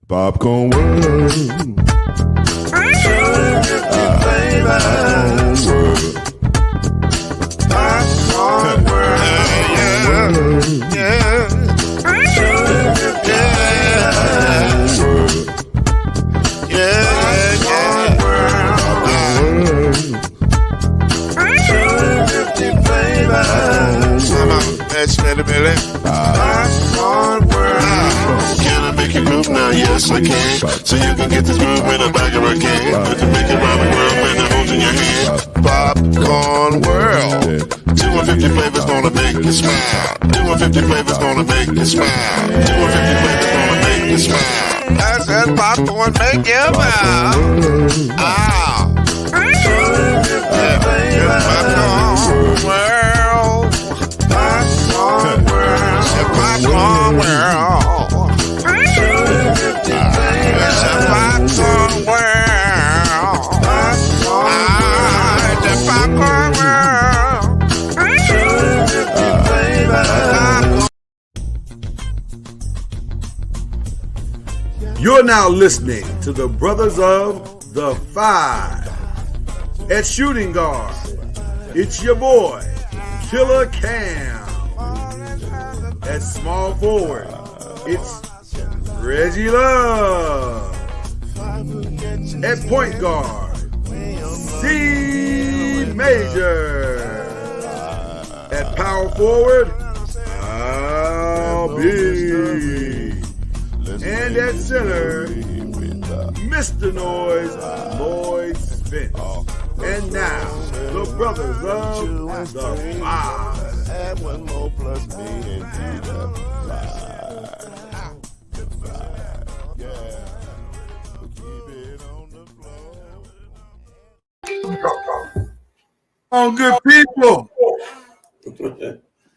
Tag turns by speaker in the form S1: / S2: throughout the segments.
S1: Popcorn world. Popcorn world. Yeah. Can I make you groove now? Yes, I can. So you can get this groove in a bag of a can. You can make it round the world when it holds in your hand. Popcorn world. 250 flavors gonna make you smile. 250 flavors gonna make you smile. 250 flavors gonna make you smile. I said popcorn make you smile. Ah. Popcorn world. Popcorn world. Popcorn world. It's a popcorn world. It's a popcorn world.
S2: You're now listening to the Brothers of the Five. At shooting guard, it's your boy, Killer Cam. At small forward, it's Reggie Love. At point guard, C Major. At power forward, I'll be. And at center, Mr. Noise, Lloyd Spence. And now, the Brothers of the Five.
S1: Add one more plus me and do the five. Yeah. Keep it on the floor.
S2: On good people.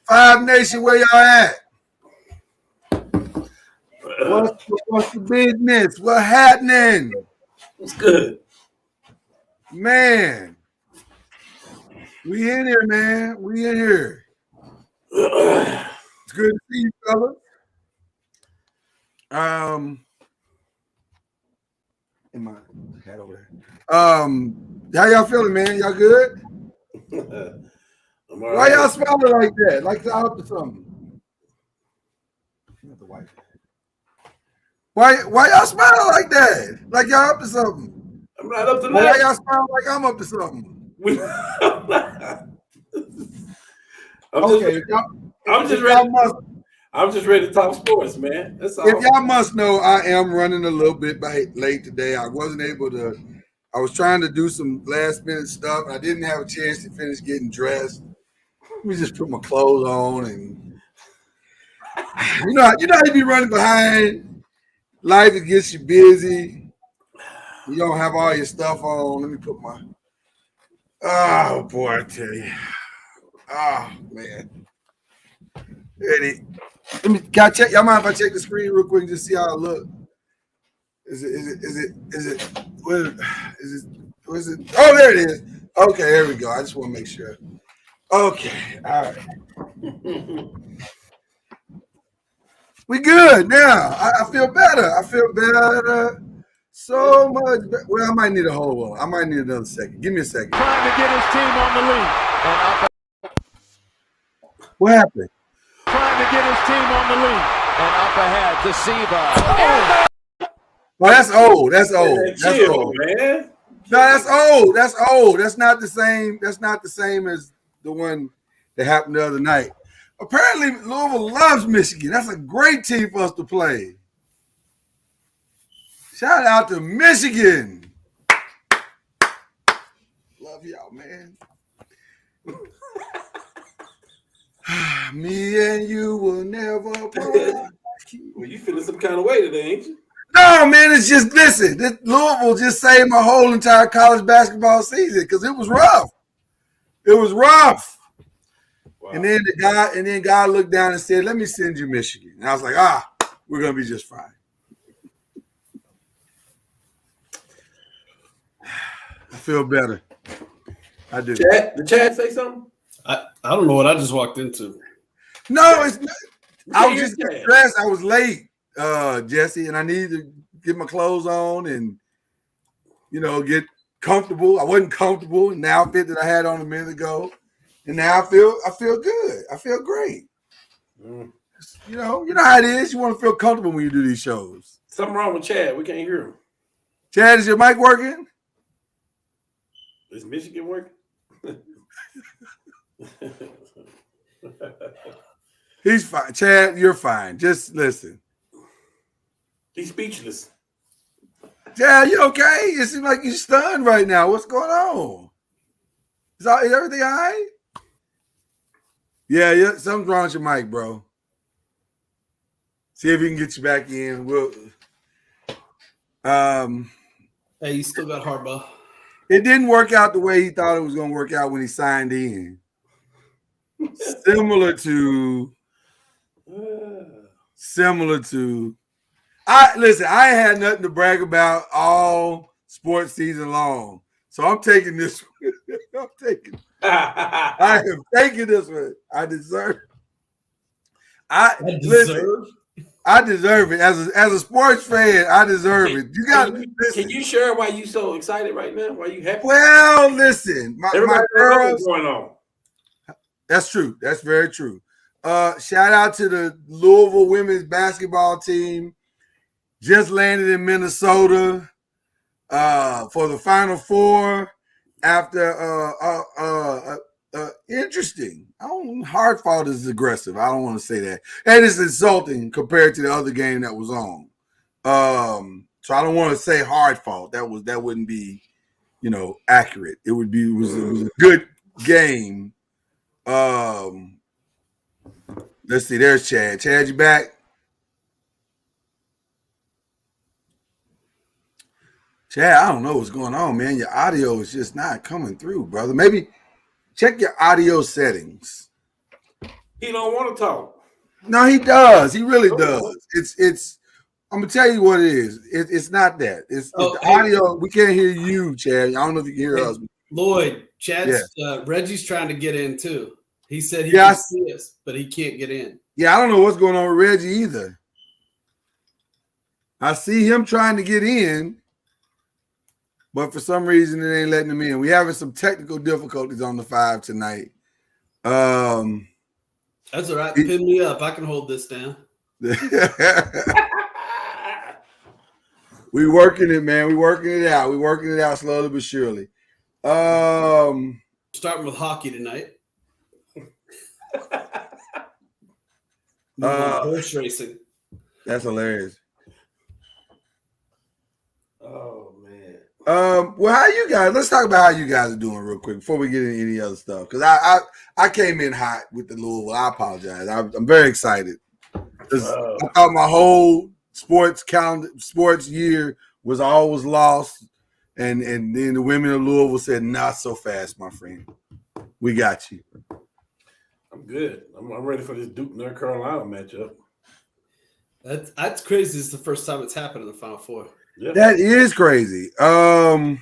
S2: Five Nation, where y'all at? What's the business? What happening?
S3: What's good?
S2: Man. We in here, man. We in here. It's good to see you, fella. In my hat over there. How y'all feeling, man? Y'all good?
S3: I'm all
S2: Why
S3: right.
S2: y'all smiling like that? Like y'all up to something? Not the wife. Why y'all smiling like that? Like y'all up to something?
S3: I'm not up to
S2: Why
S3: that.
S2: y'all smiling like I'm up to something?
S3: I'm just ready. I'm just ready to talk sports, man. That's all.
S2: If y'all must know, I am running a little bit late today. I wasn't able to. I was trying to do some last minute stuff. I didn't have a chance to finish getting dressed. Let me just put my clothes on, and you know how you be running behind. Life it gets you busy. You don't have all your stuff on. Let me put my. Oh boy, I tell you. Oh man. Ready. Can I check? Y'all mind if I check the screen real quick and just see how it look? Is it? What is it? Oh, there it is. Okay, there we go. I just want to make sure. Okay, all right. We good now. I feel better. I feel better. So much better. Well, I might need a hold on. I might need another second. Give me a second.
S4: Trying to get his team on the lead.
S2: What happened?
S4: Trying to get his team on the lead. And up ahead to Siva.
S2: Well, that's old. That's old. That's
S3: Chill,
S2: old.
S3: man.
S2: No, that's old. That's old. That's not the same. That's not the same as the one that happened the other night. Apparently, Louisville loves Michigan. That's a great team for us to play. Shout out to Michigan. Love y'all, man. Me and you will never break.
S3: Well, you feeling some kind of way today, ain't you?
S2: No, man, it's just, listen, Louisville just saved my whole entire college basketball season because it was rough. It was rough. Wow. And then God looked down and said, let me send you Michigan. And I was like, we're going to be just fine. I feel better. I do.
S3: Did Chad say something?
S5: I don't know what I just walked into.
S2: No, it's not. I was just getting dressed. I was late, Jesse, and I needed to get my clothes on and, get comfortable. I wasn't comfortable in the outfit that I had on a minute ago. And now I feel good. I feel great. You know how it is. You want to feel comfortable when you do these shows.
S3: Something wrong with Chad. We can't hear him.
S2: Chad, is your mic working?
S3: Is Michigan working?
S2: He's fine. Chad, you're fine. Just listen.
S3: He's speechless.
S2: Chad, you okay? It seems like you're stunned right now. What's going on? Is everything all right? Yeah, something's wrong with your mic, bro. See if we can get you back in.
S5: Hey, you still got Harbaugh.
S2: It didn't work out the way he thought it was going to work out when he signed in. Similar to. I had nothing to brag about all sports season long. So I'm taking this one. I am taking this one. I deserve it. As a sports fan, I deserve it. You got to listen.
S3: Can you share why you so excited right now? Why you happy?
S2: Well, listen. My girls,
S3: going on.
S2: That's true. That's very true. Shout out to the Louisville women's basketball team. Just landed in Minnesota for the Final Four after interesting. Hard fought is aggressive. I don't want to say that. And it's insulting compared to the other game that was on. So I don't want to say hard fought. That wouldn't be, accurate. It was a good game. Let's see. There's Chad. Chad, you back? Chad, I don't know what's going on, man. Your audio is just not coming through, brother. Maybe check your audio settings.
S3: He don't want to talk.
S2: No, he does. He really does. It's. I'm gonna tell you what it is. It's not that. It's the audio. We can't hear you, Chad. I don't know if you can hear us.
S5: Lloyd, Reggie's trying to get in too. He said he can see us, but he can't get in.
S2: Yeah, I don't know what's going on with Reggie either. I see him trying to get in, but for some reason it ain't letting him in. We're having some technical difficulties on the 5 tonight.
S5: That's all right. Pin me up. I can hold this down.
S2: We working it, man. We working it out. We working it out slowly but surely.
S5: Starting with hockey tonight. Horse racing.
S2: That's hilarious.
S3: Oh man.
S2: Well, how you guys? Let's talk about how you guys are doing real quick before we get into any other stuff. Because I came in hot with the Louisville. I apologize. I'm very excited. I thought my whole sports year was always lost, and then the women of Louisville said, "Not so fast, my friend. We got you."
S3: I'm good. I'm ready for this Duke North Carolina matchup.
S5: That's crazy. It's the first time it's happened in the Final Four.
S2: Yeah. That is crazy. That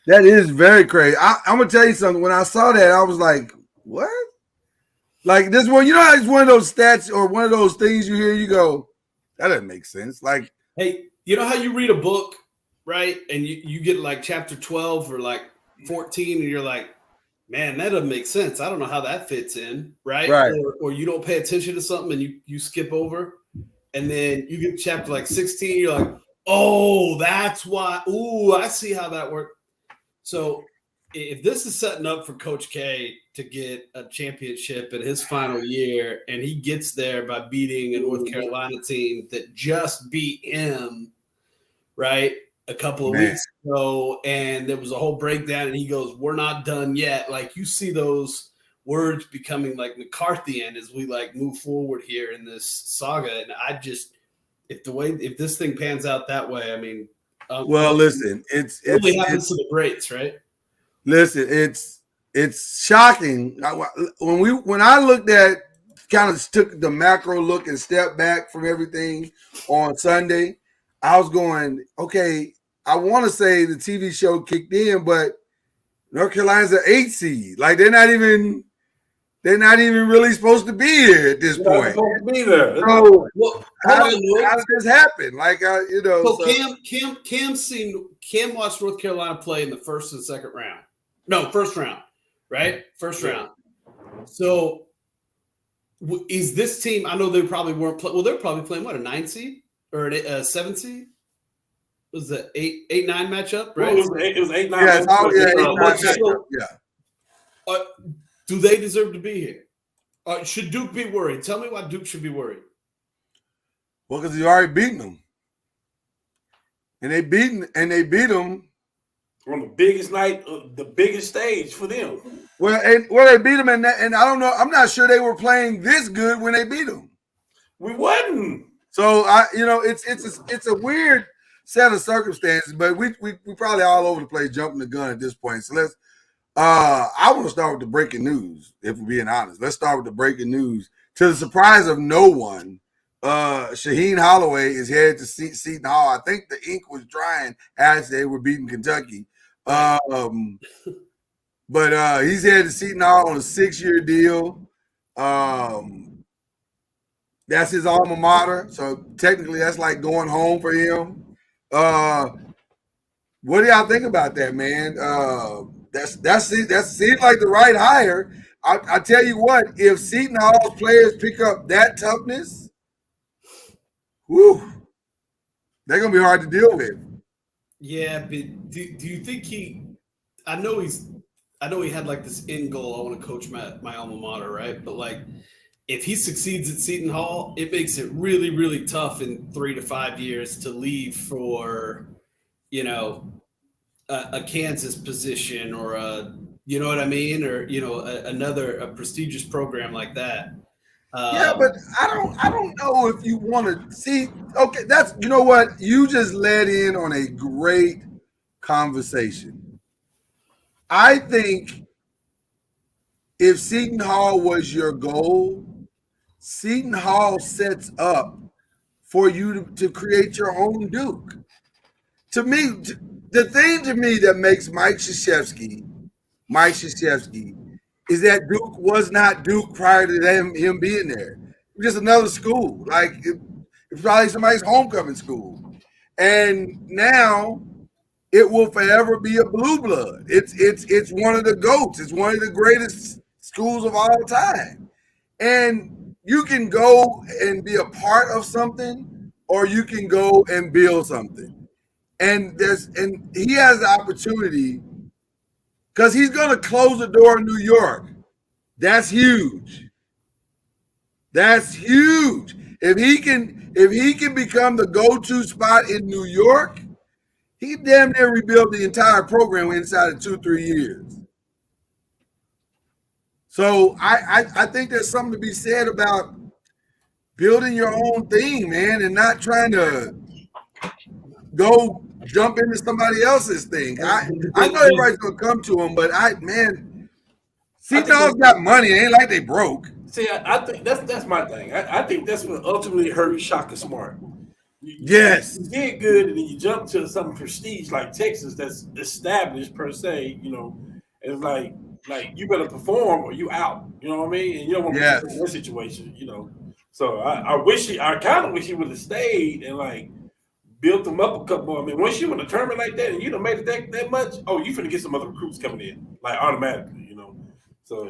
S2: is very crazy. I'm gonna tell you something. When I saw that, I was like, "What?" Like this one, how it's one of those stats or one of those things you hear, you go, "That doesn't make sense." Like,
S5: hey, you know how you read a book, right? And you get like chapter 12 or like 14, and you're like, man, that doesn't make sense. I don't know how that fits in, right? Or you don't pay attention to something and you skip over, and then you get chapter like 16, you're like, oh, that's why. Ooh, I see how that worked. So if this is setting up for Coach K to get a championship in his final year, and he gets there by beating a North Carolina team that just beat him, right, a couple of weeks ago, and there was a whole breakdown, and he goes, "We're not done yet." Like, you see those words becoming like McCarthyian as we like move forward here in this saga. And I just, if this thing pans out that way, I mean,
S2: listen, it
S5: really happens to the greats, right?
S2: Listen, it's shocking. When I looked at, kind of took the macro look and stepped back from everything on Sunday, I was going, okay, I want to say the TV show kicked in, but North Carolina's an 8 seed. Like, they're not even they're not even really supposed to be here at this point.
S3: Supposed to be there.
S2: So
S5: Well,
S2: how did this happen? Like,
S5: So Cam watched North Carolina play in the first and second round. No, first round, right? First round. So is this team? I know they probably weren't. They're probably playing what, a 9 seed or a 7 seed? Was the 8-9 matchup, right?
S3: Well, it was 8-9.
S2: Yeah.
S5: Do they deserve to be here? Should Duke be worried? Tell me why Duke should be worried.
S2: Well, because you already beaten them, and they beat them
S3: on the biggest night, the biggest stage for them.
S2: Well, they beat them, and I don't know. I'm not sure they were playing this good when they beat them.
S3: We wasn't.
S2: So it's a weird set of circumstances, but we probably all over the place jumping the gun at this point. So let's. I want to start with the breaking news. If we're being honest, let's start with the breaking news. To the surprise of no one, Shaheen Holloway is headed to Seton Hall. I think the ink was drying as they were beating Kentucky. But he's headed to Seton Hall on a 6-year deal. That's his alma mater. So technically that's like going home for him. What do y'all think about that, man? That seems like the right hire. I tell you what, if Seton Hall's players pick up that toughness, whew, they're gonna be hard to deal with.
S5: Yeah, but do you think I know he had like this end goal. I want to coach my alma mater, right? But like, if he succeeds at Seton Hall, it makes it really, really tough in 3 to 5 years to leave for, a Kansas position or you know what I mean? Or, a prestigious program like that.
S2: Yeah, but I don't know if you want to see. Okay, that's, you know what? You just led in on a great conversation. I think if Seton Hall was your goal, Seton Hall sets up for you to create your own Duke. To me, the thing to me that makes Mike Krzyzewski is that Duke was not Duke prior to him being there. It was just another school. Like it's probably somebody's homecoming school. And now it will forever be a blue blood. It's one of the GOATs. It's one of the greatest schools of all time. And you can go and be a part of something, or you can go and build something. And he has the opportunity because he's going to close the door in New York. That's huge. That's huge. If he can become the go-to spot in New York, he damn near rebuild the entire program inside of 2-3 years. So I think there's something to be said about building your own thing, man, and not trying to go jump into somebody else's thing. I know everybody's gonna come to him, but Seton Hall's got money. It ain't like they broke.
S3: See, I think that's my thing. I think that's what ultimately hurt Shaka Smart.
S2: Yes.
S3: You get good and then you jump to some prestige like Texas that's established per se, it's like you better perform or you out. You know what I mean? And you don't want to be in that situation, So I kind of wish he would have stayed and like built them up a couple more. I mean, once you in a tournament like that and you done made it that much, you finna get some other recruits coming in, like automatically, So,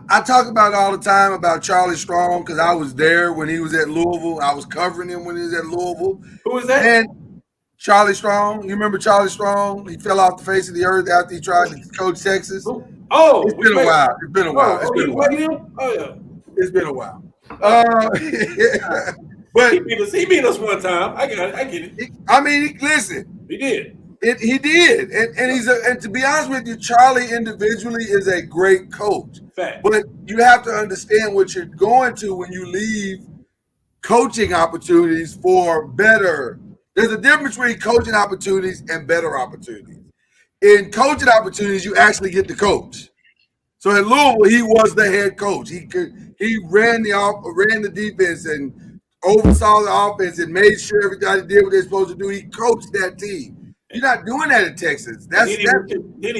S2: I talk about it all the time about Charlie Strong because I was there when he was at Louisville. I was covering him when he was at Louisville.
S3: Who is that?
S2: And Charlie Strong. You remember Charlie Strong? He fell off the face of the earth after he tried to coach Texas.
S3: Oh,
S2: it's been a while. It's been a while.
S3: Oh, yeah.
S2: It's been a while.
S3: But he beat us one time. I get it.
S2: I mean, listen.
S3: He did.
S2: He did, and to be honest with you, Charlie individually is a great coach.
S3: Fact.
S2: But you have to understand what you're going to when you leave coaching opportunities for better. There's a difference between coaching opportunities and better opportunities. In coaching opportunities, you actually get to coach. So at Louisville, he was the head coach. He ran the defense and oversaw the offense and made sure everybody did what they're supposed to do. He coached that team. You're not doing that in Texas.
S3: Then he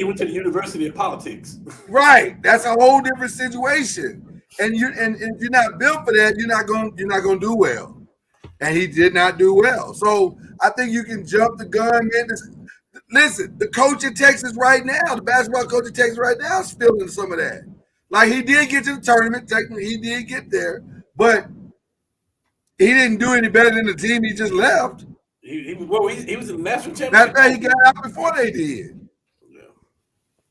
S3: went to the University of Politics.
S2: Right. That's a whole different situation. And if you're not built for that, you're not gonna do well. And he did not do well. So I think you can jump the gun, man. Listen, the coach in Texas right now, the basketball coach in Texas right now is feeling some of that. Like, he did get to the tournament. Technically, he did get there, but he didn't do any better than the team he just left.
S3: He was in the national championship.
S2: That's why he got out before they did.
S3: Yeah.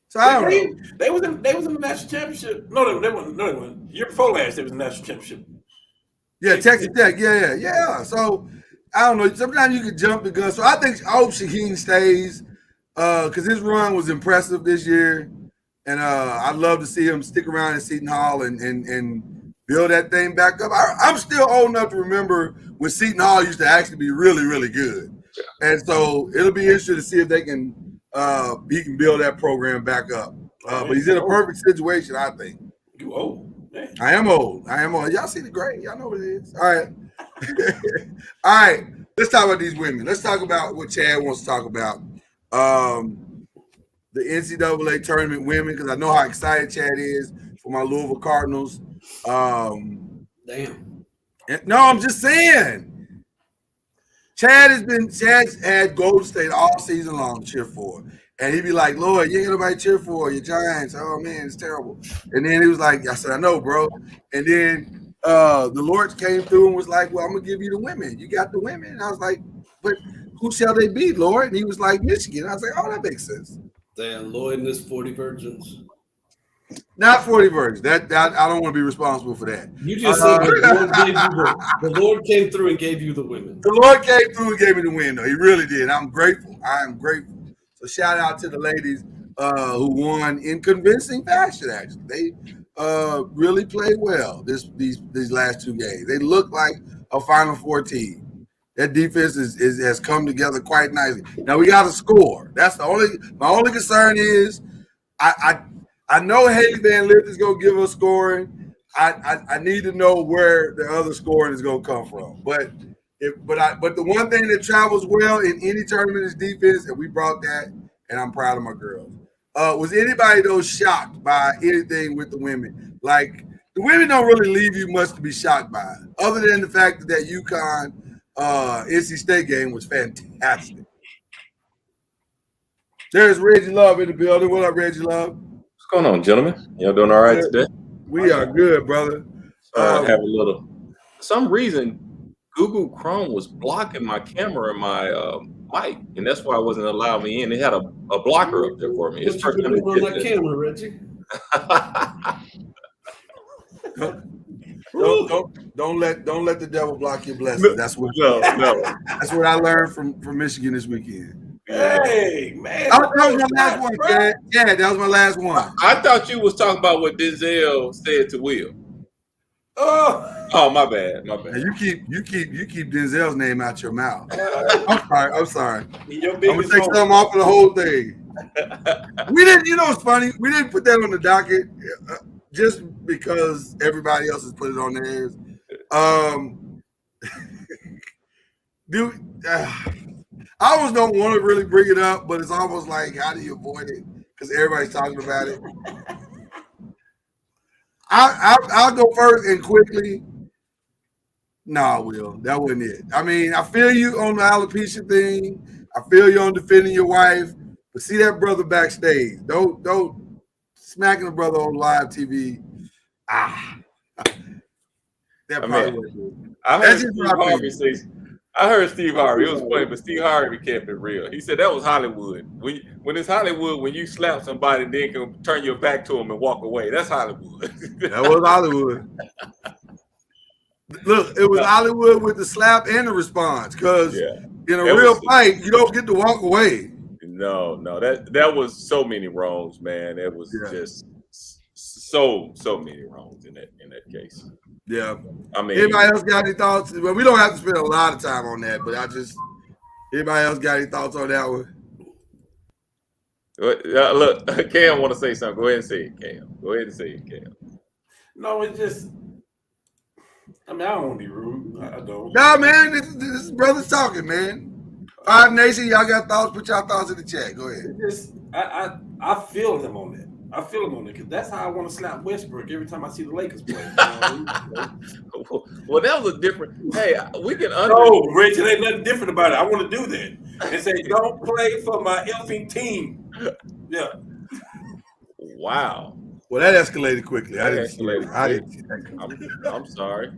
S2: So I don't know.
S3: They was in the national championship. No, they weren't. Year before last, they was in the national championship.
S2: Yeah, Texas Tech. Yeah. So I don't know. Sometimes you can jump the gun. So I hope Shaheen stays because his run was impressive this year, and I'd love to see him stick around in Seton Hall and build that thing back up. I'm still old enough to remember when Seton Hall used to actually be really, really good, and so it'll be interesting to see if he can build that program back up. But he's in a perfect situation, I think.
S3: You old. Man.
S2: I am old. Y'all see the grade. Y'all know what it is. All right. All right. Let's talk about these women. Let's talk about what Chad wants to talk about. The NCAA tournament women, because I know how excited Chad is for my Louisville Cardinals.
S5: Damn.
S2: No, I'm just saying. Chad's had Golden State all season long to cheer for. And he'd be like, Lord, you ain't got nobody to cheer for, your Giants. Oh, man, it's terrible. And then he was like, I said, I know, bro. And then the Lord came through and was like, well, I'm going to give you the women. You got the women. And I was like, but who shall they be, Lord? And he was like, Michigan. I was like, oh, that makes sense.
S5: Damn, Lloyd and his 40 virgins.
S2: Not 40 virgins. That I don't want to be responsible for that.
S5: You just said the Lord came through and gave you the women.
S2: The Lord came through and gave me the win, though. He really did. I'm grateful. I am grateful. So shout out to the ladies who won in convincing fashion. Actually, they really played well these last two games. They look like a Final Four team. That defense has come together quite nicely. Now we got to score. That's my only concern is I know Haley Van Lith is going to give us scoring. I need to know where the other scoring is going to come from. But the one thing that travels well in any tournament is defense, and we brought that, and I'm proud of my girls. Was anybody though shocked by anything with the women? Like, the women don't really leave you much to be shocked by, other than the fact that UConn NC State game was fantastic. There's Reggie Love in the building. What up, Reggie Love?
S6: What's going on, gentlemen? Y'all doing all right today?
S2: We are good, brother.
S6: Have a little. For some reason, Google Chrome was blocking my camera and my mic, and that's why it wasn't allowing me in. It had a blocker up there for me. It's first time
S5: on that camera, Reggie.
S2: Don't let the devil block your blessings. That's what that's what I learned from Michigan this weekend.
S3: Hey, man.
S2: That was my last one, Chad. Yeah, that was my last one.
S6: I thought you was talking about what Denzel said to Will. Oh, my bad.
S2: Now you keep Denzel's name out your mouth. I'm sorry. I'm gonna take something off of the whole thing. We didn't. You know what's funny? We didn't put that on the docket just because everybody else has put it on theirs. I always don't want to really bring it up, but it's almost like, how do you avoid it? Because everybody's talking about it. I'll go first and quickly. No, Will, that wasn't it. I mean, I feel you on the alopecia thing. I feel you on defending your wife, but see that brother backstage. Don't smacking a brother on live TV. That probably wasn't it.
S6: I heard Steve Harvey. It was funny, but Steve Harvey kept it real. He said that was Hollywood. When it's Hollywood, when you slap somebody and then can turn your back to them and walk away, that's Hollywood.
S2: That was Hollywood. Look, it was Hollywood with the slap and the response, because in a real fight, you don't get to walk away.
S6: No, that was so many wrongs, man. It was just so many wrongs in that case.
S2: Yeah.
S6: I mean,
S2: anybody else got any thoughts? Well, we don't have to spend a lot of time on that, but anybody else got any thoughts on that one?
S6: Look, Cam want to say something. Go ahead and say it, Cam. Go ahead and say it, Cam.
S3: No, it's just, I mean, I don't want to be rude. I don't.
S2: No, man, this brother's talking, man. Five Nation, y'all got thoughts? Put y'all thoughts in the chat. Go ahead.
S3: I feel him on that. I feel him on it because that's how I want to slap Westbrook every time I see the Lakers play.
S6: Well, that was a different. Hey, we can
S3: No, Rich, it ain't nothing different about it. I want to do that and say, "Don't play for my effing team." Yeah.
S6: Wow.
S2: Well, that escalated quickly. I didn't see
S6: escalated
S2: that.
S6: I'm sorry.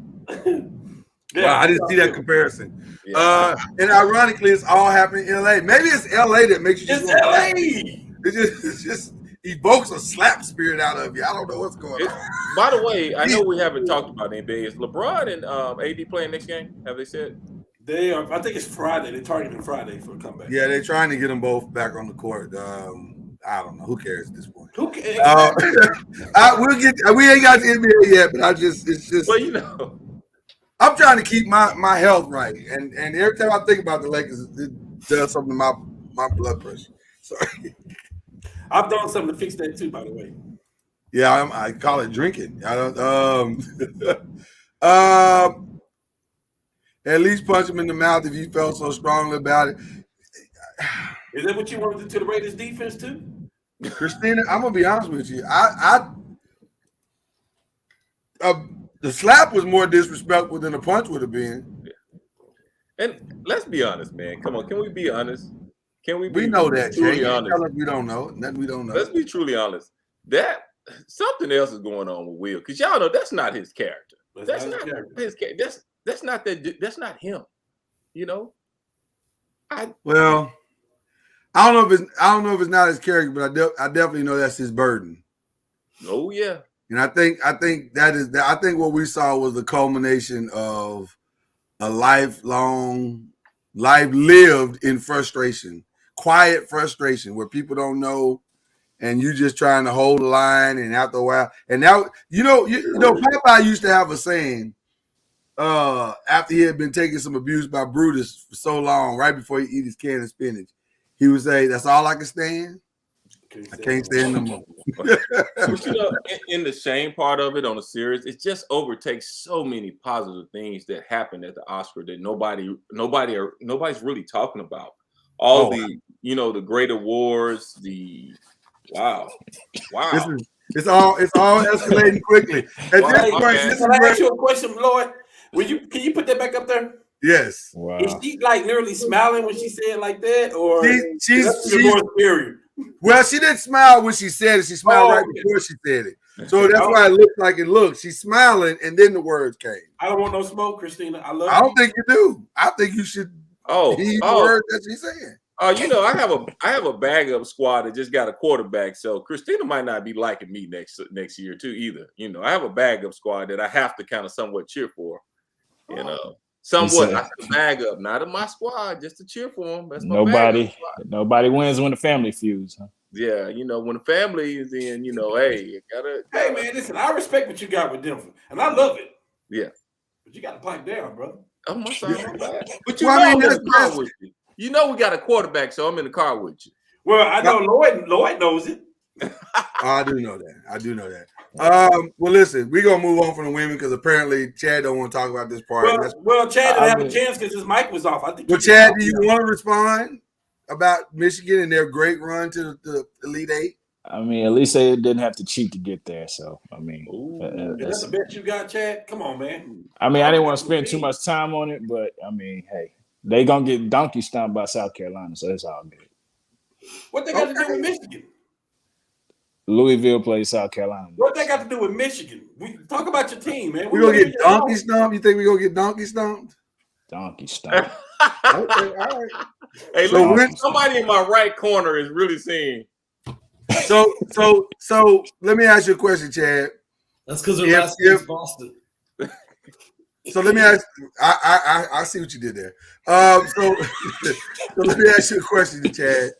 S3: Yeah,
S2: wow, I didn't see that comparison.
S6: Yeah.
S2: And ironically, it's all happening in LA. Maybe it's LA that makes you just
S3: it's
S2: want to
S3: LA.
S2: laugh. It just evokes a slap spirit out of you. I don't know what's going on.
S6: By the way, I know we haven't talked about the NBA. Is LeBron and AD playing next game? Have they said?
S3: They are. I think it's Friday. They're targeting Friday for a comeback.
S2: Yeah, they're trying to get them both back on the court. I don't know. Who cares at this point?
S3: Who cares?
S2: We ain't got the NBA yet, but it's just.
S6: Well, you know,
S2: I'm trying to keep my health right, and every time I think about the Lakers, it does something to my blood pressure. Sorry.
S3: I've done something to fix that too, by the way.
S2: Yeah, I call it drinking. I don't. At least punch him in the mouth if you felt so strongly about it.
S3: Is that what you wanted to do to the Raiders defense too?
S2: Christina, I'm gonna be honest with you. The slap was more disrespectful than the punch would have been.
S6: and let's be honest, man. Come on, can we be honest? Can we?
S2: We know that.
S6: Truly honest.
S2: Tell us we don't know. Nothing we don't know.
S6: Let's be truly honest. That something else is going on with Will, because y'all know that's not his character. That's not his character. That's not that. That's not him. You know.
S2: Well, I don't know if it's not his character, but I definitely know that's his burden.
S6: Oh yeah.
S2: And I think that is that. I think what we saw was the culmination of a life lived in frustration, quiet frustration, where people don't know, and you just trying to hold the line. And after a while, and now you know, Popeye used to have a saying. After he had been taking some abuse by Brutus for so long, right before he eat his can of spinach, he would say, "That's all I can stand. I can't stand no more."
S6: But you know, in the same part of it on the series, it just overtakes so many positive things that happened at the Oscar that nobody's really talking about. All the great awards, wow.
S2: It's all escalating quickly. At this point,
S3: can I ask you a question, Lloyd? Can you put that back up there?
S2: Yes.
S7: Wow.
S3: Is she like literally smiling when she said it like that, or
S2: she's
S3: more scary?
S2: Well, she didn't smile when she said it. She smiled right before she said it. So that's why it looked like it looked. She's smiling, and then the words came.
S3: I don't want no smoke, Christina. I
S2: don't think you do. I think you should heed the words that she's saying.
S6: You know, I have a backup squad that just got a quarterback, so Christina might not be liking me next year too either. You know, I have a backup squad that I have to kind of somewhat cheer for. You know, somewhat. I said backup, not in my squad, just to cheer for them. That's
S7: nobody wins when the family feuds. Huh?
S6: Yeah, you know, when the family is in, you know, hey, you gotta.
S3: Hey man, listen, I respect what you got with Denver, and I love it.
S6: Yeah,
S3: but you got to pipe down, brother.
S6: I'm not sorry, but you know, I'm in the car with you. You know, we got a quarterback, so I'm in the car with you.
S3: Well, I know Lloyd knows it.
S2: I do know that. Well, listen, we're gonna move on from the women because apparently Chad don't want to talk about this part.
S3: Well, Chad didn't have a chance because his mic was off. I think.
S2: Well, Chad, do you want to respond about Michigan and their great run to the Elite Eight?
S7: I mean, at least they didn't have to cheat to get there. So, I mean,
S3: that's the bet you got, Chad. Come on, man.
S7: I mean, I didn't want to spend too much time on it, but I mean, hey, they gonna get donkey stomped by South Carolina, so it's all good.
S3: What they got to do with Michigan?
S7: Louisville plays South Carolina.
S3: What they got to do with Michigan? We talk about your team, man.
S2: We gonna get donkey stomped? You think we gonna get donkey stomped?
S7: Donkey stomped.
S2: Okay, all right.
S6: Hey, look, somebody in my right corner is really seeing.
S2: So let me ask you a question, Chad.
S5: That's because their last name's Boston.
S2: So let me ask. I see what you did there. So let me ask you a question, Chad.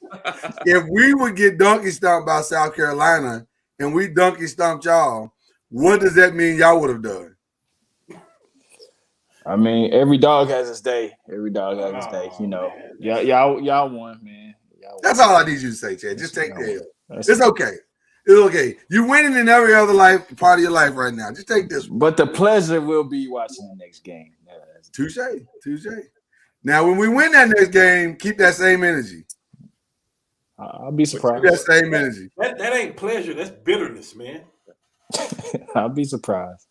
S2: If we would get donkey stomped by South Carolina and we donkey stomped y'all, what does that mean y'all would have done?
S7: I mean, every dog has its day. Every dog has its day. You know, y'all won, man.
S2: That's all I need you to say, Chad. Just take the L. It's okay. It's okay. You're winning in every other part of your life right now. Just take this one.
S7: But the pleasure will be watching the next game.
S2: Touche. Now, when we win that next game, keep that same energy.
S7: I'll be surprised.
S2: Keep that same energy.
S3: That ain't pleasure. That's bitterness, man.
S7: I'll be surprised.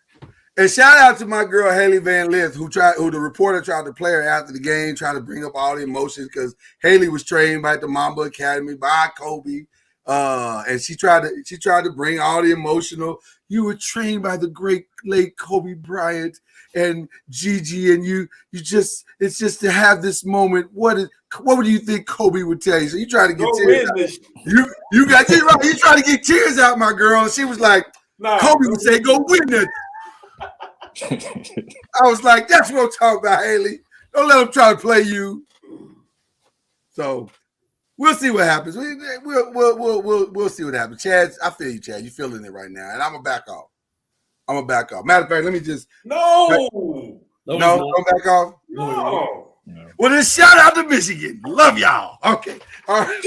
S2: And shout out to my girl Haley Van Lith, who the reporter tried to play her after the game, trying to bring up all the emotions because Haley was trained by the Mamba Academy by Kobe, and she tried to bring all the emotional. You were trained by the great late Kobe Bryant and Gigi, and it's just to have this moment. What would you think Kobe would tell you? So you try to get tears out. You got tears right. You try to get tears out, my girl. And she was like, Kobe would say, "Go win it." I was like, that's what I'm talking about, Haley. Don't let them try to play you. So we'll see what happens. We'll see what happens. Chad, I feel you, Chad. You're feeling it right now. And I'm going to back off. Matter of fact, let me just.
S3: No,
S2: don't back off.
S3: No.
S2: Well, then shout out to Michigan. Love y'all. Okay. All right.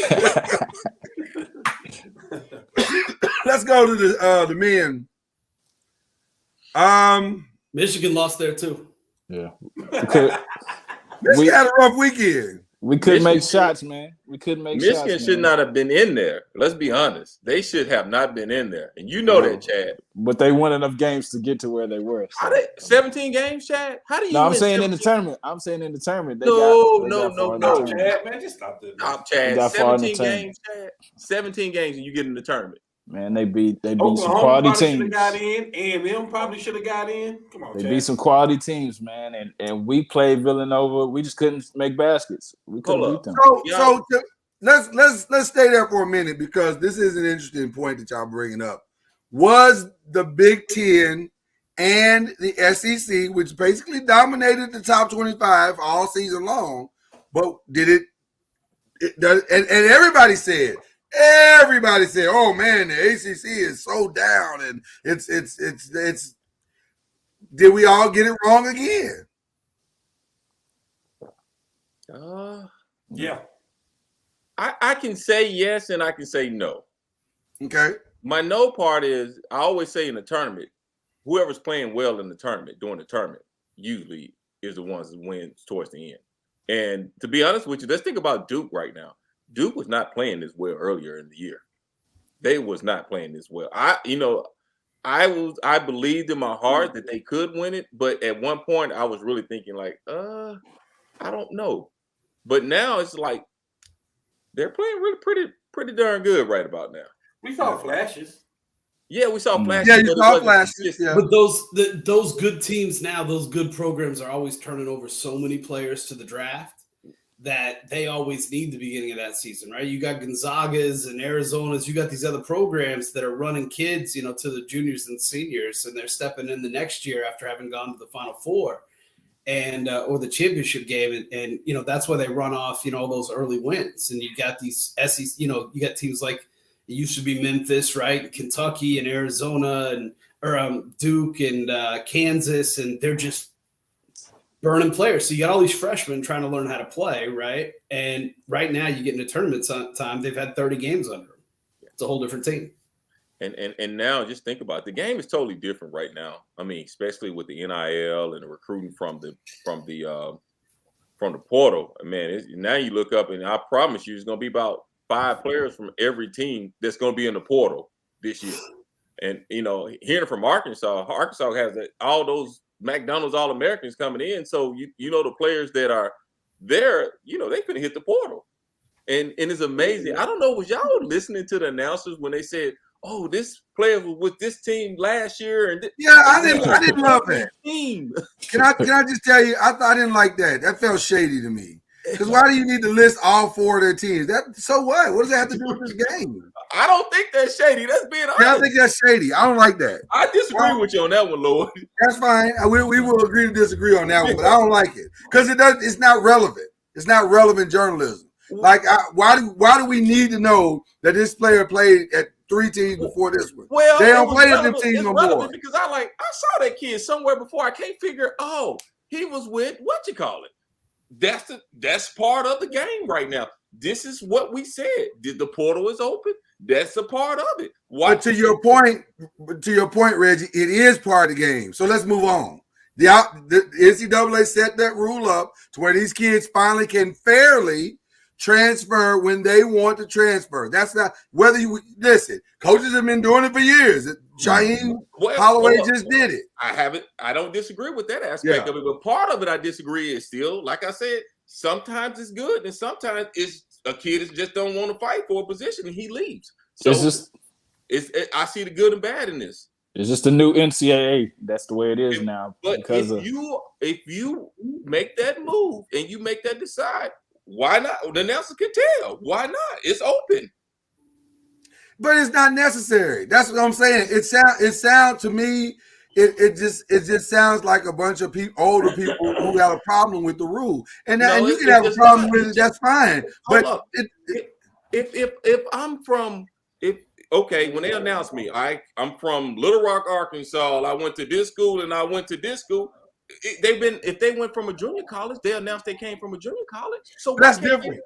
S2: Let's go to the men.
S5: Michigan lost there too.
S7: Yeah.
S2: Michigan had a rough weekend.
S7: We couldn't make shots, man. We couldn't make shots.
S6: Michigan should not have been in there. Let's be honest. They should have not been in there. And you know that, Chad.
S7: But they won enough games to get to where they were. So.
S6: 17 games, Chad? How do you
S7: I'm saying
S6: 17?
S7: in the tournament. I'm saying in the tournament.
S6: No,
S3: Chad, man, just stop this.
S6: Chad, 17 games, Chad. 17 games and you get in the tournament.
S7: Man, they beat some
S3: Oklahoma
S7: quality teams.
S3: Should have got in, A&M probably should have got in. Come on,
S7: they
S3: Chad.
S7: beat some quality teams, man, and we played Villanova. We just couldn't make baskets. We couldn't beat them.
S2: So let's stay there for a minute because this is an interesting point that y'all bringing up. Was the Big Ten and the SEC, which basically dominated the top 25 all season long, but did it and everybody said, oh man, the ACC is so down, and it's. Did we all get it wrong again?
S3: Yeah.
S6: I can say yes and I can say no.
S2: Okay.
S6: My no part is I always say in the tournament, whoever's playing well in the tournament during the tournament usually is the ones that wins towards the end. And to be honest with you, let's think about Duke right now. Duke was not playing this well earlier in the year. They was not playing this well. I believed in my heart that they could win it, but at one point I was really thinking like, I don't know. But now it's like they're playing really pretty darn good right about now.
S3: We saw flashes.
S6: Yeah, we saw flashes.
S2: Yeah, you saw flashes. Yeah.
S5: But those good teams now, those good programs are always turning over so many players to the draft that they always need the beginning of that season, right? You got Gonzagas and Arizonas. You got these other programs that are running kids, to the juniors and seniors, and they're stepping in the next year after having gone to the Final Four and or the championship game, and that's why they run off all those early wins. And you got these SEC, you got teams like it used to be Memphis, right? Kentucky and Arizona or Duke and Kansas, and they're just burning players. So you got all these freshmen trying to learn how to play, right? And right now you get into tournament time, they've had 30 games under them. It's a whole different team.
S6: And now just think about it. The game is totally different right now. I mean, especially with the NIL and the recruiting from the portal. Man, now you look up and I promise you it's going to be about 5 players from every team that's going to be in the portal this year. And, hearing from Arkansas has all those McDonald's All-Americans coming in. So, the players that are there, they couldn't hit the portal. And it's amazing. I don't know, was y'all listening to the announcers when they said, oh, this player was with this team last year? And
S2: I didn't love that. Team. Can I just tell you, I didn't like that. That felt shady to me. Because why do you need to list all 4 of their teams? So what? What does that have to do with this game?
S6: I don't think that's shady. That's being honest.
S2: Yeah, I think that's shady. I don't like that.
S6: I disagree with you on that one, Lord.
S2: That's fine. We will agree to disagree on that one, but I don't like it because it's not relevant. It's not relevant journalism. Like, why do we need to know that this player played at 3 teams before this one?
S6: Well,
S2: they don't play at them teams no more.
S6: Because I saw that kid somewhere before. I can't figure. Oh, he was with That's part of the game right now. This is what we said. The portal is open. That's a part of it. But to your point, Reggie, it is part of the game. So let's move on.
S2: The NCAA set that rule up to where these kids finally can fairly transfer when they want to transfer. That's not whether you listen. Coaches have been doing it for years. Shaheem Holloway just did it.
S6: I don't disagree with that aspect of it, but part of it I disagree is still, like I said, sometimes it's good and sometimes it's a kid that just don't want to fight for a position and he leaves. So I see the good and bad in this.
S7: It's just the new NCAA. That's the way it is now.
S6: But if you make that move and you make that decide, why not? The announcer can tell. Why not? It's open.
S2: But it's not necessary. That's what I'm saying. It sound to me, it just sounds like a bunch of older people who got a problem with the rule. And you can have a problem with it, that's fine. But
S6: if I'm from when they announce me, I'm from Little Rock, Arkansas. I went to this school and I went to this school. If they went from a junior college, they announced they came from a junior college. So
S2: that's different.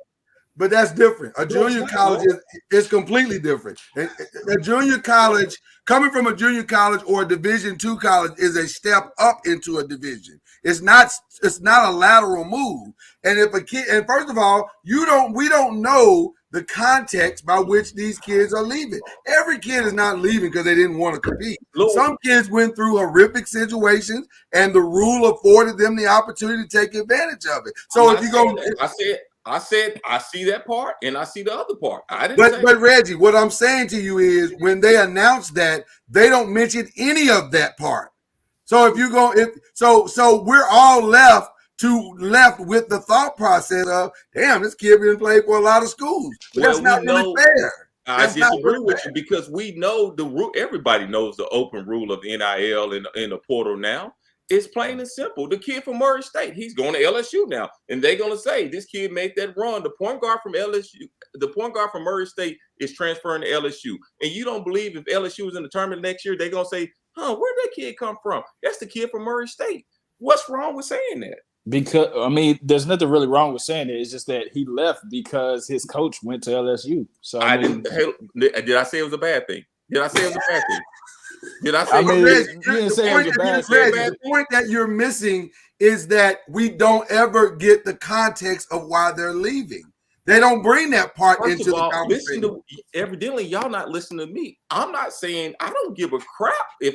S2: But that's different. A junior college is completely different. A junior college, coming from a junior college or a Division II college, is a step up into a division. It's not a lateral move. And if a kid, and first of all, we don't know the context by which these kids are leaving. Every kid is not leaving because they didn't want to compete. Some kids went through horrific situations, and the rule afforded them the opportunity to take advantage of it. So if you go,
S6: I said I see that part, and I see the other part.
S2: But Reggie, what I'm saying to you is, when they announce that, they don't mention any of that part. So if you go, so we're all left with the thought process of, damn, this kid been played for a lot of schools. But that's not really fair.
S6: I disagree with you because we know the rule. Everybody knows the open rule of NIL in the portal now. It's plain and simple. The kid from Murray State, he's going to LSU now, and they're going to say this kid made that run. The point guard from Murray State is transferring to LSU, and you don't believe if LSU is in the tournament next year, they're going to say, where did that kid come from? That's the kid from Murray State. What's wrong with saying that?
S7: Because there's nothing really wrong with saying it. It's just that he left because his coach went to LSU. So
S6: did I say it was a bad thing? Did I say it was a bad thing? Did I say
S2: the point that you're missing is that we don't ever get the context of why they're leaving. They don't bring that part into the conversation.
S6: Evidently, y'all not listening to me. I'm not saying I don't give a crap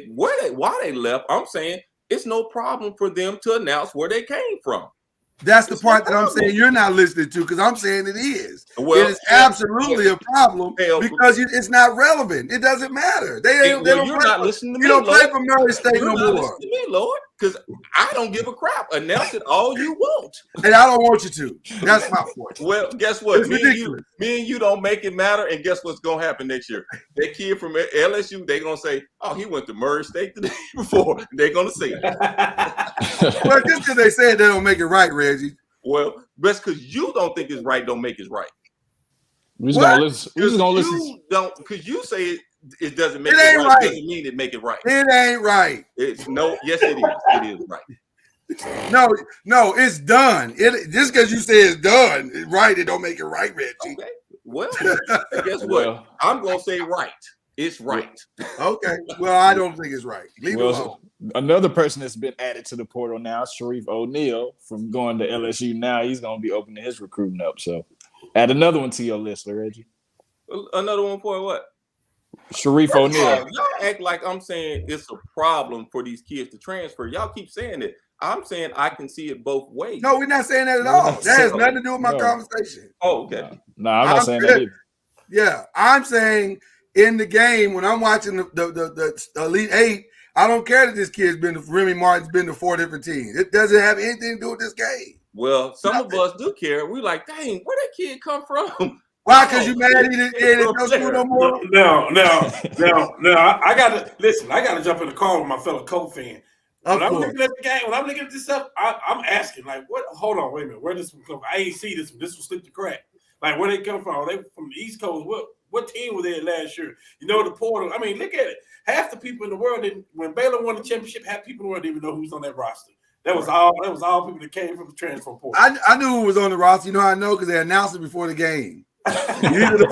S6: why they left. I'm saying it's no problem for them to announce where they came from.
S2: That's the part that I'm saying you're not listening to, because I'm saying it is. It is absolutely a problem because it's not relevant. It doesn't matter. You're not listening to me. You don't play for Murray State no more.
S6: Listen to me, Lord, because I don't give a crap. Announce it all you want,
S2: and I don't want you to. That's my point.
S6: Well, guess what? Me and you don't make it matter. And guess what's gonna happen next year? That kid from LSU, they're gonna say, "Oh, he went to Murray State the day before." They're gonna say it.
S2: Well, just because they say it, they don't make it right, Reggie.
S6: Well, that's because you don't think it's right. Don't make it right.
S7: We're just gonna listen.
S6: Because you say it doesn't make it right. It doesn't mean it make it right.
S2: It ain't right.
S6: Yes, it is. It is right.
S2: No, it's done. Just because you say it's done, right? It don't make it right, Reggie.
S6: Okay. Well, guess what? I'm gonna say right. It's right.
S2: Okay. Well, I don't think it's right. Leave it alone.
S7: Another person that's been added to the portal now, Sharif O'Neal, from going to LSU. Now he's going to be opening his recruiting up. So add another one to your list, Reggie.
S6: Another one for what?
S7: Sharif O'Neal.
S6: Y'all act like I'm saying it's a problem for these kids to transfer. Y'all keep saying it. I'm saying I can see it both ways.
S2: No, we're not saying that at all. That has nothing to do with my conversation.
S6: Oh, okay.
S7: No, I'm not saying that either.
S2: Yeah, I'm saying in the game, when I'm watching the Elite Eight, I don't care that this kid's Remy Martin's been to 4 different teams. It doesn't have anything to do with this game.
S6: Well, some of us do care. We like, dang, where that kid come from?
S2: Why? Because you mad he didn't no school no more?
S3: No. I gotta jump in the car with my fellow Colt fan. When I'm looking at the game, when I'm looking at this stuff, I'm asking, like, what? Hold on, wait a minute. Where this one come from? I ain't see this one. This one slipped the crack. Like, where they come from? Are they from the East Coast? What team were they last year? You know, the portal. I mean, look at it. Half the people in the world when Baylor won the championship, half people in the world didn't even know who was on that roster. That was all people that came from the transfer portal.
S2: I knew who was on the roster. You know how I know? Because they announced it before the game. These are the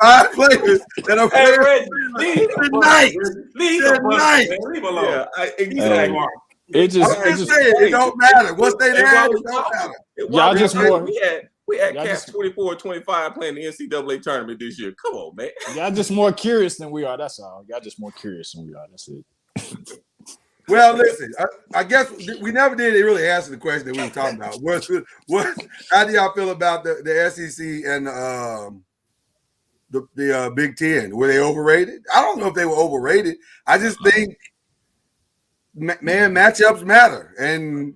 S2: 5 players that are playing tonight.
S3: Leave alone.
S6: Yeah, exactly.
S7: It just,
S2: I'm just saying, it don't matter. Once they there, it don't matter.
S7: Y'all just more.
S6: We had Cats 24-25 playing the NCAA tournament this year. Come on, man.
S7: Y'all just more curious than we are. That's all. Y'all just more curious than we are. That's it.
S2: Well, listen, I guess we never did really answer the question that we were talking about. How do y'all feel about the SEC and the Big Ten? Were they overrated? I don't know if they were overrated. I just think, man, matchups matter, and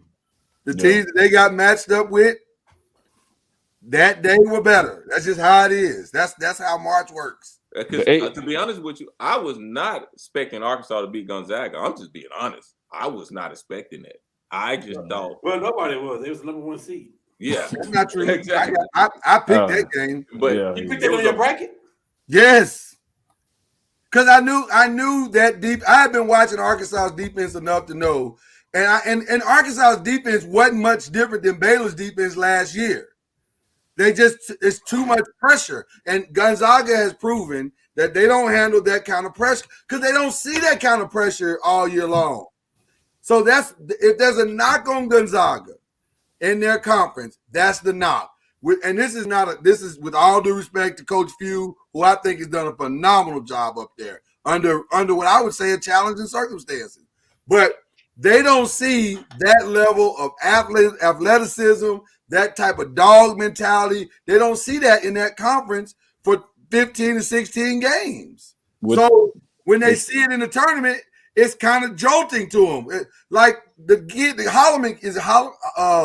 S2: the teams that they got matched up with that day were better. That's just how it is. That's how March works.
S6: Because to be honest with you, I was not expecting Arkansas to beat Gonzaga. I'm just being honest. I was not expecting that. I just thought.
S3: Well, nobody was. It was the number 1 seed.
S6: Yeah,
S2: that's not true.
S6: Exactly.
S2: I picked that game,
S6: but
S3: you picked it on your bracket.
S2: Yes, because I knew that deep. I had been watching Arkansas's defense enough to know, and Arkansas's defense wasn't much different than Baylor's defense last year. It's too much pressure. And Gonzaga has proven that they don't handle that kind of pressure because they don't see that kind of pressure all year long. So if there's a knock on Gonzaga in their conference, that's the knock. And this is with all due respect to Coach Few, who I think has done a phenomenal job up there under what I would say are challenging circumstances. But they don't see that level of athleticism, that type of dog mentality. They don't see that in that conference for 15 to 16 games. So when they see it in the tournament, it's kind of jolting to them. Like the Holloman is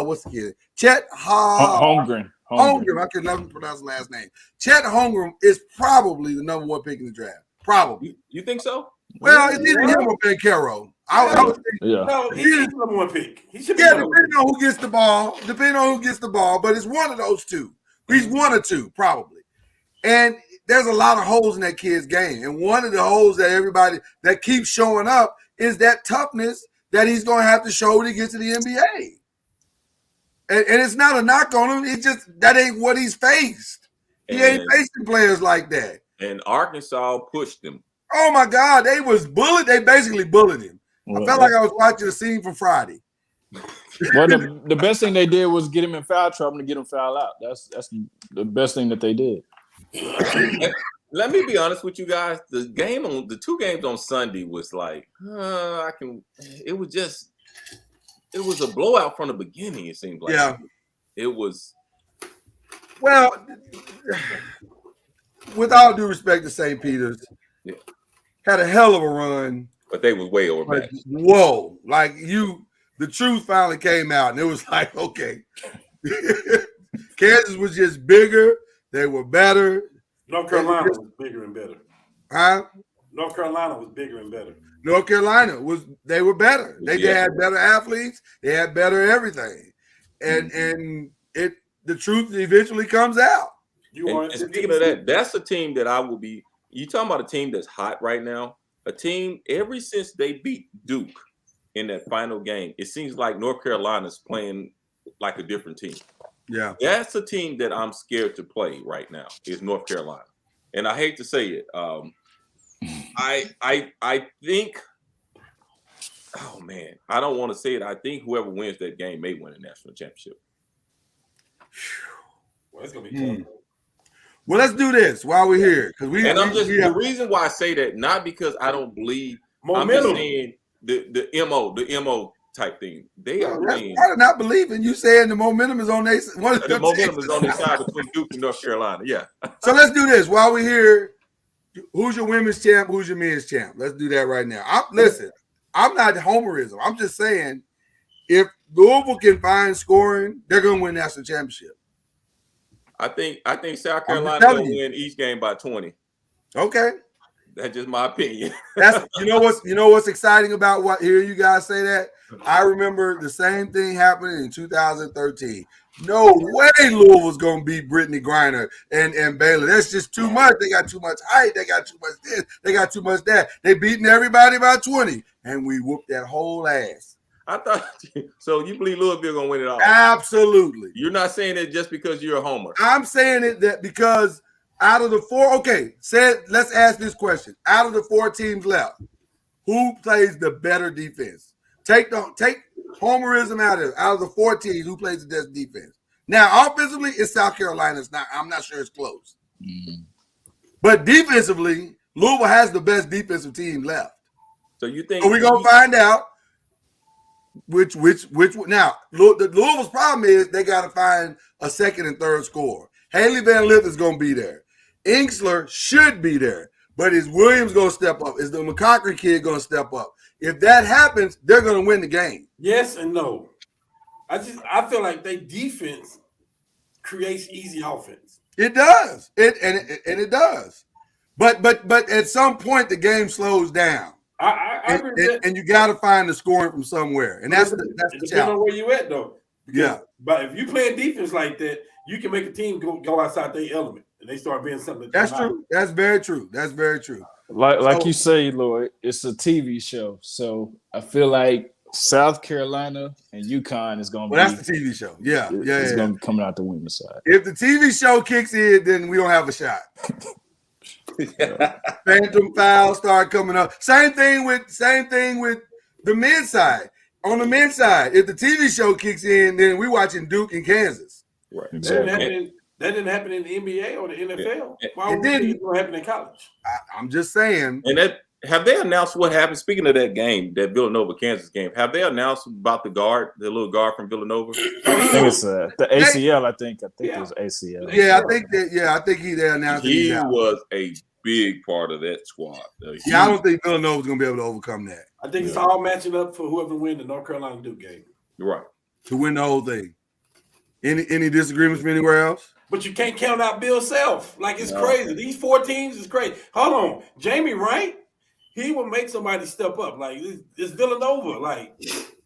S2: what's the kid? Chet
S7: Holmgren.
S2: I can never pronounce the last name. Chet Holmgren is probably the number 1 pick in the draft. Probably.
S6: You think so?
S2: Well, it's either him or Bankero.
S3: No, he's the number 1 pick. He should be
S2: depending on who gets the ball, but it's one of those two. He's 1 or 2, probably. And there's a lot of holes in that kid's game. And one of the holes that everybody that keeps showing up is that toughness that he's going to have to show when he gets to the NBA. And it's not a knock on him. It's just that ain't what he's faced. He ain't facing players like that.
S6: And Arkansas pushed him.
S2: Oh, my God. They basically bullied him. I felt like I was watching a scene from Friday.
S7: Well, the best thing they did was get him in foul trouble to get him foul out. That's the best thing that they did.
S6: Let me be honest with you guys. The 2 games on Sunday was like, it was a blowout from the beginning, it seemed like.
S2: Yeah.
S6: It was.
S2: Well, with all due respect to St. Peter's, had a hell of a run.
S6: But they was way overmatched.
S2: Whoa. The truth finally came out, and it was like, okay. Kansas was just bigger. They were better.
S3: North Carolina was bigger and better.
S2: Huh?
S3: North Carolina was bigger and better.
S2: North Carolina they were better. They had better athletes. They had better everything. And the truth eventually comes out.
S6: And speaking of that, that's a team that I will be. You talking about a team that's hot right now? A team ever since they beat Duke in that final game, it seems like North Carolina's playing like a different team.
S2: Yeah,
S6: that's a team that I'm scared to play right now. Is North Carolina, and I hate to say it. I think. Oh man, I don't want to say it. I think whoever wins that game may win a national championship.
S3: Well, it's gonna be tough.
S2: Well, let's do this while we're here, because
S6: the reason why I say that, not because I don't believe momentum. I'm just saying the MO type thing. They are playing.
S2: I do not believe in you saying the momentum is on their side.
S6: The momentum is on their side between Duke and North Carolina. Yeah.
S2: So let's do this while we're here. Who's your women's champ? Who's your men's champ? Let's do that right now. Listen, I'm not homerism. I'm just saying, if Louisville can find scoring, they're going to win national championship.
S6: I think South Carolina will win each game by 20.
S2: Okay.
S6: That's just my opinion.
S2: You know what's exciting about hearing you guys say that? I remember the same thing happening in 2013. No way Louisville's gonna beat Brittany Griner and Baylor. That's just too much. They got too much height. They got too much this. They got too much that. They beating everybody by 20, and we whooped that whole ass.
S6: I thought so. You believe Louisville gonna win it all?
S2: Absolutely.
S6: You're not saying it just because you're a homer.
S2: I'm saying it that because out of the 4, let's ask this question. Out of the 4 teams left, who plays the better defense? Take homerism out of the 4 teams who plays the best defense. Now, offensively, it's South Carolina. I'm not sure it's close.
S7: Mm-hmm.
S2: But defensively, Louisville has the best defensive team left.
S6: So you think?
S2: So we're gonna find out which now the Louisville's problem is they got to find a second and third scorer. Haley Van Lith is gonna be there. Inksler should be there, but is Williams gonna step up? Is the McCochran kid gonna step up? If that happens, they're gonna win the game.
S3: Yes and no. I feel like their defense creates easy offense.
S2: It does. It does. But at some point the game slows down.
S3: I agree with that.
S2: And you got to find the scoring from somewhere, and that's the
S3: depends
S2: challenge.
S3: on where you at though.
S2: Yeah.
S3: But if you play defense like that, you can make a team go outside their element, and they start being something.
S2: That's true. That's very true. That's very true.
S7: Like you say, Lloyd, it's a TV show, so I feel like South Carolina and UConn is going to be.
S2: Well, that's the TV show. Yeah.
S7: It's going to be coming out the winner's side.
S2: If the TV show kicks in, then we don't have a shot. Phantom fouls start coming up. Same thing with the men's side. On the men's side, if the TV show kicks in, then we're watching Duke and Kansas.
S6: Right.
S7: Exactly.
S3: That didn't happen in the NBA or the NFL. Why
S2: It
S3: would
S2: didn't.
S3: it happen in college?
S2: I'm just saying.
S6: And have they announced what happened? Speaking of that game, that Villanova Kansas game, have they announced about the little guard from Villanova?
S7: I think it's the ACL. I think it was ACL.
S2: Yeah, I think they announced
S6: He
S2: it.
S6: was a big part of that squad.
S2: Yeah, I don't think Villanova's gonna be able to overcome that.
S3: I think it's all matching up for whoever wins the North Carolina Duke game.
S6: Right.
S2: To win the whole thing. Any disagreements from anywhere else?
S3: But you can't count out Bill Self. Like, it's crazy. These 4 teams is crazy. Hold on. Jamie Wright, he will make somebody step up. Like, it's Villanova. Like,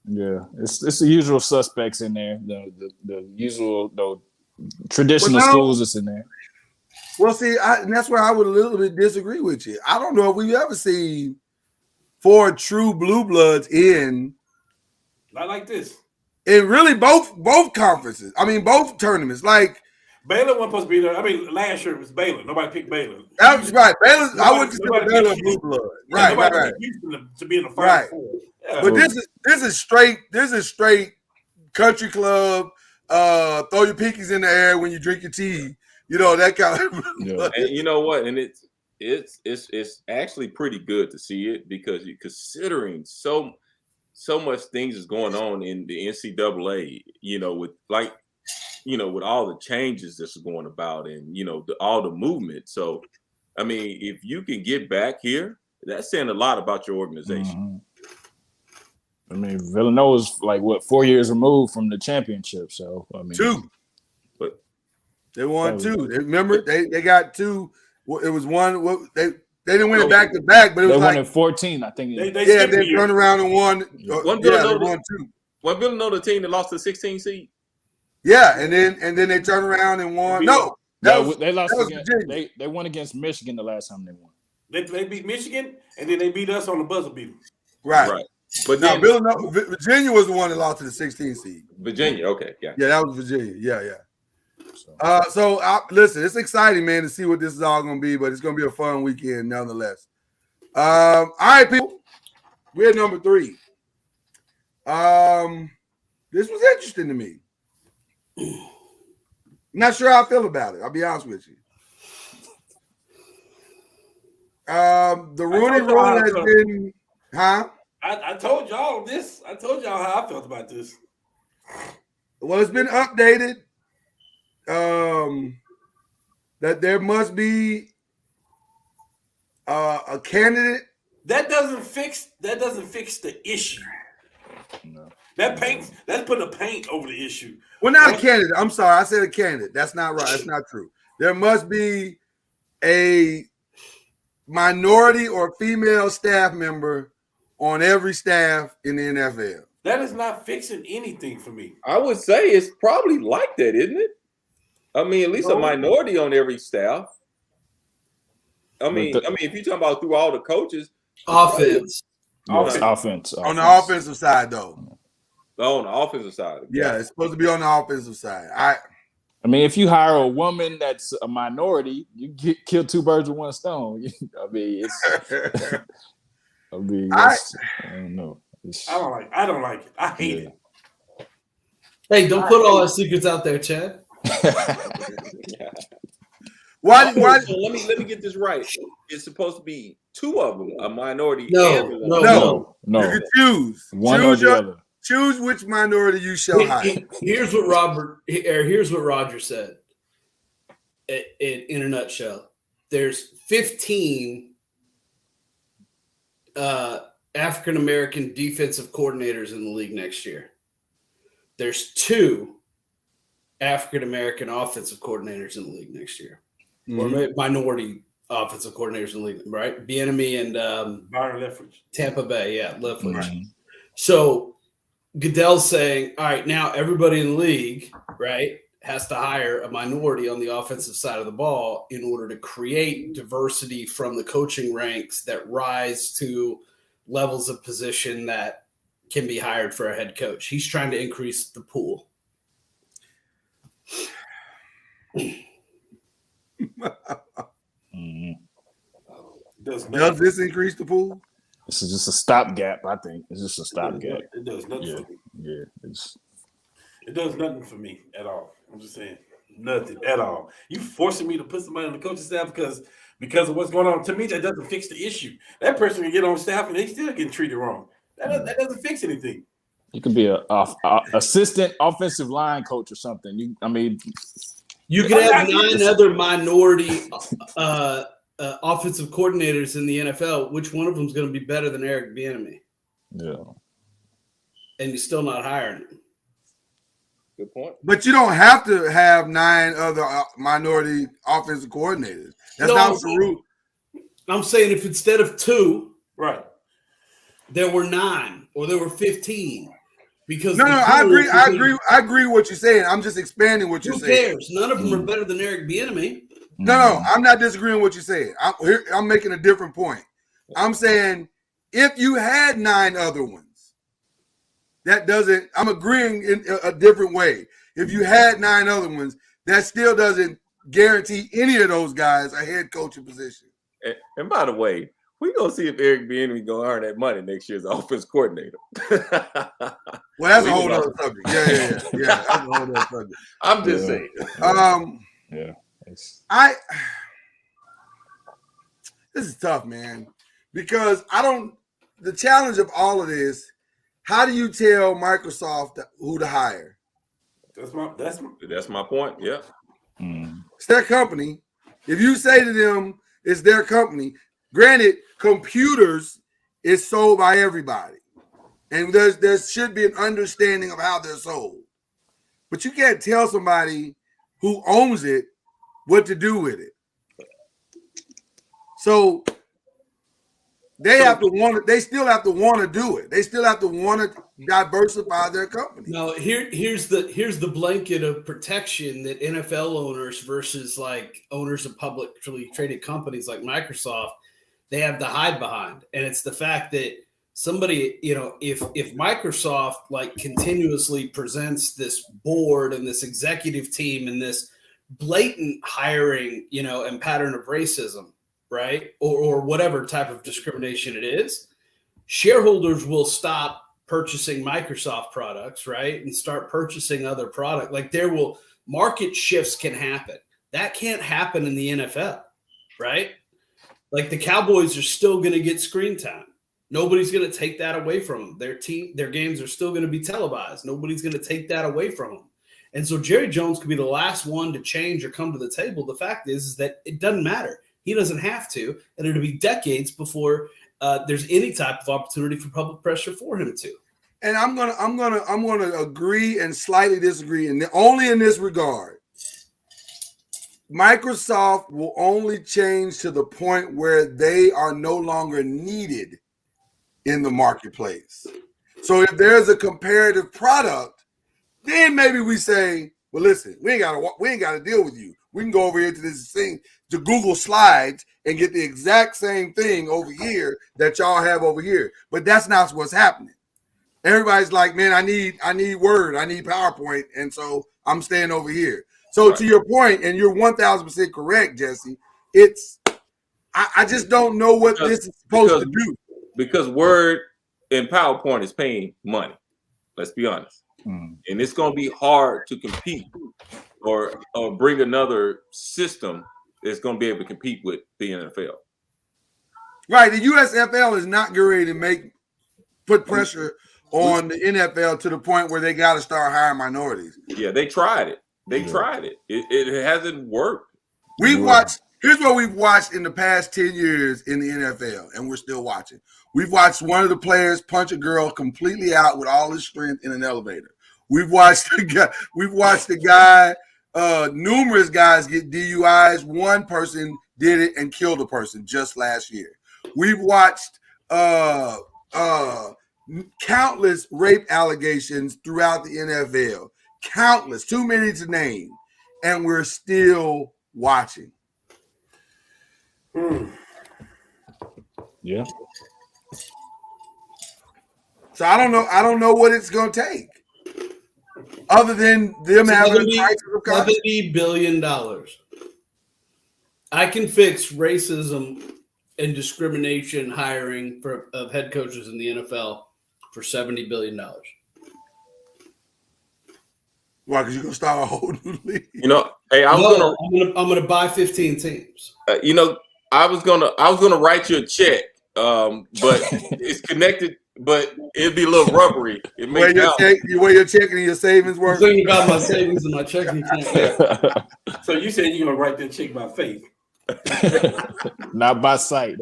S7: yeah, it's the usual suspects in there. The usual traditional schools that's in there.
S2: Well, see, and that's where I would a little bit disagree with you. I don't know if we've ever seen 4 true blue bloods in.
S3: not like this.
S2: In really both conferences. I mean, both tournaments. Like
S3: Baylor wasn't supposed to be there. I mean, last year it was Baylor. Nobody picked Baylor.
S2: that was right. Baylor. I wouldn't consider Baylor a blue blood. Right.
S3: Houston to be in the Final Four. Yeah.
S2: But this is straight. This is straight country club. Throw your pinkies in the air when you drink your tea. You know, that kind of.
S6: Yeah. And you know what? And it's actually pretty good to see it because you're considering so much things is going on in the NCAA. You know, with all the changes that's going about and all the movement. So, I mean, if you can get back here, that's saying a lot about your organization.
S7: Mm-hmm. I mean, Villanova's 4 years removed from the championship. So, I mean,
S2: 2. They won 2. Remember, they got 2. It was 1. They didn't win it back to back, but it was
S7: they won in 14. I think.
S2: They turned around and won.
S6: One
S2: they won 2.
S6: One Villanova team that lost to the 16 seed.
S2: Yeah, and then they turned around and won.
S7: They lost against. They won against Michigan the last time they won.
S3: They beat Michigan, and then they beat us on the buzzer beater.
S2: Right. But now Virginia was the one that lost to the 16 seed.
S6: Virginia, okay, yeah.
S2: Yeah, that was Virginia. Yeah. Listen, it's exciting, man, to see what this is all going to be, but it's going to be a fun weekend nonetheless. All right, people, we're at number 3. This was interesting to me. Not sure how I feel about it. I'll be honest with you. The Rooney rule has been,
S3: I told y'all this. I told y'all how I felt about this.
S2: Well, it's been updated. That there must be a candidate.
S3: That doesn't fix the issue.
S7: No.
S3: That's putting a paint over the issue.
S2: Well, not a candidate. I'm sorry, I said a candidate. That's not right. That's not true. There must be a minority or female staff member on every staff in the NFL.
S3: That is not fixing anything for me.
S6: I would say it's probably like that, isn't it? I mean, at least a minority on every staff. I mean, if you're talking about through all the coaches,
S5: offense.
S7: Offense.
S2: On the offensive side, though.
S6: Oh, on the offensive side.
S2: Yeah, it's supposed to be on the offensive side.
S7: I mean, if you hire a woman that's a minority, you kill 2 birds with 1 stone. I mean, I don't know.
S3: I don't like it. I hate it.
S5: Hey, don't put all our secrets out there, Chad.
S6: Why? So let me get this right. It's supposed to be two of them, a minority and a woman.
S7: No.
S2: You can choose
S7: one or the other.
S2: Choose which minority you shall hire.
S5: Here's what Roger said. In a nutshell, there's 15 African American defensive coordinators in the league next year. There's 2 African American offensive coordinators in the league next year, or minority offensive coordinators in the league, right? Bieniemy and
S3: Byron Leftwich.
S5: Tampa Bay, Leftwich.
S7: Right.
S5: So Goodell's saying, all right, now everybody in the league, right, has to hire a minority on the offensive side of the ball in order to create diversity from the coaching ranks that rise to levels of position that can be hired for a head coach. He's trying to increase the pool.
S2: Does this increase the pool?
S7: This is just a stopgap, I think. It's just a stopgap.
S3: It does nothing for me.
S7: Yeah,
S3: it does nothing for me at all. I'm just saying, nothing at all. You forcing me to put somebody on the coaching staff because of what's going on. To me, that doesn't fix the issue. That person can get on staff and they still getting treated wrong. That doesn't fix anything.
S7: You could be a assistant offensive line coach or something.
S5: You could have 9 other minority offensive coordinators in the NFL. Which one of them is going to be better than Eric Bieniemy?
S7: Yeah.
S5: And you're still not hiring him.
S6: Good point.
S2: But you don't have to have 9 other minority offensive coordinators. That's not what the rule. I'm
S5: saying if instead of 2,
S3: right,
S5: there were 9 or there were 15. Because
S2: I agree with what you're saying. I'm just expanding what you're saying.
S5: Who cares? None of them are better than Eric Bieniemy.
S2: No, I'm not disagreeing with what you're saying. I'm making a different point. I'm saying if you had 9 other ones, I'm agreeing in a different way. If you had 9 other ones, that still doesn't guarantee any of those guys a head coaching position.
S6: And by the way, we're going to see if Eric Bieniemy going to earn that money next year as offense coordinator.
S2: Well, that's a whole other subject. Yeah. That's a whole other subject.
S6: I'm just saying.
S2: This is tough, man, because the challenge of all of this, how do you tell Microsoft who to hire?
S6: That's my point. Yeah.
S2: It's their company. If you say to them it's their company, granted, computers is sold by everybody. And there should be an understanding of how they're sold. But you can't tell somebody who owns it what to do with it. So they still have to want to do it. They still have to want to diversify their company.
S5: No, here's the blanket of protection that NFL owners versus like owners of publicly traded companies like Microsoft, they have to hide behind. And it's the fact that somebody, if Microsoft like continuously presents this board and this executive team and this blatant hiring, and pattern of racism, right? Or whatever type of discrimination it is, shareholders will stop purchasing Microsoft products, right? And start purchasing other products. Like market shifts can happen. That can't happen in the NFL, right? Like the Cowboys are still going to get screen time. Nobody's going to take that away from them. Their games are still going to be televised. Nobody's going to take that away from them. And so Jerry Jones could be the last one to change or come to the table. The fact is that it doesn't matter. He doesn't have to, and it'll be decades before there's any type of opportunity for public pressure for him to.
S2: And I'm gonna agree and slightly disagree, and only in this regard. Microsoft will only change to the point where they are no longer needed in the marketplace. So if there's a comparative product, then maybe we say, well, listen, we ain't got to deal with you. We can go over here to this thing, to Google Slides, and get the exact same thing over here that y'all have over here. But that's not what's happening. Everybody's like, man, I need Word, I need PowerPoint, and so I'm staying over here. So to your point, and you're 1,000% correct, Jesse, I just don't know what this is supposed to do.
S6: Because Word and PowerPoint is paying money. Let's be honest.
S7: Mm.
S6: And it's going to be hard to compete or bring another system that's going to be able to compete with the NFL.
S2: Right. The USFL is not getting ready to put pressure on the NFL to the point where they got to start hiring minorities.
S6: Yeah, they tried it. Tried it. It hasn't worked.
S2: Here's what we've watched in the past 10 years in the NFL, and we're still watching. We've watched one of the players punch a girl completely out with all his strength in an elevator. We've watched the guy, numerous guys get DUIs. One person did it and killed a person just last year. We've watched countless rape allegations throughout the NFL. Countless, too many to name, and we're still watching.
S7: Yeah.
S2: So I don't know what it's going to take, other than them having
S5: $70 billion. I can fix racism and discrimination hiring of head coaches in the NFL for $70 billion.
S2: Why? Because you're gonna start a whole new league.
S6: Hey,
S5: I'm gonna buy 15 teams.
S6: I was gonna write you a check, but it's connected. But it'd be a little rubbery.
S2: You weigh your check and your savings work.
S5: I'm thinking about my savings and my checking account.
S3: So you said you're gonna write that check by faith,
S7: not by sight.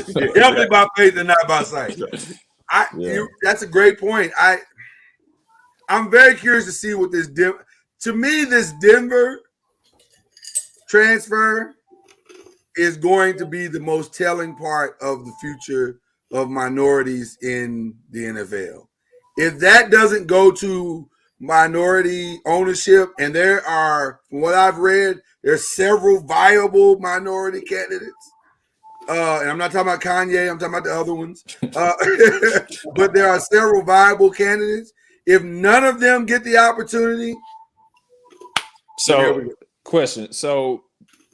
S2: Definitely by faith and not by sight. That's a great point. I'm very curious to see what this to me, this Denver transfer is going to be the most telling part of the future of minorities in the NFL. If that doesn't go to minority ownership, and there are, from what I've read, there's several viable minority candidates. And I'm not talking about Kanye, I'm talking about the other ones. But there are several viable candidates. If none of them get the opportunity.
S7: So, question. So,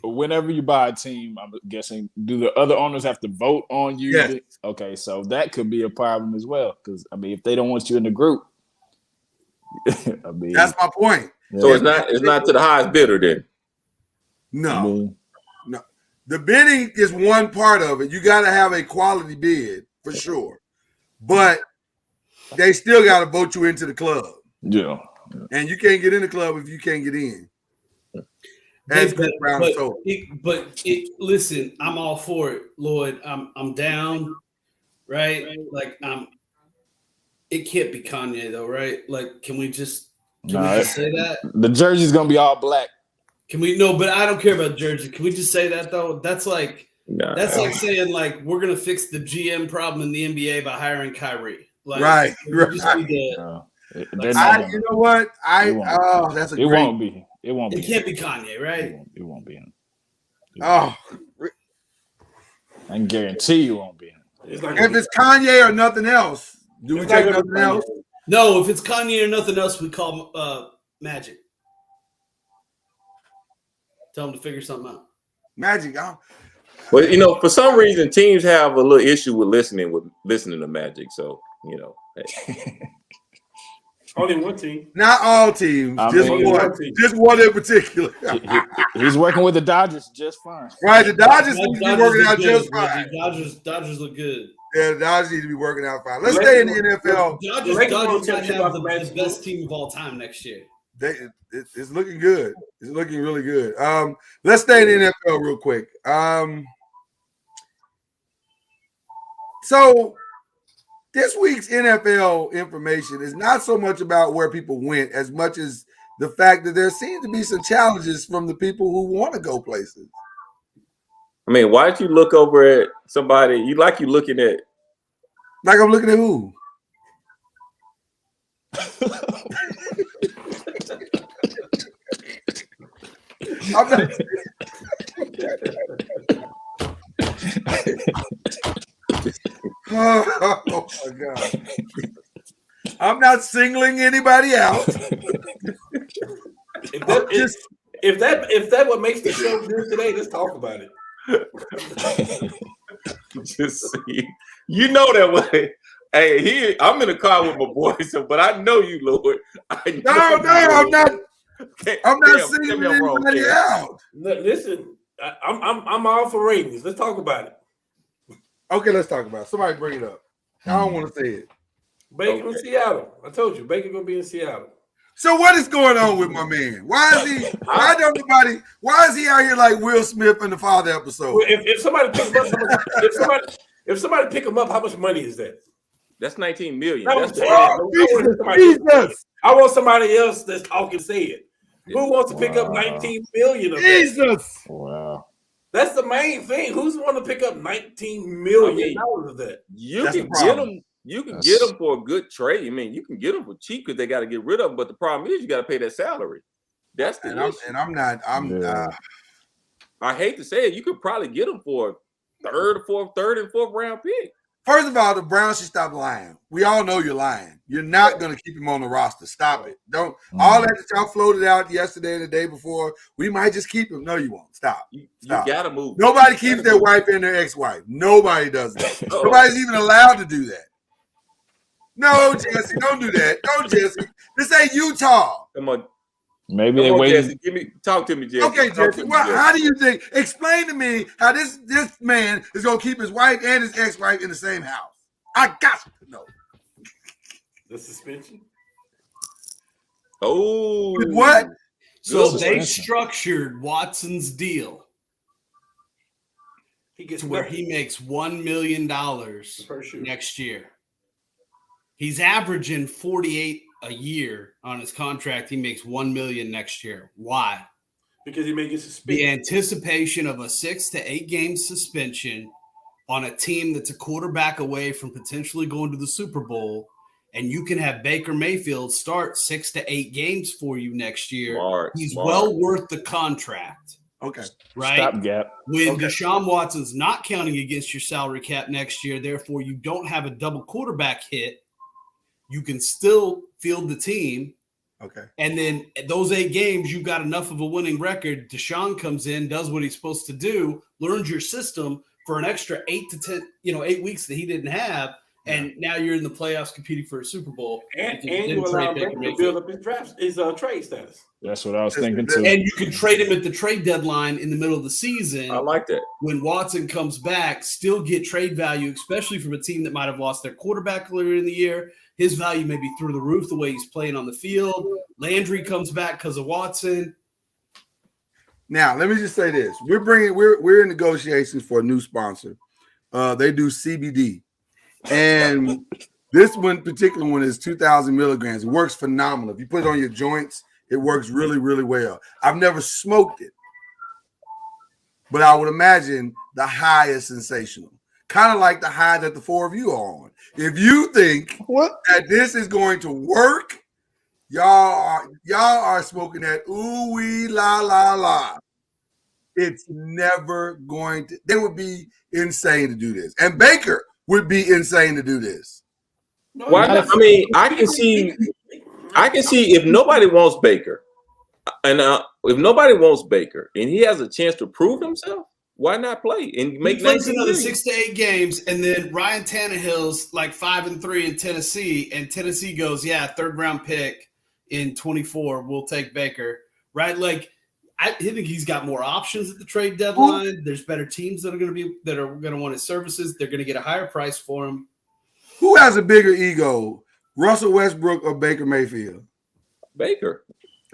S7: whenever you buy a team, I'm guessing, do the other owners have to vote on you?
S2: Yes.
S7: Okay, so that could be a problem as well. Because, if they don't want you in the group,
S2: that's my point.
S6: So it's not to the highest bidder then?
S2: No. No. The bidding is one part of it. You got to have a quality bid for sure. But they still got to vote you into the club.
S7: Yeah.
S2: And you can't get in the club if you can't get in.
S5: Listen, I'm all for it, Lloyd. I'm down, right? Like it can't be Kanye though, right? Like, can we just say that?
S7: The jersey's gonna be all black.
S5: Can we? No, but I don't care about jersey. Can we just say that though? That's like like saying like we're gonna fix the GM problem in the NBA by hiring Kyrie. Like,
S2: right.
S5: Just need to,
S2: you know what? That's a
S7: it
S2: great.
S7: Won't be. It won't be.
S5: It can't be Kanye, right?
S7: It won't be him.
S2: I
S7: can guarantee you won't be him.
S2: If it's Kanye or nothing else, do we take nothing else?
S5: No, if it's Kanye or nothing else, we call Magic. Tell him to figure something out.
S2: Magic,
S6: Well, for some reason, teams have a little issue with listening to Magic. So, hey.
S3: Only one team.
S2: Not all teams. Just one in particular.
S7: He's working with the Dodgers just fine.
S2: Right, the Dodgers need to be working out just fine.
S5: Dodgers look good.
S2: Yeah, the Dodgers need to be working out fine. Let's stay in the NFL.
S5: Dodgers might have the best team of all time next year.
S2: It's looking good. It's looking really good. Let's stay in the NFL real quick. So this week's NFL information is not so much about where people went as much as the fact that there seems to be some challenges from the people who want to go places.
S6: I mean, why don't you look over at somebody you looking at?
S2: Like I'm looking at who? I'm not. Oh my God. I'm not singling anybody out.
S3: If that what makes the show good today, let's talk about it.
S6: Just see, that way. Hey, I'm in the car with my boy, but I know you, Lord.
S2: No, I'm not. I'm not singling anybody out.
S3: Listen, I'm all for ratings. Let's talk about it.
S2: Okay, let's talk about it. Somebody bring it up. I don't want to say it.
S3: Baker in Seattle. I told you, Baker gonna be in Seattle.
S2: So what is going on with my man? Why is he? Why is he out here like Will Smith in the Father episode?
S3: Well, if somebody pick him up, if somebody pick him up, how much money is that?
S6: That's 19 million.
S3: That's
S2: Jesus.
S3: I want somebody else that's talking say it. Who wants to pick up 19 million of
S2: Jesus.
S7: Wow.
S3: That's the main thing. Who's want to pick up 19 million of that?
S6: You can get them. You can get them for a good trade. I mean, you can get them for cheap because they got to get rid of them. But the problem is, you got to pay that salary. That's the issue. I hate to say it, you could probably get them for a third and fourth round pick.
S2: First of all, the Browns should stop lying. We all know you're lying. You're not going to keep him on the roster. Stop it. Don't all that y'all floated out yesterday and the day before. We might just keep him. No, you won't. Stop.
S6: You got to move.
S2: Nobody keeps their wife and their ex-wife. Nobody does that. Nobody's even allowed to do that. No, Jesse, don't do that. Don't, Jesse. This ain't Utah.
S6: Come on.
S7: Maybe they wait.
S6: Talk to me, Jesse.
S2: Okay, Jesse. How do you think? Explain to me how this man is going to keep his wife and his ex-wife in the same house. I got to know.
S3: The suspension?
S6: Oh.
S2: What?
S5: So they structured Watson's deal to where he makes $1 million next year. He's averaging 48 a year on his contract. He makes $1 million next year. Why?
S3: Because he may get suspended.
S5: The anticipation of a 6 to 8 game suspension on a team that's a quarterback away from potentially going to the Super Bowl, and you can have Baker Mayfield start 6 to 8 games for you next year. He's well worth the contract.
S2: Okay.
S5: Right?
S7: Stopgap.
S5: When Deshaun Watson's not counting against your salary cap next year, therefore you don't have a double quarterback hit. You can still field the team.
S2: Okay. And
S5: then those 8 games, you've got enough of a winning record. Deshaun comes in, does what he's supposed to do, learns your system for an extra 8 to 10, 8 weeks that he didn't have. And now you're in the playoffs competing for a Super Bowl.
S3: And you allow Baker to build up his trade status.
S7: That's what I was thinking too.
S5: And you can trade him at the trade deadline in the middle of the season.
S6: I like that.
S5: When Watson comes back, still get trade value, especially from a team that might have lost their quarterback earlier in the year. His value may be through the roof the way he's playing on the field. Landry comes back because of Watson.
S2: Now, let me just say this. We're in negotiations for a new sponsor. They do CBD. And this particular one is 2,000 milligrams. It works phenomenal. If you put it on your joints, it works really, really well. I've never smoked it, but I would imagine the high is sensational. Kind of like the high that the 4 of you are on. If you think that this is going to work, y'all are smoking that ooh wee la la la. It's never going to. They would be insane to do this, and Baker would be insane to do this.
S6: Why not? I mean, I can see if nobody wants Baker, and if nobody wants Baker, and he has a chance to prove himself. Why not play and make
S5: another 6 to 8 games, and then Ryan Tannehill's like 5-3 in Tennessee, and Tennessee goes, 3rd round pick in 24. We'll take Baker, right? Like I think he's got more options at the trade deadline. There's better teams that are going to want his services. They're going to get a higher price for him.
S2: Who has a bigger ego, Russell Westbrook or Baker Mayfield?
S6: Baker.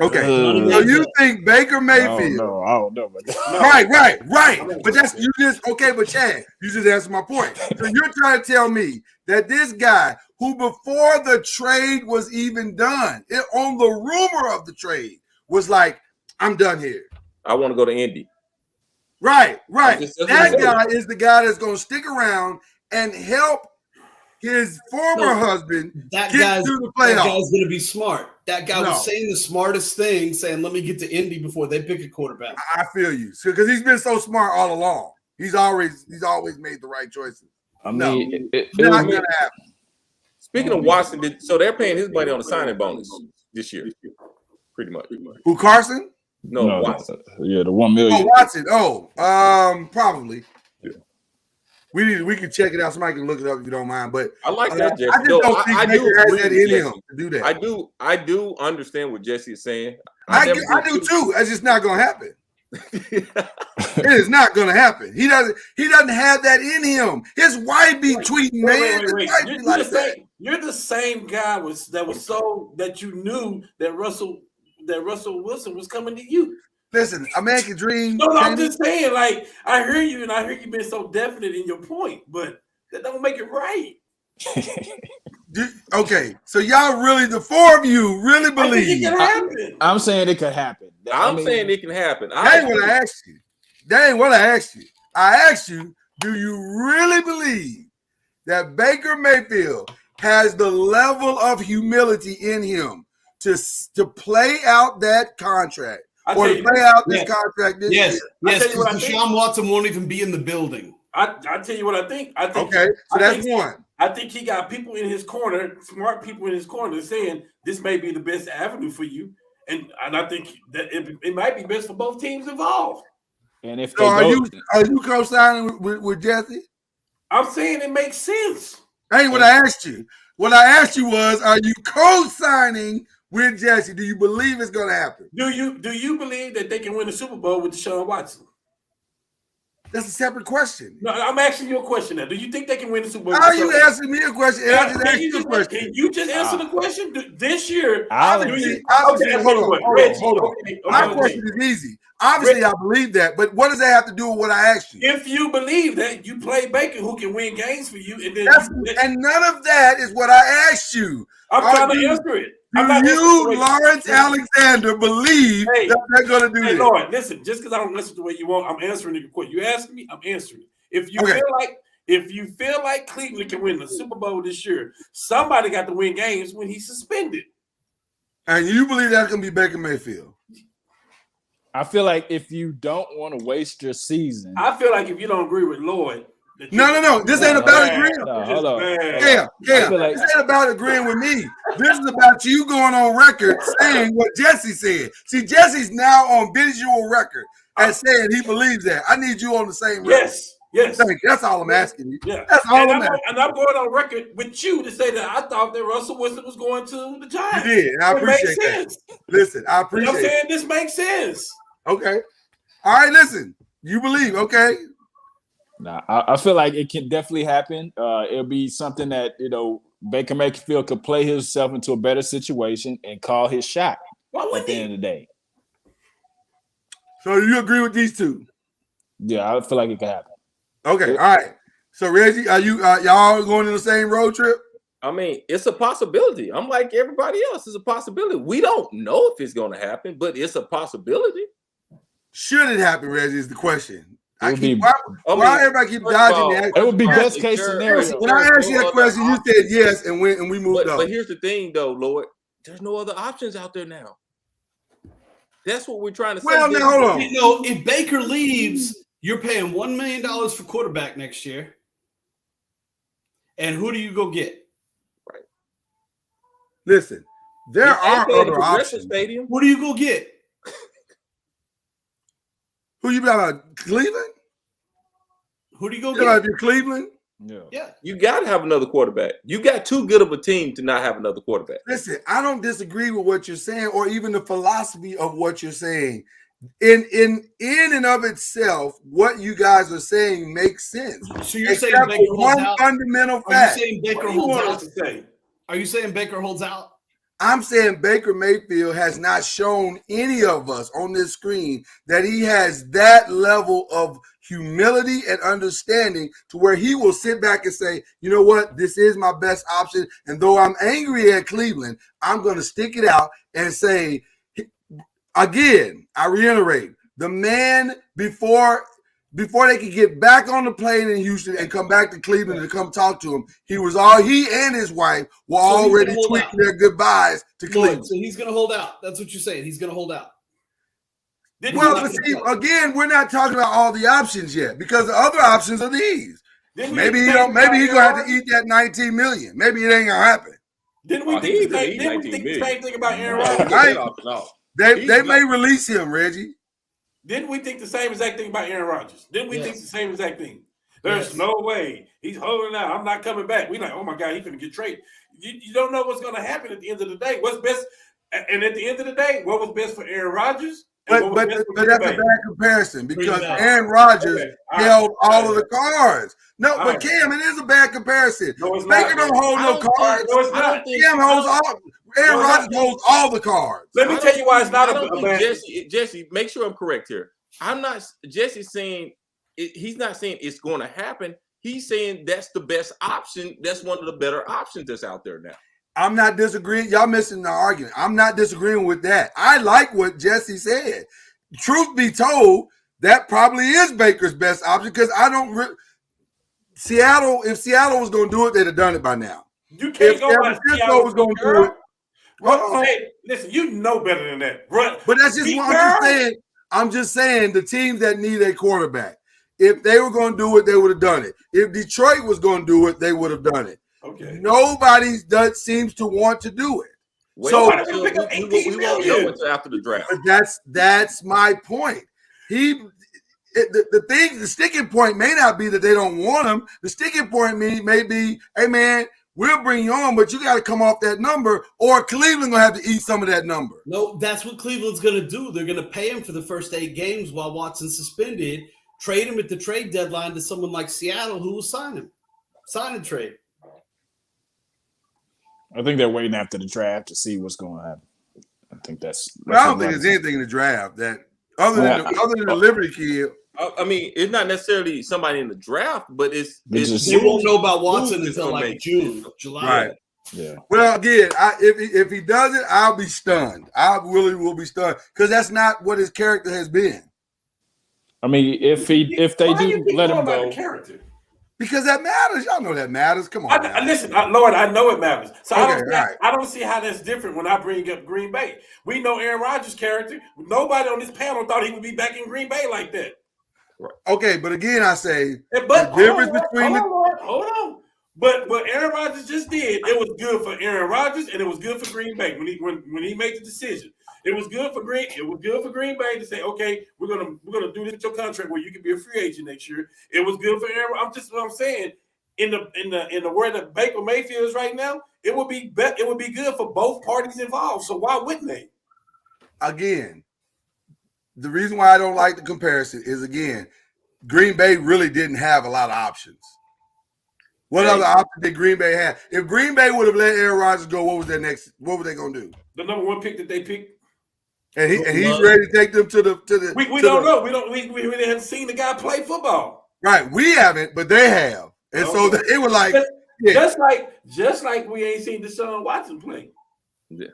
S2: Okay, so you think Baker Mayfield?
S7: I don't know.
S2: Right. But that's you just okay. But Chad, you just answered my point. So you're trying to tell me that this guy, who before the trade was even done, on the rumor of the trade, was like, "I'm done here.
S6: I want to go to Indy."
S2: Right. That guy is the guy that's going to stick around and help his former husband get through the playoffs.
S5: That guy's going to be smart. That guy was saying the smartest thing, saying, let me get to Indy before they pick a quarterback.
S2: I feel you. Because he's been so smart all along. He's always made the right choices.
S7: I mean,
S2: it's not going to happen.
S6: Speaking of Watson, so they're paying his money on the signing bonus this year, pretty much.
S2: Who, Carson?
S6: No, Watson.
S7: The $1 million.
S2: Oh, Watson. Oh, probably.
S6: Yeah.
S2: We can check it out. Somebody can look it up if you don't mind. But
S6: I like that, Jesse.
S2: I just don't think Baker has that in him to do that.
S6: I do understand what Jesse is saying.
S2: I do too. It's just not gonna happen. It is not gonna happen. He doesn't have that in him. His wife be tweeting, man.
S3: Wait. You're the same guy that you knew that Russell Wilson was coming to you.
S2: Listen, a man can dream.
S3: No, I'm just saying, like, I hear you, and I hear you being so definite in your point, but that don't make it right.
S2: Okay, so y'all really, the four of you really believe
S3: it can happen.
S7: I'm saying it could happen.
S6: I'm saying it can happen.
S2: That ain't what I asked you. That ain't what I asked you. I asked you, do you really believe that Baker Mayfield has the level of humility in him to play out that contract? Or to play out this contract this year?
S5: Yes, because Deshaun Watson won't even be in the building.
S3: I tell you what I think.
S2: Okay, so that's one.
S3: I think he got people in his corner, smart people in his corner, saying this may be the best avenue for you, and I think that it might be best for both teams involved.
S7: And if
S2: so are you co-signing with Jesse?
S3: I'm saying it makes sense.
S2: That ain't what I asked you. What I asked you was, are you co-signing with Jesse? Do you believe it's going to happen?
S3: Do you believe that they can win the Super Bowl with Deshaun Watson?
S2: That's a separate question.
S3: No, I'm asking you a question now. Do you think they can win the Super Bowl?
S2: How are you asking me a question? And I just asked you a question.
S3: Can you just answer the question? This year,
S2: obviously, hold on. My question is easy. Obviously, I believe that, but what does that have to do with what I asked you?
S3: If you believe that, you play Baker, who can win games for you, and then
S2: and none of that is what I asked you.
S3: I'm trying to answer it.
S2: Do you, Lawrence Alexander, believe that they're going to do this?
S3: Lord, listen. Just because I don't listen the way you want, I'm answering the question. You ask me, I'm answering. If you feel like Cleveland can win the Super Bowl this year, somebody got to win games when he's suspended.
S2: And you believe that's going to be Baker Mayfield?
S7: I feel like if you don't want to waste your season,
S3: I feel like if you don't agree with Lloyd.
S2: No. This ain't about agreeing.
S7: Hold on.
S2: Yeah. This ain't about agreeing with me. This is about you going on record saying what Jesse said. See, Jesse's now on visual record and saying he believes that. I need you on the same record.
S3: Yes.
S2: Thank you. That's all I'm asking you.
S3: Yeah.
S2: That's all I'm asking.
S3: And I'm going on record with you to say that I thought that Russell Wilson was going to the Giants.
S2: You did, and I appreciate that. Listen, I appreciate it.
S3: I'm saying this makes sense.
S2: Okay. All right, listen. You believe, okay?
S7: Nah, I feel like it can definitely happen. It'll be something that, Baker Mayfield could play himself into a better situation and call his shot at the end of the day.
S2: So you agree with these two?
S7: Yeah, I feel like it could happen.
S2: Okay, all right. So Reggie, are y'all going on the same road trip?
S6: I mean, it's a possibility. I'm like everybody else. It's a possibility. We don't know if it's going to happen, but it's a possibility.
S2: Should it happen, Reggie, is the question. Why everybody keep dodging that?
S7: It would be best case scenario.
S2: When I asked you that question, you said yes, and we moved on.
S6: But here's the thing, though, Lord. There's no other options out there now. That's what we're trying to say.
S2: Well, now hold on.
S5: If Baker leaves, you're paying $1 million for quarterback next year. And who do you go get?
S6: Right.
S2: Listen, there are other options.
S6: Stadium.
S5: Who do you go get?
S2: Who you about? Cleveland?
S5: Who do you go
S2: get?
S5: Get?
S2: Cleveland?
S5: Yeah.
S6: You got to have another quarterback. You got too good of a team to not have another quarterback.
S2: Listen, I don't disagree with what you're saying or even the philosophy of what you're saying. In and of itself, what you guys are saying makes sense.
S5: So you're saying Baker holds out?
S2: Fundamental fact.
S5: Are you saying Baker holds out? Are you saying Baker holds out?
S2: I'm saying Baker Mayfield has not shown any of us on this screen that he has that level of humility and understanding to where he will sit back and say, you know what, this is my best option. And though I'm angry at Cleveland, I'm going to stick it out and say, again, I reiterate, the man before they could get back on the plane in Houston and come back to Cleveland to come talk to him, he and his wife were already tweeting their goodbyes to Cleveland.
S5: So he's going to hold out. That's what you're saying. He's going to hold out.
S2: But see, again, we're not talking about all the options yet because the other options are these. Maybe he's gonna have to eat that $19 million. Maybe it ain't gonna happen.
S3: Didn't we think the same thing about Aaron Rodgers?
S2: They may release him, Reggie.
S3: Didn't we think the same exact thing about Aaron Rodgers? Didn't we think the same exact thing? There's no way. He's holding out. I'm not coming back. We like, oh my God, he's going to get traded. You don't know what's going to happen at the end of the day. What's best? And at the end of the day, what was best for Aaron Rodgers?
S2: But that's a bad comparison because Aaron Rodgers held all of the cards. No, but Cam, it is a bad comparison.
S3: No, it's
S2: Baker
S3: not.
S2: don't hold no cards.
S3: No, it's not.
S2: Cam holds all. Aaron Rodgers holds all the cards.
S3: Let me tell you why it's not a bad.
S6: Jesse, make sure I'm correct here. I'm not. Jesse's saying he's not saying it's going to happen. He's saying that's the best option. That's one of the better options that's out there now.
S2: I'm not disagreeing. Y'all missing the argument. I'm not disagreeing with that. I like what Jesse said. Truth be told, that probably is Baker's best option because I don't. Seattle, if Seattle was going to do it, they'd have done it by now.
S3: You can't
S2: if
S3: go
S2: San Francisco was going to do it.
S3: Hey, listen, you know better than that.
S2: But that's just what I'm just saying. I'm just saying the teams that need a quarterback, if they were going to do it, they would have done it. If Detroit was going to do it, they would have done it.
S3: Okay.
S2: Nobody seems to want to do it.
S6: We
S2: so
S6: we won't know until after the draft.
S2: But that's my point. The sticking point may not be that they don't want him. The sticking point may be, hey man, we'll bring you on, but you got to come off that number, or Cleveland gonna have to eat some of that number.
S5: No, that's what Cleveland's gonna do. They're gonna pay him for the first 8 games while Watson's suspended. Trade him at the trade deadline to someone like Seattle who will sign him. Sign and trade.
S7: I think they're waiting after the draft to see what's going to happen. I think that's
S2: I don't think there's anything in the draft that other than the Liberty kid.
S6: I mean, it's not necessarily somebody in the draft, but it's
S5: you won't know about Watson until like June, July.
S2: Right.
S7: Yeah.
S2: Well, again, if he does it, I'll be stunned. I really will be stunned because that's not what his character has been.
S7: I mean, if they do let him go,
S3: character?
S2: Because that matters. Y'all know that matters. Come on.
S3: Listen, Lord, I know it matters. So I don't see how that's different when I bring up Green Bay. We know Aaron Rodgers' character. Nobody on this panel thought he would be back in Green Bay like that.
S2: Okay, but again, I say
S3: the
S2: difference between
S3: hold on. But what Aaron Rodgers just did, it was good for Aaron Rodgers and it was good for Green Bay when he made the decision. It was good for Green Bay to say, okay, we're gonna do this with your contract where you can be a free agent next year. It was good for Aaron. I'm saying in the word that Baker Mayfield is right now, it would be good for both parties involved. So why wouldn't they?
S2: Again, the reason why I don't like the comparison is Green Bay really didn't have a lot of options. What other option did Green Bay have? If Green Bay would have let Aaron Rodgers go, what were they gonna do?
S3: The number 1 pick that they picked.
S2: And he's ready to take them to the.
S3: We don't know. We really haven't seen the guy play football.
S2: Right, we haven't, but they have, and so it was like
S3: just like we ain't seen Deshaun Watson play.
S6: Yeah,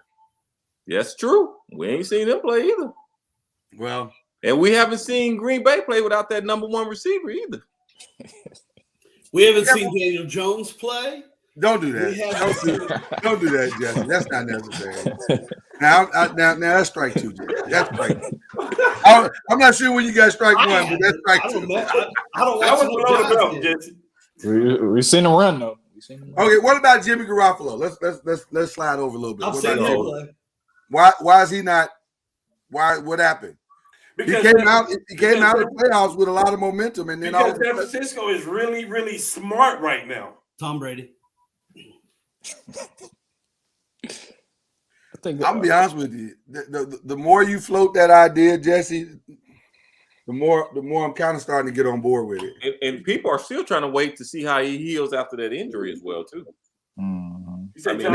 S6: that's true. We ain't seen them play either.
S2: Well,
S6: and we haven't seen Green Bay play without that number 1 receiver either.
S5: We haven't seen Daniel Jones play.
S2: Don't do that. Don't do that, Jesse. That's not necessary. Now that's strike 2, Jesse. That's strike 2. I'm not sure when you got strike 1, but that's strike 2.
S5: I don't want to know, Jesse.
S7: We've seen him run though.
S2: Okay, what about Jimmy Garoppolo? Let's slide over a little bit.
S5: I've seen him play.
S2: Why is he not? What happened? Because he came out of the playoffs with a lot of momentum, and then
S3: San Francisco is really, really smart right now.
S5: Tom Brady.
S2: I'm gonna be honest with you. The more you float that idea, Jesse, the more I'm kind of starting to get on board with it.
S6: And people are still trying to wait to see how he heals after that injury as well, too.
S2: Mm-hmm.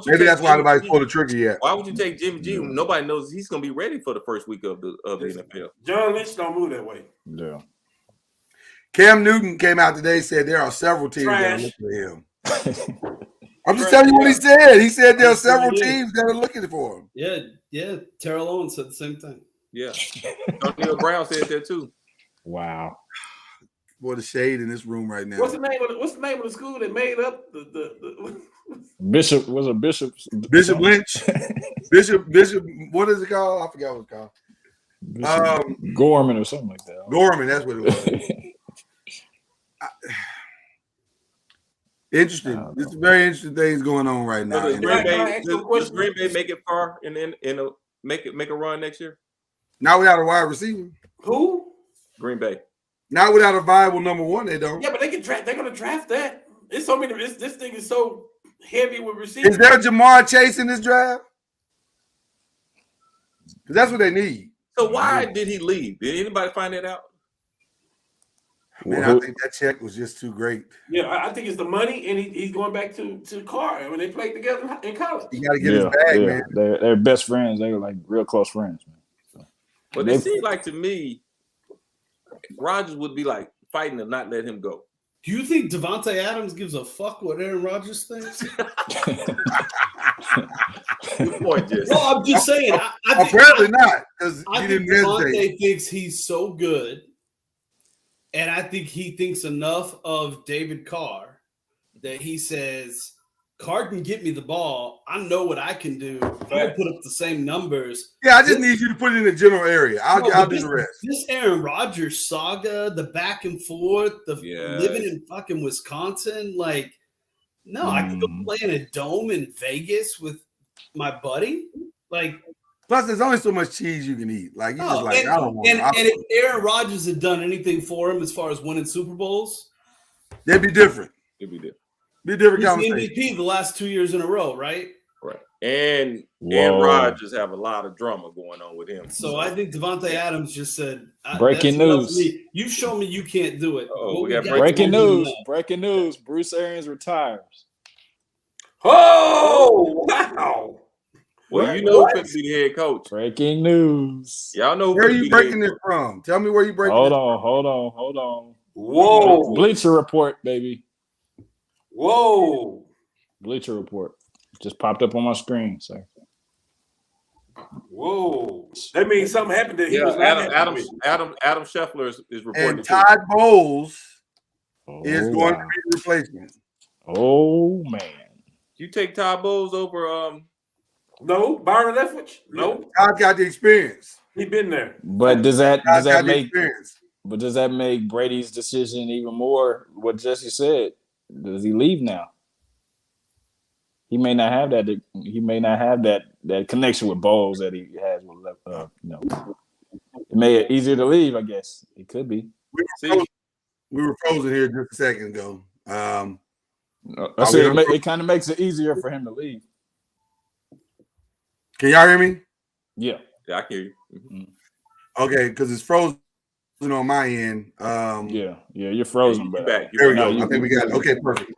S2: Maybe that's why nobody's pulled the trigger yet.
S6: Why would you take Jimmy G when nobody knows he's going to be ready for the first week of the NFL?
S3: John Lynch don't move that way.
S7: Yeah.
S2: Cam Newton came out today and said there are several teams that are looking at him. I'm just telling you what he said. He said there are several teams that are looking for him.
S5: Yeah. Terrell Owens said the same thing.
S6: Yeah. Antonio Brown said that too.
S7: Wow.
S2: Boy, the shade in this room right now.
S3: What's the name of the school that made up the
S7: Bishop? Was a Bishop?
S2: Bishop Lynch. Bishop. What is it called? I forgot what it's called.
S7: Gorman or something like that.
S2: Gorman, that's what it was. Interesting. It's very interesting things going on right now.
S6: Does Green Bay make it far and then make a run next year?
S2: Now without a wide receiver.
S3: Who?
S6: Green Bay.
S2: Not without a viable number one, they don't.
S3: Yeah, but they can draft. They're gonna draft that. It's so many. This thing is so heavy with receivers.
S2: Is there Jamar Chase in this draft? Because that's what they need.
S6: So why did he leave? Did anybody find that out?
S2: Man, I think that check was just too great.
S3: Yeah, I think it's the money, and he's going back to Carr when they played together in college.
S2: You got to get his bag, man.
S7: They're best friends. They were like real close friends, man. So,
S6: but it seemed like to me, Rodgers would be like fighting to not let him go.
S5: Do you think Devontae Adams gives a fuck what Aaron Rodgers thinks?
S6: Good point, Jesse.
S5: No, I'm just saying.
S2: Apparently not, because
S5: I
S2: he
S5: think
S2: didn't
S5: Devontae
S2: hesitate.
S5: thinks he's so good, and I think he thinks enough of David Carr that he says, Carr can get me the ball. I know what I can do. I'm going to put up the same numbers.
S2: Yeah, I just need you to put it in the general area. I'll do the rest.
S5: This Aaron Rodgers saga, the back and forth, living in fucking Wisconsin, like, no, I could go play in a dome in Vegas with my buddy. Like,
S2: plus, there's only so much cheese you can eat. Like, you just like, I don't want.
S5: And if Aaron Rodgers had done anything for him as far as winning Super Bowls,
S2: they'd be different.
S6: It'd be different.
S2: Be a different
S5: he's
S2: conversation.
S5: the MVP the last 2 years in a row, right?
S6: Right. And Rodgers have a lot of drama going on with him.
S5: So I think Devontae Adams just said,
S7: breaking news.
S5: You show me you can't do it.
S6: Oh, we got
S7: breaking news. Breaking news. Bruce Arians retires.
S3: Oh, wow.
S6: Well, you know who could be the head coach.
S7: Breaking news.
S6: Y'all know
S2: where are you breaking this from? Tell me where you breaking
S7: Hold on.
S3: Whoa.
S7: Bleacher Report, baby.
S3: Whoa.
S7: Bleacher Report. Just popped up on my screen, sir.
S3: Whoa. That means something happened that he was
S6: Adam Scheffler is reporting.
S2: And Todd Bowles is going to be the replacement.
S7: Oh, man.
S6: You take Todd Bowles over
S3: No, Byron Leftwich? No.
S2: Todd got the experience.
S3: He been there.
S7: But does that
S2: make
S7: Brady's decision even more what Jesse said? Does he leave now? He may not have that. He may not have that connection with Bowles that he has with It may be easier to leave, I guess. It could be.
S2: We were frozen here just a second ago.
S7: I said it kind of makes it easier for him to leave.
S2: Can y'all hear me?
S7: Yeah,
S6: I can hear you. Mm-hmm.
S2: Okay, because it's frozen on my end.
S7: Yeah, you're frozen.
S6: You're back.
S2: There we go. I think we got it. Okay, perfect.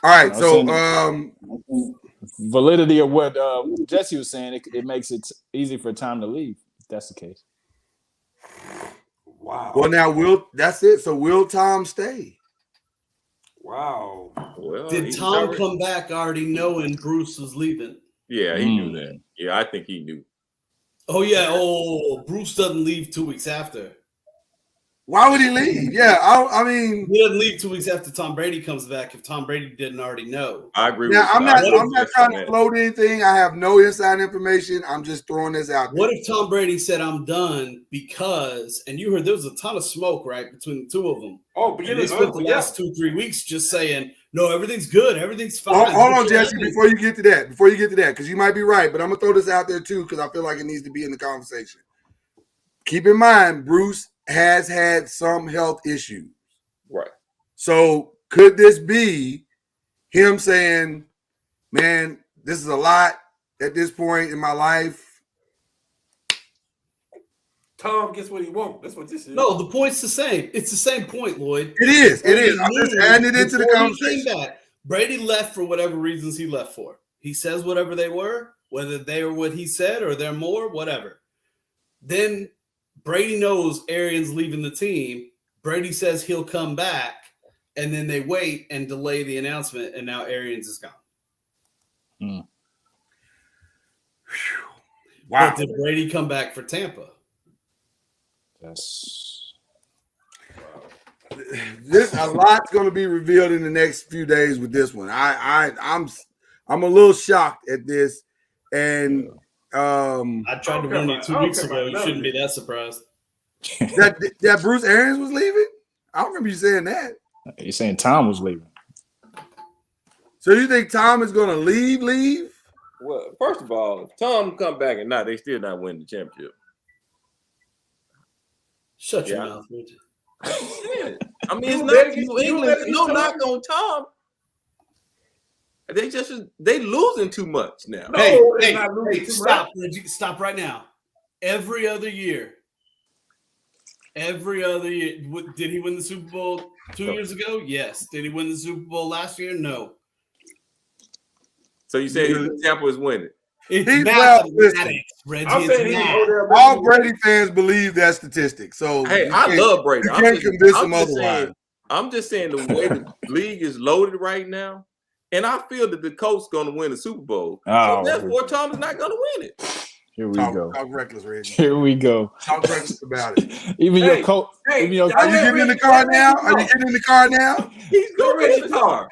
S2: All right, so
S7: validity of what Jesse was saying, it makes it easy for time to leave. If that's the case.
S3: Wow.
S2: Well, now that's it. So will Tom stay?
S3: Wow.
S6: Well,
S5: did Tom come back already knowing Bruce was leaving?
S6: Yeah, he knew that. Yeah, I think he knew.
S5: Oh yeah. Oh, Bruce doesn't leave 2 weeks after.
S2: Why would he leave? Yeah, I mean,
S5: he doesn't leave 2 weeks after Tom Brady comes back if Tom Brady didn't already know.
S6: I agree.
S2: Now, I'm not trying to float anything. I have no inside information. I'm just throwing this out there.
S5: What if Tom Brady said, "I'm done," because, and you heard there was a ton of smoke right between the two of them.
S3: Oh, but
S5: they spent the last 2-3 weeks just saying, "No, everything's good, everything's fine."
S2: Hold on, Jesse. Before you get to that, because you might be right, but I'm gonna throw this out there too because I feel like it needs to be in the conversation. Keep in mind, Bruce has had some health issues.
S6: Right.
S2: So could this be him saying, man, this is a lot at this point in my life?
S3: Tom gets what he wants. That's what this is.
S5: No, the point's the same. It's the same point, Lloyd.
S2: It is. I'm just adding it into the conversation.
S5: Brady left for whatever reasons he left for. He says whatever they were, whether they were what he said or they're more, whatever. Then Brady knows Arians leaving the team. Brady says he'll come back, and then they wait and delay the announcement, and now Arians is gone.
S2: Wow.
S5: But did Brady come back for Tampa?
S7: Yes.
S2: A lot's going to be revealed in the next few days with this one. I'm a little shocked at this, and
S5: I tried to warn you 2 weeks ago. You shouldn't be that surprised.
S2: that Bruce Arians was leaving? I don't remember you saying that.
S7: You're saying Tom was leaving.
S2: So you think Tom is going to leave?
S6: Well, first of all, if Tom come back and they still not win the championship.
S5: Shut your mouth, Richard.
S6: I mean, it's not New England. No knock on Tom. They losing too much now.
S5: Stop, Reggie, stop right now. Every other year, did he win the Super Bowl 2 years ago? Yes. Did he win the Super Bowl last year? No.
S6: So you say Tampa is winning?
S5: It's mathematics, Reggie.
S2: All Brady fans believe that statistic. So
S6: hey, I love Brady.
S2: You can't convince them otherwise.
S6: I'm just saying the way the league is loaded right now, and I feel that the Colts going to win the Super Bowl. So therefore, Tom is not going to win it.
S7: Here we go.
S2: Talk reckless, Reggie.
S7: Here we go.
S2: Talk reckless about it.
S7: Even your coach.
S2: Are you getting in the car now?
S6: He's going to get in the car.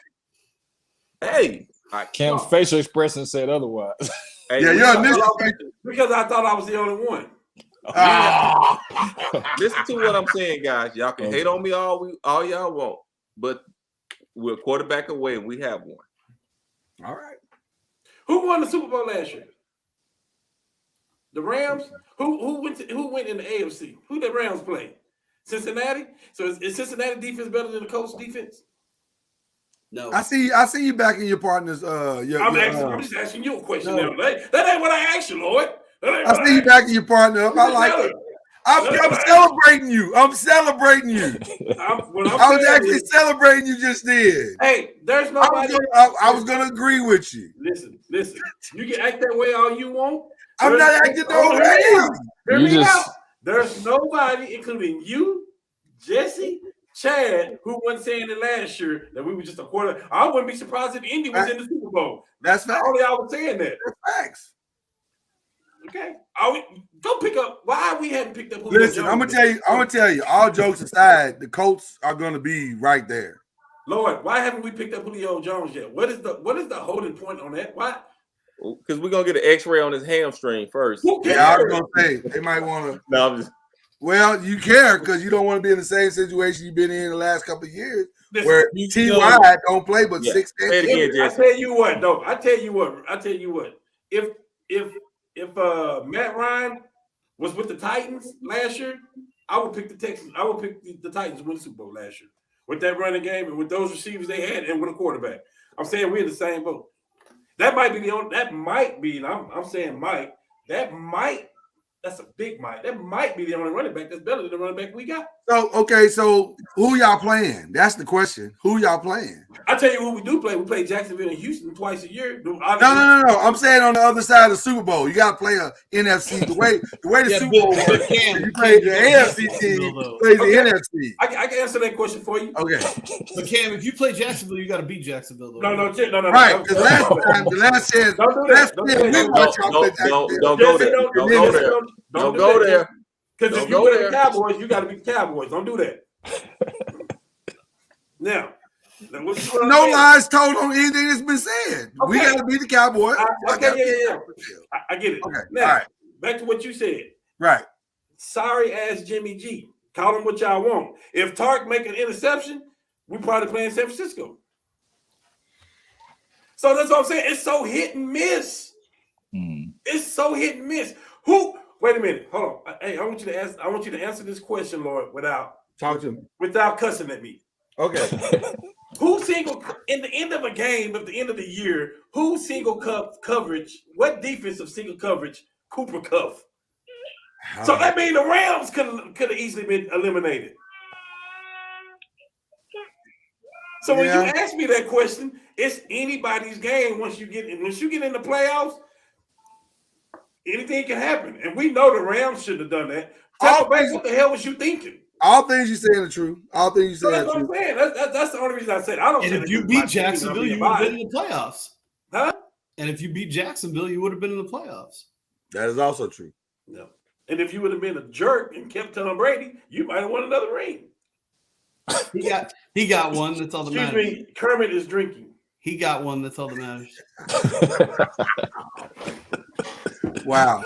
S6: Hey.
S7: Cam's facial expression said otherwise.
S6: Hey,
S3: because I thought I was the only one.
S6: Listen to what I'm saying, guys. Y'all can hate on me all y'all want, but we're a quarterback away and we have one.
S2: All right.
S3: Who won the Super Bowl last year? The Rams? Who went in the AFC? Who did the Rams play? Cincinnati? So is Cincinnati defense better than the Colts defense? No.
S2: I see you backing your partners. I'm
S3: just asking you a question now. That ain't what I asked you, Lloyd.
S2: I see you backing your partner up. I like it. I'm celebrating you. I was actually celebrating you just then.
S3: Hey, there's nobody.
S2: I was going to agree with you.
S3: Listen. You can act that way all you want.
S2: I'm not acting that way.
S3: Hear me out. There's nobody, including you, Jesse, Chad, who wasn't saying it last year that we were just a quarter. I wouldn't be surprised if Indy was in the Super Bowl.
S2: That's facts.
S3: Only I was saying that.
S2: That's facts.
S3: Okay. Go pick up. Why we hadn't picked up?
S2: Listen, I'm gonna tell you. All jokes aside, the Colts are gonna be right there.
S3: Lord, why haven't we picked up Julio Jones yet? What is the holding point on that? Why?
S6: Because we're gonna get an X-ray on his hamstring first.
S2: Yeah, I was gonna say they might want to.
S6: No, I'm just.
S2: Well, you care because you don't want to be in the same situation you've been in the last couple of years, where T.Y. don't play but 6 games.
S3: I tell you what, though. I tell you what. If Matt Ryan was with the Titans last year, I would pick the Texans. I would pick the Titans to win the Super Bowl last year with that running game and with those receivers they had and with a quarterback. I'm saying we're in the same boat. That might be the only. That might be. And I'm saying might. That's a big might. That might be the only running back that's better than the running back we got.
S2: So who y'all playing? That's the question. Who y'all playing?
S3: I tell you who we do play. We play Jacksonville and Houston twice a year.
S2: No. I'm saying on the other side of the Super Bowl, you got to play a NFC. The way the Super Bowl works, you play the AFC team, play the NFC.
S3: I can answer that question for you.
S2: Okay.
S5: But Cam, if you play Jacksonville, you got to beat Jacksonville.
S3: No.
S2: Right. Because the last chance, don't go there.
S6: Don't go there.
S3: Because if you play the Cowboys, you got to beat the Cowboys. Don't do that. Now no
S2: lies told on anything that's been said. Okay. We got to beat the Cowboys.
S3: I get it. Okay. Now, back to what you said.
S2: Right.
S3: Sorry ass Jimmy G. Call him what y'all want. If Tark make an interception, we probably play in San Francisco. So that's what I'm saying. It's so hit and miss. It's so hit and miss. Wait a minute. Hold on. Hey, I want you to answer this question, Lord, without cussing at me.
S2: Okay.
S3: Who single in the end of a game at the end of the year? Who single coverage? What defensive single coverage? Cooper Kupp. So that means the Rams could have easily been eliminated. So when you ask me that question, it's anybody's game. Once you get in the playoffs, anything can happen, and we know the Rams shouldn't have done that. What the hell was you thinking?
S2: All things you saying are true. All things you saying are true.
S3: That's the only reason I said. I don't.
S5: And if you beat Jacksonville, you would have been in the playoffs.
S3: Huh?
S5: And if you beat Jacksonville, you would have been in the playoffs.
S2: That is also true.
S3: No. And if you would have been a jerk and kept Tom Brady, you might have won another ring.
S5: He got one. That's all that matters.
S3: Excuse me, Kermit is drinking.
S5: He got one. That's all that matters.
S2: Wow.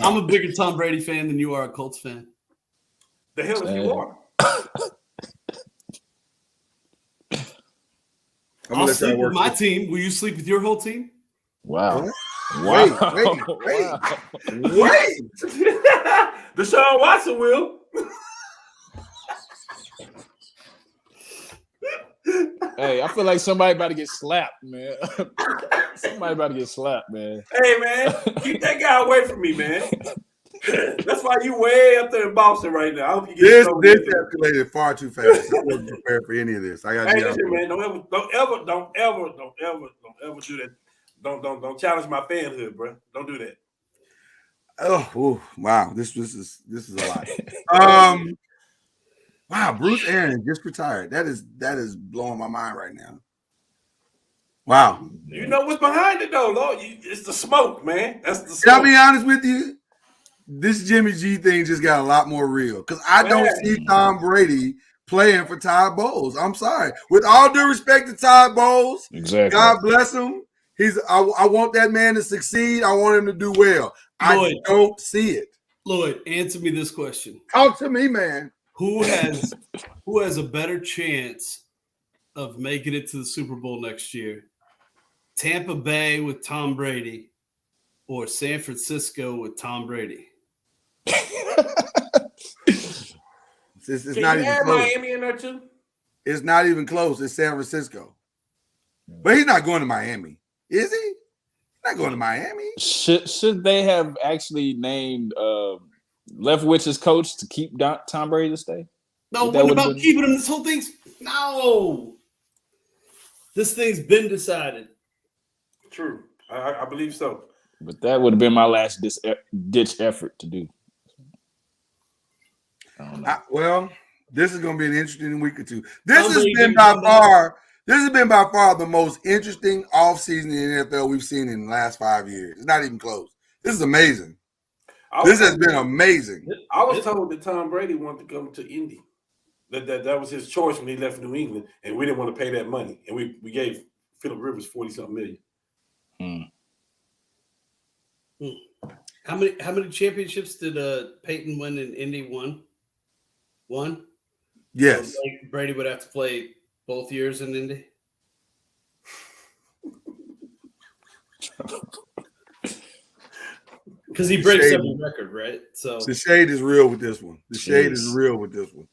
S5: I'm a bigger Tom Brady fan than you are a Colts fan.
S3: The hell is you are?
S5: I'll sleep with my team. Will you sleep with your whole team?
S7: Wow.
S2: Wait.
S3: Deshaun Watson will.
S7: Hey, I feel like somebody about to get slapped, man. Somebody about to get slapped, man.
S3: Hey, man, keep that guy away from me, man. That's why you way up there in Boston right now. I hope you get
S2: this escalated far too fast. I wasn't prepared for any of this. I got to
S3: Hey,
S2: be honest.
S3: listen, man, don't ever do that. Don't challenge my fanhood, bro. Don't do that.
S2: Oh, wow. This is a lot. Wow, Bruce Aaron just retired. That is blowing my mind right now. Wow.
S3: You know what's behind it though, Lord. It's the smoke, man. That's the smoke.
S2: Can I be honest with you? This Jimmy G thing just got a lot more real because I don't see Tom Brady playing for Todd Bowles. I'm sorry. With all due respect to Todd Bowles,
S7: exactly.
S2: God bless him. I want that man to succeed. I want him to do well.
S5: Lloyd,
S2: I don't see it.
S5: Lloyd, answer me this question.
S2: Talk to me, man.
S5: Who has a better chance of making it to the Super Bowl next year? Tampa Bay with Tom Brady or San Francisco with Tom Brady?
S2: It's not even close.
S3: Miami in there too?
S2: It's not even close. It's San Francisco. But he's not going to Miami. Is he? He's not going to Miami.
S7: Should they have actually named Leftwich's coach to keep Tom Brady to stay?
S5: No, what about keeping him? This whole thing's no. This thing's been decided.
S3: True. I believe so.
S7: But that would have been my last ditch effort to do. I don't know.
S2: Well, this is going to be an interesting week or two. This has been by far the most interesting offseason in the NFL we've seen in the last 5 years. It's not even close. This is amazing. This has been amazing.
S3: I was told that Tom Brady wanted to come to Indy. That was his choice when he left New England, and we didn't want to pay that money. And we gave Phillip Rivers 40-something million.
S5: How many championships did Peyton win in Indy? One?
S2: Yes.
S5: So Brady would have to play both years in Indy? Because he breaks every record, right? So
S2: the shade is real with this one. The shade is real with this one.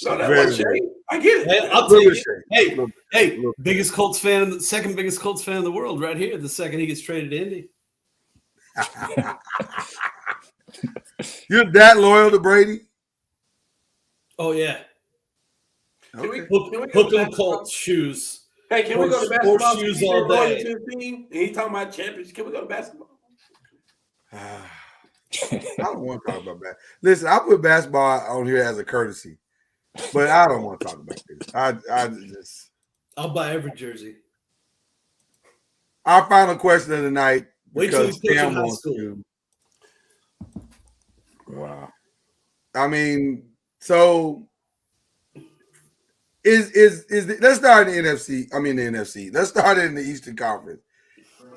S3: No, that was shade. I get it.
S5: Hey, I'll take it. Hey, biggest Colts fan, second biggest Colts fan in the world, right here. The second he gets traded to Indy.
S2: You're that loyal to Brady?
S5: Oh yeah.
S2: Okay.
S5: Hook on Colts shoes.
S3: Hey, can we go to basketball?
S5: Shoes all day.
S3: And he talking about champions. Can we go to basketball?
S2: I don't want to talk about basketball. Listen, I put basketball on here as a courtesy, but I don't want to talk about this.
S5: I'll buy every jersey.
S2: Our final question of the night.
S5: Wait till he's in high school.
S2: To. Wow. I mean, so let's start in the NFC. I mean the NFC. Let's start in the Eastern Conference.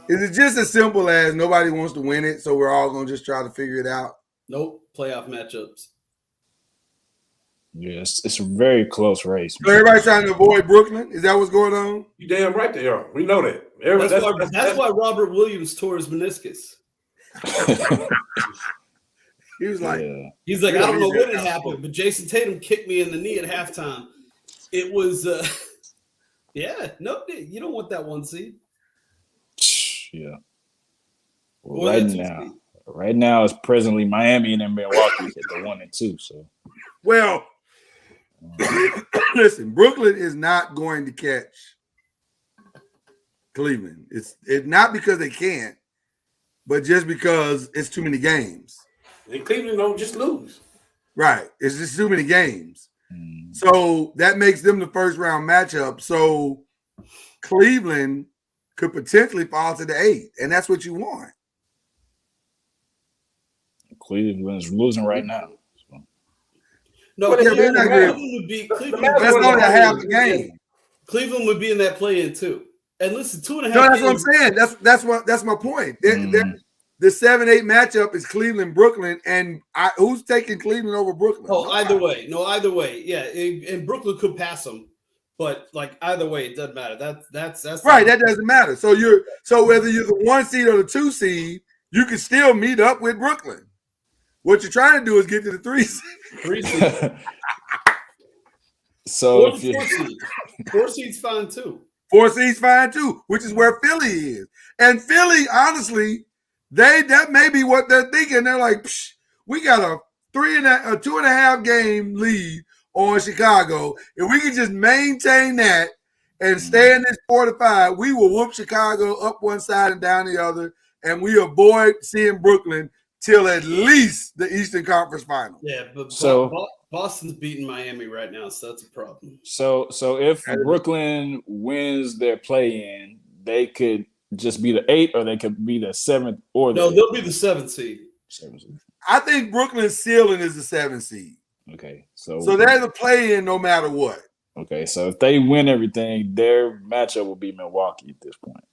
S2: Is it just as simple as nobody wants to win it, so we're all gonna just try to figure it out?
S5: Nope. Playoff matchups.
S7: Yes, it's a very close race.
S2: So everybody's trying to avoid Brooklyn. Is that what's going on?
S3: You damn right they are. We know that.
S5: That's why Robert Williams tore his meniscus.
S2: He was like,
S5: he's like, I don't know what had happened, but Jason Tatum kicked me in the knee at halftime. It was, you don't want that one seed.
S7: Yeah. Well, right now it's presently Miami and then Milwaukee at the 1 and 2. So,
S2: well, listen, Brooklyn is not going to catch Cleveland. It's not because they can't, but just because it's too many games.
S3: And Cleveland don't just lose.
S2: Right. It's just too many games. So that makes them the first round matchup. So Cleveland could potentially fall to the 8, and that's what you want.
S7: Cleveland's losing right now. So.
S5: No,
S2: Cleveland
S5: would be.
S2: That's only half the game.
S5: Cleveland would be in that play-in too. And listen, 2.5.
S2: No, that's what I'm saying. That's my point. The 7-8 matchup is Cleveland Brooklyn, and who's taking Cleveland over Brooklyn?
S5: Oh, either way. No, either way. Yeah, and Brooklyn could pass them, but like either way, it doesn't matter. That's
S2: right. That doesn't matter. So whether you're the 1 seed or the 2 seed, you can still meet up with Brooklyn. What you're trying to do is get to the 3 seed.
S5: 3 seed.
S7: So
S5: Or the 4 seed. 4 seed's fine too.
S2: 4 seed's fine too, which is where Philly is. And Philly, honestly, that may be what they're thinking. They're like, we got a 2.5 game lead on Chicago. If we can just maintain that and stay in this 4-5, we will whoop Chicago up one side and down the other, and we avoid seeing Brooklyn till at least the Eastern Conference Final.
S5: Yeah, but Boston's beating Miami right now, so that's a problem.
S7: So if Brooklyn wins their play-in, they could just be the 8th, or they could be the 7th, or the
S5: they'll be the 7th seed.
S7: 7th seed.
S2: I think Brooklyn's ceiling is the 7th seed.
S7: Okay, so
S2: they're the play-in no matter what.
S7: Okay, so if they win everything, their matchup will be Milwaukee at this point.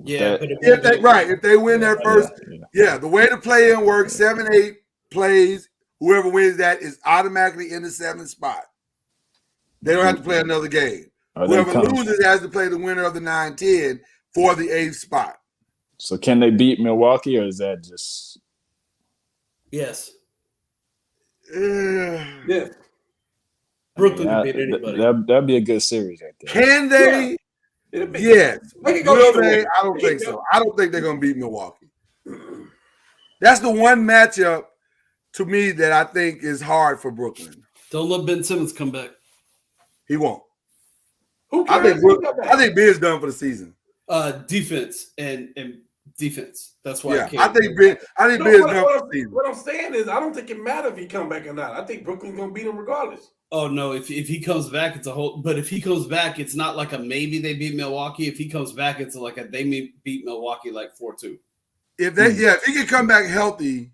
S5: Yeah,
S2: if they win their first, the way the play-in works, 7-8 plays. Whoever wins that is automatically in the 7th spot. They don't have to play another game. Whoever loses has to play the winner of the 9-10 for the 8th spot.
S7: So can they beat Milwaukee, or is that just?
S5: Yes.
S2: Yeah.
S5: Brooklyn can beat anybody.
S7: That'd be a good series right there.
S2: Can they?
S3: Yeah.
S2: Yes.
S3: Will
S2: they? I don't think so. I don't think they're going to beat Milwaukee. That's the one matchup to me that I think is hard for Brooklyn.
S5: Don't let Ben Simmons come back.
S2: He won't.
S3: Who
S2: I think Ben's done for the season.
S5: Defense and defense. That's why.
S2: Yeah, I think Ben's done for the season.
S3: What I'm saying is, I don't think it matters if he come back or not. I think Brooklyn's gonna beat him regardless.
S5: Oh no! If he comes back, it's a whole. But if he comes back, it's not like a maybe they beat Milwaukee. If he comes back, it's like they may beat Milwaukee like 4-2.
S2: If he can come back healthy,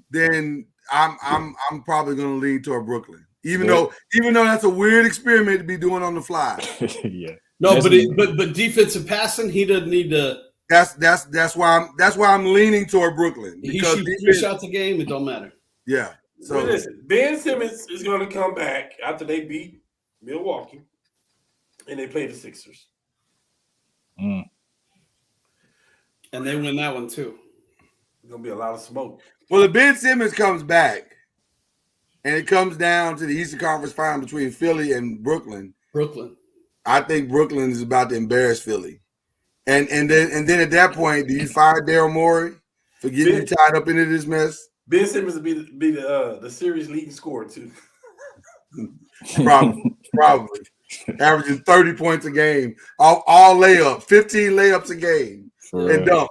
S2: then I'm probably going to lean toward Brooklyn. Even though that's a weird experiment to be doing on the fly.
S7: Yeah.
S5: No, but defensive passing, he doesn't need to.
S2: That's why I'm leaning toward Brooklyn.
S5: He shoots 3 shots a game. It don't matter.
S2: Yeah. So
S3: listen, Ben Simmons is going to come back after they beat Milwaukee, and they play the Sixers.
S5: And they win that one too.
S3: There's going to be a lot of smoke.
S2: Well, if Ben Simmons comes back, and it comes down to the Eastern Conference Final between Philly and Brooklyn, I think Brooklyn is about to embarrass Philly. And then at that point, do you fire Daryl Morey for getting you tied up into this mess?
S3: Ben Simmons will be the series leading scorer too.
S2: Probably. Averaging 30 points a game. All layups, 15 layups a game. And dunk.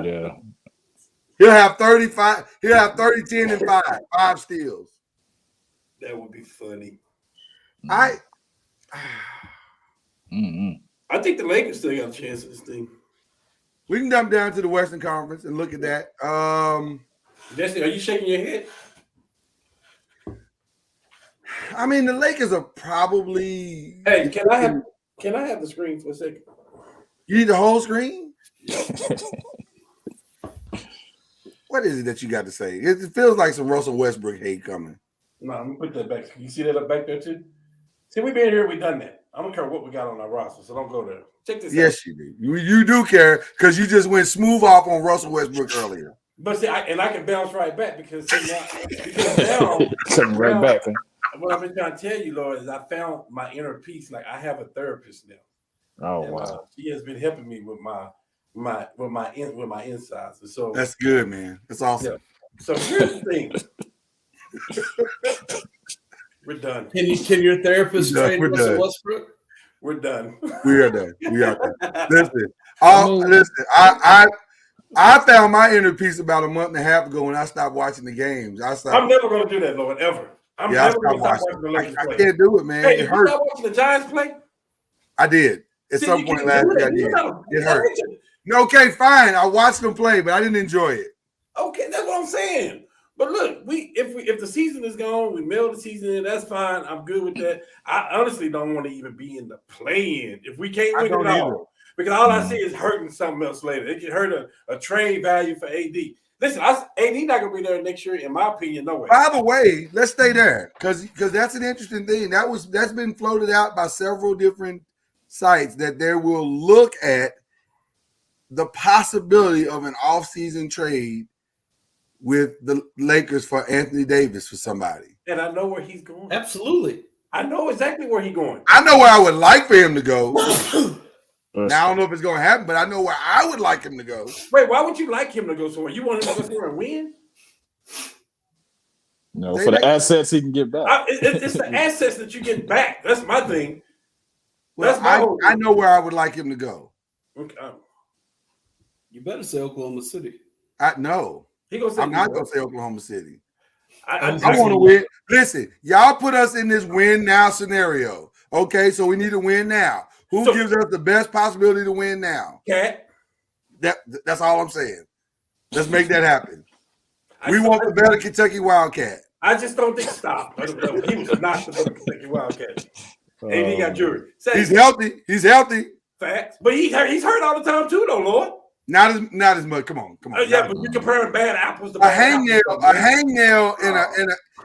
S7: Yeah.
S2: He'll have 35. He'll have 30, 10, and 5 steals.
S3: That would be funny.
S2: I
S3: think the Lakers still got a chance in this thing.
S2: We can jump down to the Western Conference and look at that.
S3: Jesse, are you shaking your head?
S2: I mean, the Lakers are probably.
S3: Hey, can I have the screen for a second?
S2: You need the whole screen? What is it that you got to say? It feels like some Russell Westbrook hate coming.
S3: No, I'm gonna put that back. You see that up back there too? See, we've been here, we've done that. I don't care what we got on our roster, so don't go there. Check this out.
S2: Yes, you do. You do care because you just went smooth off on Russell Westbrook earlier.
S3: But see, I can bounce right back because now
S7: right back. Huh?
S3: What I've been trying to tell you, Lord, is I found my inner peace. Like I have a therapist now.
S7: Oh
S3: and,
S7: wow!
S3: She has been helping me with my insides. And so
S2: that's good, man. That's awesome.
S3: Yeah. So here's the thing. We're done.
S5: Can your therapist train Russell Westbrook?
S3: We're done.
S2: We are done. Listen, I found my inner peace about a month and a half ago when I stopped watching the games.
S3: I'm never going to do that, Lord, ever. I'm never going to stop watching the Lakers play.
S2: I can't do it, man.
S3: Hey,
S2: it hurt.
S3: You stop watching the Giants play?
S2: I did. At some point last year, I did. It hurt. No, okay, fine. I watched them play, but I didn't enjoy it.
S3: Okay, that's what I'm saying. But look, if the season is gone, we mail the season in, that's fine. I'm good with that. I honestly don't want to even be in the play-in if we can't win it all. Because all I see is hurting something else later. It can hurt a trade value for AD. Listen, AD not going to be there next year, in my opinion, no way.
S2: By the way, let's stay there because that's an interesting thing. That's been floated out by several different sites that they will look at the possibility of an off-season trade with the Lakers for Anthony Davis for somebody.
S3: And I know where he's going.
S5: Absolutely.
S3: I know exactly where he's going.
S2: I know where I would like for him to go. Now, I don't know if it's going to happen, but I know where I would like him to go.
S3: Wait, why would you like him to go somewhere? You want him to go somewhere and win?
S7: No, for the assets he can get back.
S3: It's the assets that you get back. That's my thing.
S2: Well, I know where I would like him to go.
S3: Okay.
S5: You better say Oklahoma City.
S2: No. I'm not going to say Oklahoma City.
S3: I
S2: want to win. Listen, y'all put us in this win now scenario. Okay, so we need to win now. Who gives us the best possibility to win now?
S3: Cat.
S2: That's all I'm saying. Let's make that happen. We want the better Kentucky Wildcat.
S3: I just don't think stop. He was not the better Kentucky Wildcat. And he got jury.
S2: He's healthy. He's healthy.
S3: Facts. But he's hurt all the time too, though, Lord.
S2: Not as much. Come on.
S3: Yeah, but you're comparing bad apples to
S2: a hangnail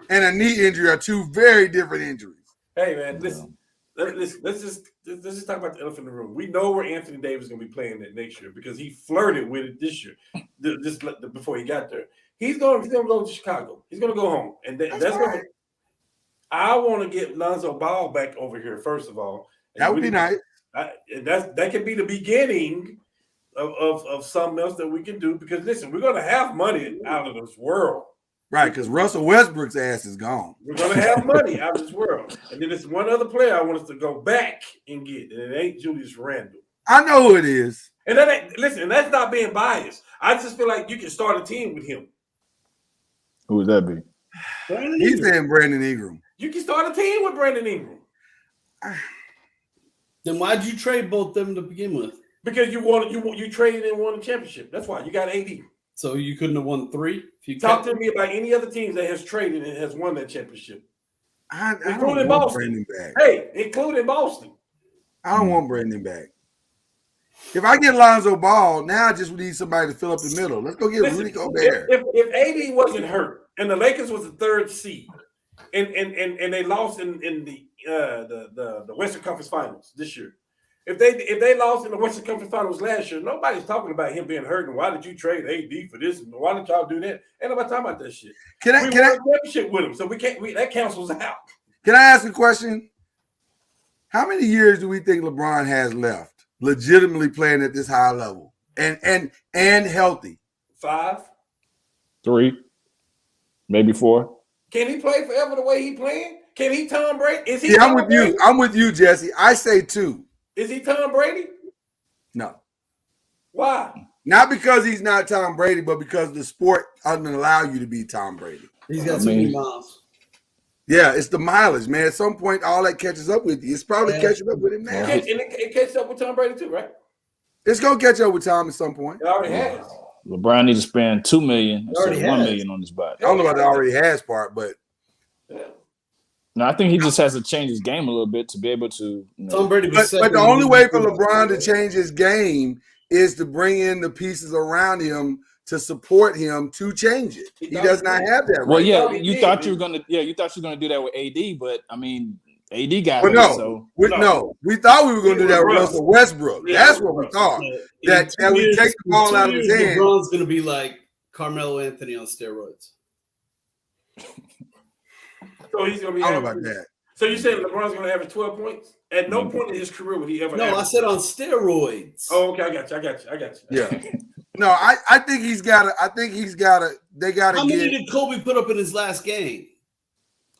S2: and a knee injury are two very different injuries.
S3: Hey man, listen. Let's just talk about the elephant in the room. We know where Anthony Davis is going to be playing that next year because he flirted with it this year, before he got there. He's going to go to Chicago. He's going to go home, and that's what I want to get Lonzo Ball back over here. First of all,
S2: that would be nice.
S3: That could be the beginning of something else that we can do because listen, we're going to have money out of this world.
S2: Right, because Russell Westbrook's ass is gone.
S3: We're going to have money out of this world. And then there's one other player I want us to go back and get, and it ain't Julius Randle.
S2: I know who it is.
S3: And that's not being biased. I just feel like you can start a team with him.
S7: Who would that be?
S2: He's saying Brandon Ingram.
S3: You can start a team with Brandon Ingram.
S5: Then why'd you trade both them to begin with?
S3: Because you traded and won a championship. That's why you got AD.
S5: So you couldn't have won 3?
S3: Talk to me about any other teams that has traded and has won that championship.
S2: Including Boston.
S3: Hey, including Boston.
S2: I don't want Brandon back. If I get Lonzo Ball, now I just need somebody to fill up the middle. Let's go get Rudy Gobert.
S3: If AD wasn't hurt and the Lakers was the 3rd seed and they lost in the Western Conference Finals this year. If they lost in the Western Conference Finals last year, nobody's talking about him being hurt and why did you trade AD for this and why did y'all do that? Ain't nobody talking about that shit. We won a championship with him, so that cancels out. Can
S2: I ask a question? How many years do we think LeBron has left, legitimately playing at this high level and healthy?
S3: 5,
S7: 3, maybe 4.
S3: Can he play forever the way he playing? Can he Tom Brady? Is he?
S2: Yeah, I'm with you. I'm with you, Jesse. I say 2.
S3: Is he Tom Brady?
S2: No.
S3: Why?
S2: Not because he's not Tom Brady, but because the sport doesn't allow you to be Tom Brady.
S5: He's got so many miles.
S2: Yeah, it's the mileage, man. At some point, all that catches up with you. It's probably catching up with him now.
S3: It catches up with Tom Brady too, right?
S2: It's gonna catch up with Tom at some point.
S3: It already has.
S7: LeBron needs to spend $2 million instead of $1 million on his body.
S2: I don't know about the already has part, but
S7: no, I think he just has to change his game a little bit to be able to.
S5: Tom Brady,
S2: but the only way for LeBron to change his game is to bring in the pieces around him to support him to change it. He does not have that.
S7: Well, yeah, you thought you were gonna do that with AD, but I mean, AD got hurt.
S2: No, we thought we were going to do that with Russell Westbrook. Yeah, that's what we thought. That we take the ball out of his hand.
S5: LeBron's going to be like Carmelo Anthony on steroids.
S3: So he's going to be.
S2: I don't know about that.
S3: So you said LeBron's going to average 12 points? At no point in his career would he ever.
S5: No, I said on steroids.
S3: Oh, okay, I got you.
S2: Yeah. No, I think he's got to. I think he's got to. They got to.
S5: How many did Kobe put up in his last game?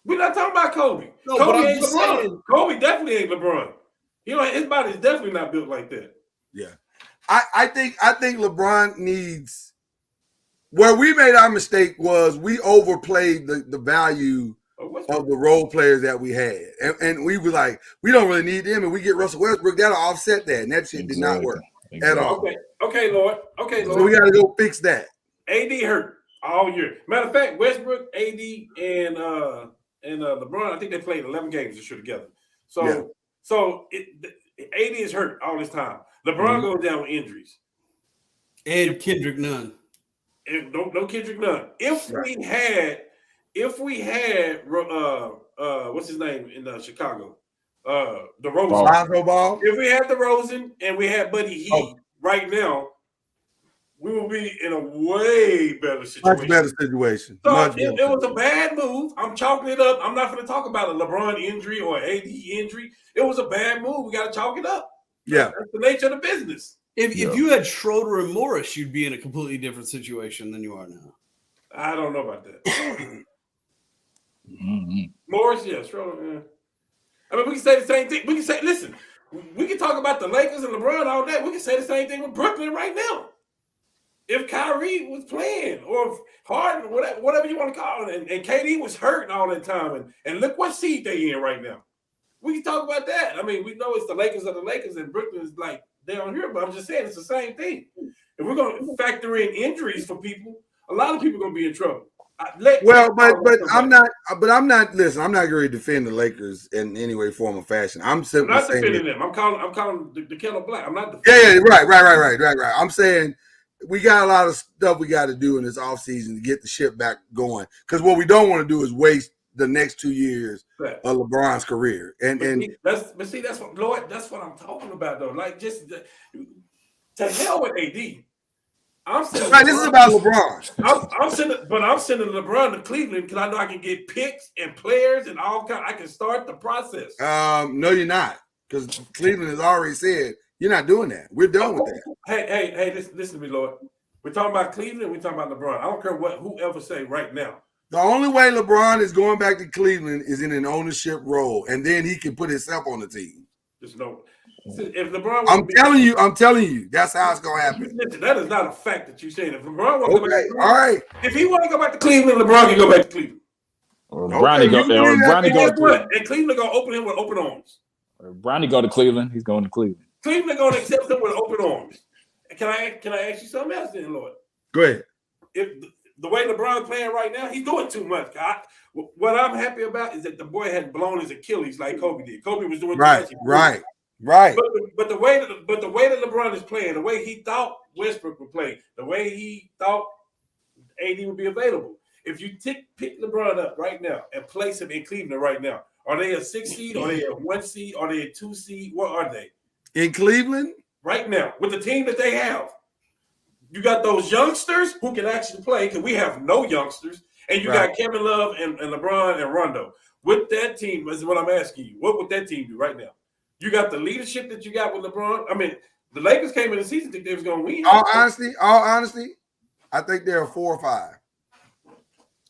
S3: We're not talking about Kobe.
S5: No,
S3: Kobe
S5: but
S3: ain't LeBron. Saying. Kobe definitely ain't LeBron. You know, his body's definitely not built like that.
S2: Yeah, I think LeBron needs. Where we made our mistake was we overplayed the value of the role players that we had, and we were like, we don't really need them, and we get Russell Westbrook, that'll offset that, and that shit did not work at all.
S3: Okay, Lord.
S2: So we got to go fix that.
S3: AD hurt all year. Matter of fact, Westbrook, AD, and LeBron, I think they played 11 games this year together. So AD is hurt all this time. LeBron goes down with injuries.
S5: And Kendrick Nunn.
S3: No Kendrick Nunn. If we had what's his name in Chicago? DeRozan.
S2: Ball.
S3: If we had DeRozan and we had Buddy Hield right now, we will be in a way better situation.
S2: Much better situation.
S3: So it was a bad move. I'm chalking it up. I'm not going to talk about a LeBron injury or AD injury. It was a bad move. We got to chalk it up.
S2: Yeah.
S3: That's the nature of the business.
S5: If you had Schroeder and Morris, you'd be in a completely different situation than you are now.
S3: I don't know about that. Morris, yeah, Schroeder, yeah. I mean, we can say the same thing. We can say, listen, we can talk about the Lakers and LeBron all day. We can say the same thing with Brooklyn right now. If Kyrie was playing, or if Harden, whatever you want to call it, and KD was hurting all that time, and look what seed they in right now. We can talk about that. I mean, we know it's the Lakers of the Lakers, and Brooklyn is like down here, but I'm just saying it's the same thing. If we're going to factor in injuries for people, a lot of people are going to be in trouble.
S2: I'm not. Listen, I'm not going to defend the Lakers in any way, form, or fashion. I'm simply
S3: not
S2: saying
S3: defending them. I'm calling the kettle black. I'm not defending.
S2: Yeah, right. I'm saying we got a lot of stuff we got to do in this offseason to get the ship back going. Because what we don't want to do is waste the next 2 years of LeBron's career.
S3: That's what Lord. That's what I'm talking about, though. Like, just to hell with AD. I'm sending
S2: this is about LeBron.
S3: I'm sending LeBron to Cleveland because I know I can get picks and players and all kind. I can start the process.
S2: No, you're not, because Cleveland has already said you're not doing that. We're done with that.
S3: Hey, listen to me, Lord. We're talking about Cleveland. We're talking about LeBron. I don't care what whoever say right now.
S2: The only way LeBron is going back to Cleveland is in an ownership role, and then he can put himself on the team.
S3: Just know. If LeBron,
S2: I'm telling you, that's how it's gonna happen.
S3: Listen, that is not a fact that you're saying. If LeBron wants to go back to Cleveland,
S2: all right.
S3: If he want to go back to Cleveland, LeBron can go back to Cleveland. And Cleveland gonna open him with open arms.
S7: Bronny go to Cleveland. He's going to Cleveland.
S3: Cleveland gonna accept him with open arms. Can I ask you something else, then, Lord?
S2: Go ahead.
S3: If the way LeBron's playing right now, he's doing too much. What I'm happy about is that the boy hadn't blown his Achilles like Kobe did. Kobe was doing too much.
S2: Right.
S3: But the way that LeBron is playing, the way he thought Westbrook would play, the way he thought AD would be available. If you pick LeBron up right now and place him in Cleveland right now, are they a 6 seed? Are they a 1 seed? Are they a 2 seed? What are they?
S2: In Cleveland?
S3: Right now, with the team that they have. You got those youngsters who can actually play, because we have no youngsters, and you got Kevin Love and LeBron and Rondo. With that team, is what I'm asking you. What would that team do right now? You got the leadership that you got with LeBron. I mean, the Lakers came in the season thinking they was going to win.
S2: All honesty, I think they're 4 or 5.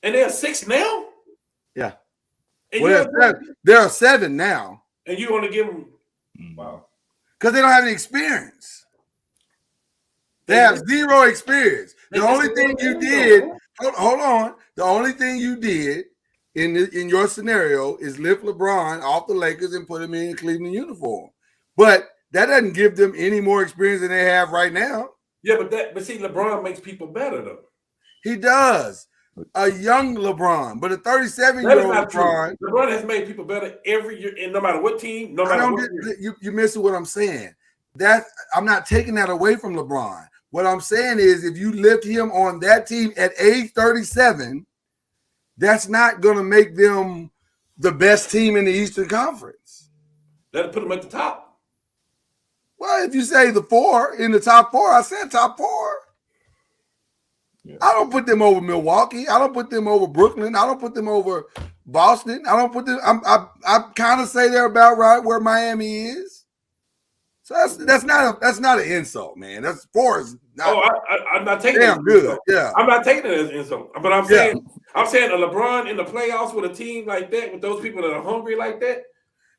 S3: And they're 6 now?
S2: Yeah.
S3: And
S2: they're 7 now.
S3: And you want to give them – wow.
S2: Because they don't have any experience. They have zero experience. The only thing you did – hold on. The only thing you did – in your scenario is lift LeBron off the Lakers and put him in a Cleveland uniform. But that doesn't give them any more experience than they have right now.
S3: Yeah, but see, LeBron makes people better, though.
S2: He does. A young LeBron, but a 37-year-old LeBron.
S3: LeBron has made people better every year, and no matter what team, no matter what year.
S2: You're missing what I'm saying. I'm not taking that away from LeBron. What I'm saying is if you lift him on that team at age 37, that's not going to make them the best team in the Eastern Conference.
S3: That'll put them at the top.
S2: Well, if you say the 4 in the top 4, I said top 4. Yeah. I don't put them over Milwaukee. I don't put them over Brooklyn. I don't put them over Boston. I don't put them. I kind of say they're about right where Miami is. So that's not an insult, man. That's 4 is not.
S3: I'm not taking
S2: damn
S3: it
S2: good.
S3: Insult.
S2: Yeah,
S3: I'm not taking it as an insult. But I'm saying a LeBron in the playoffs with a team like that, with those people that are hungry like that,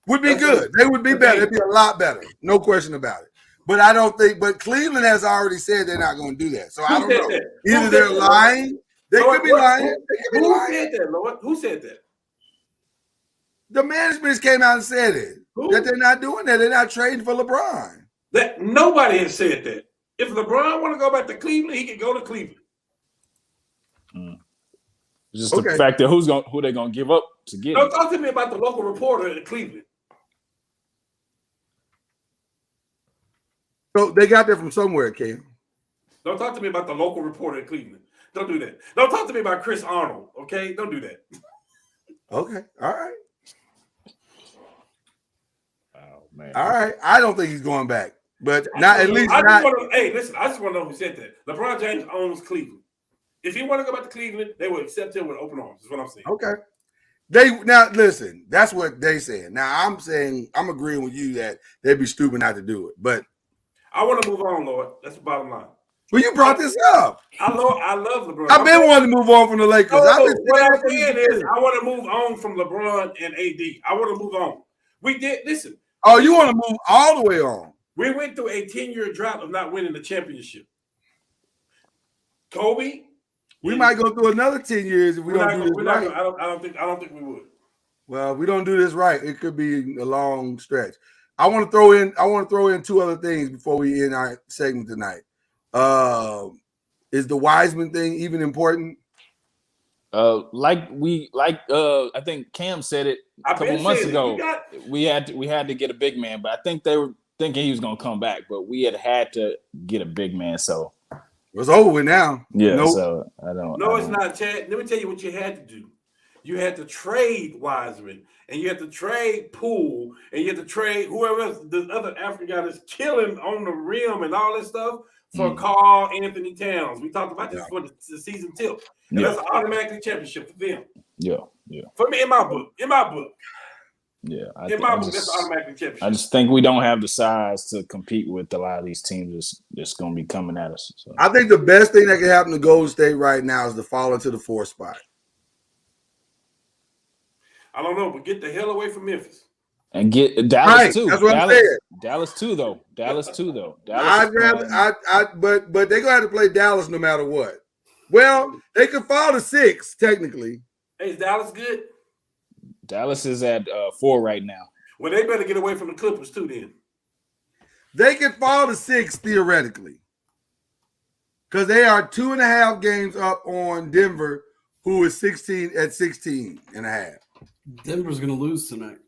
S2: would be good. They would be better. It'd be a lot better. No question about it. But I don't think. But Cleveland has already said they're not going to do that. So I don't know.
S3: That?
S2: Either they're lying. They could be lying.
S3: Who said that, Lord? Who said that?
S2: The management came out and said it. That they're not doing that. They're not trading for LeBron.
S3: That nobody has said that. If LeBron want to go back to Cleveland, he can go to Cleveland.
S7: Just the fact that who they gonna give up to get.
S3: Don't talk to me about the local reporter in Cleveland.
S2: So they got that from somewhere, Cam.
S3: Don't talk to me about the local reporter in Cleveland. Don't do that. Don't talk to me about Chris Arnold. Okay, don't do that.
S2: Okay, all right.
S7: Oh man.
S2: All right. I don't think he's going back. but not at least not.
S3: Hey, listen, I just want to know who said that. LeBron James owns Cleveland. If he want to go back to Cleveland, they will accept him with open arms. Is what I'm saying.
S2: Okay. Now listen, that's what they saying. Now I'm saying I'm agreeing with you that they'd be stupid not to do it. But
S3: I want to move on, Lord. That's the bottom line.
S2: Well, you brought this up.
S3: I love LeBron.
S2: I've been wanting to move on from the Lakers.
S3: What I'm saying is I want to move on from LeBron and AD. I want to move on. We did listen.
S2: Oh, you want to move all the way on?
S3: We went through a 10-year drought of not winning the championship. Kobe.
S2: We might go through another 10 years if we don't do this right.
S3: I don't think we would.
S2: Well, if we don't do this right, it could be a long stretch. I want to throw in two other things before we end our segment tonight. Is the Wiseman thing even important?
S7: I think Cam said it a couple months ago. We had to get a big man, but I think they were thinking he was going to come back, but we had to get a big man. So
S2: it's over with now.
S7: Yeah.
S2: Nope.
S7: So I don't.
S3: No, it's not, Chad. Let me tell you what you had to do. You had to trade Wiseman, and you had to trade Poole, and you had to trade whoever else, the other African guy that's killing on the rim and all that stuff for Karl Anthony Towns. We talked about this for the season tip. And that's automatically championship for them.
S7: Yeah.
S3: For me, in my book.
S7: Yeah.
S3: That's automatically championship.
S7: I just think we don't have the size to compete with a lot of these teams that's going to be coming at us. So.
S2: I think the best thing that can happen to Golden State right now is to fall into the 4th spot.
S3: I don't know, but get the hell away from Memphis.
S7: And get Dallas too.
S2: That's what I'm saying.
S7: Dallas too, though.
S2: I'd rather, but they're gonna have to play Dallas no matter what. Well, they could fall to 6 technically.
S3: Hey, is Dallas good?
S7: Dallas is at 4 right now.
S3: Well, they better get away from the Clippers too. Then
S2: they could fall to 6 theoretically, because they are 2.5 games up on Denver, who is 16 and 16.5.
S5: Denver's gonna lose tonight.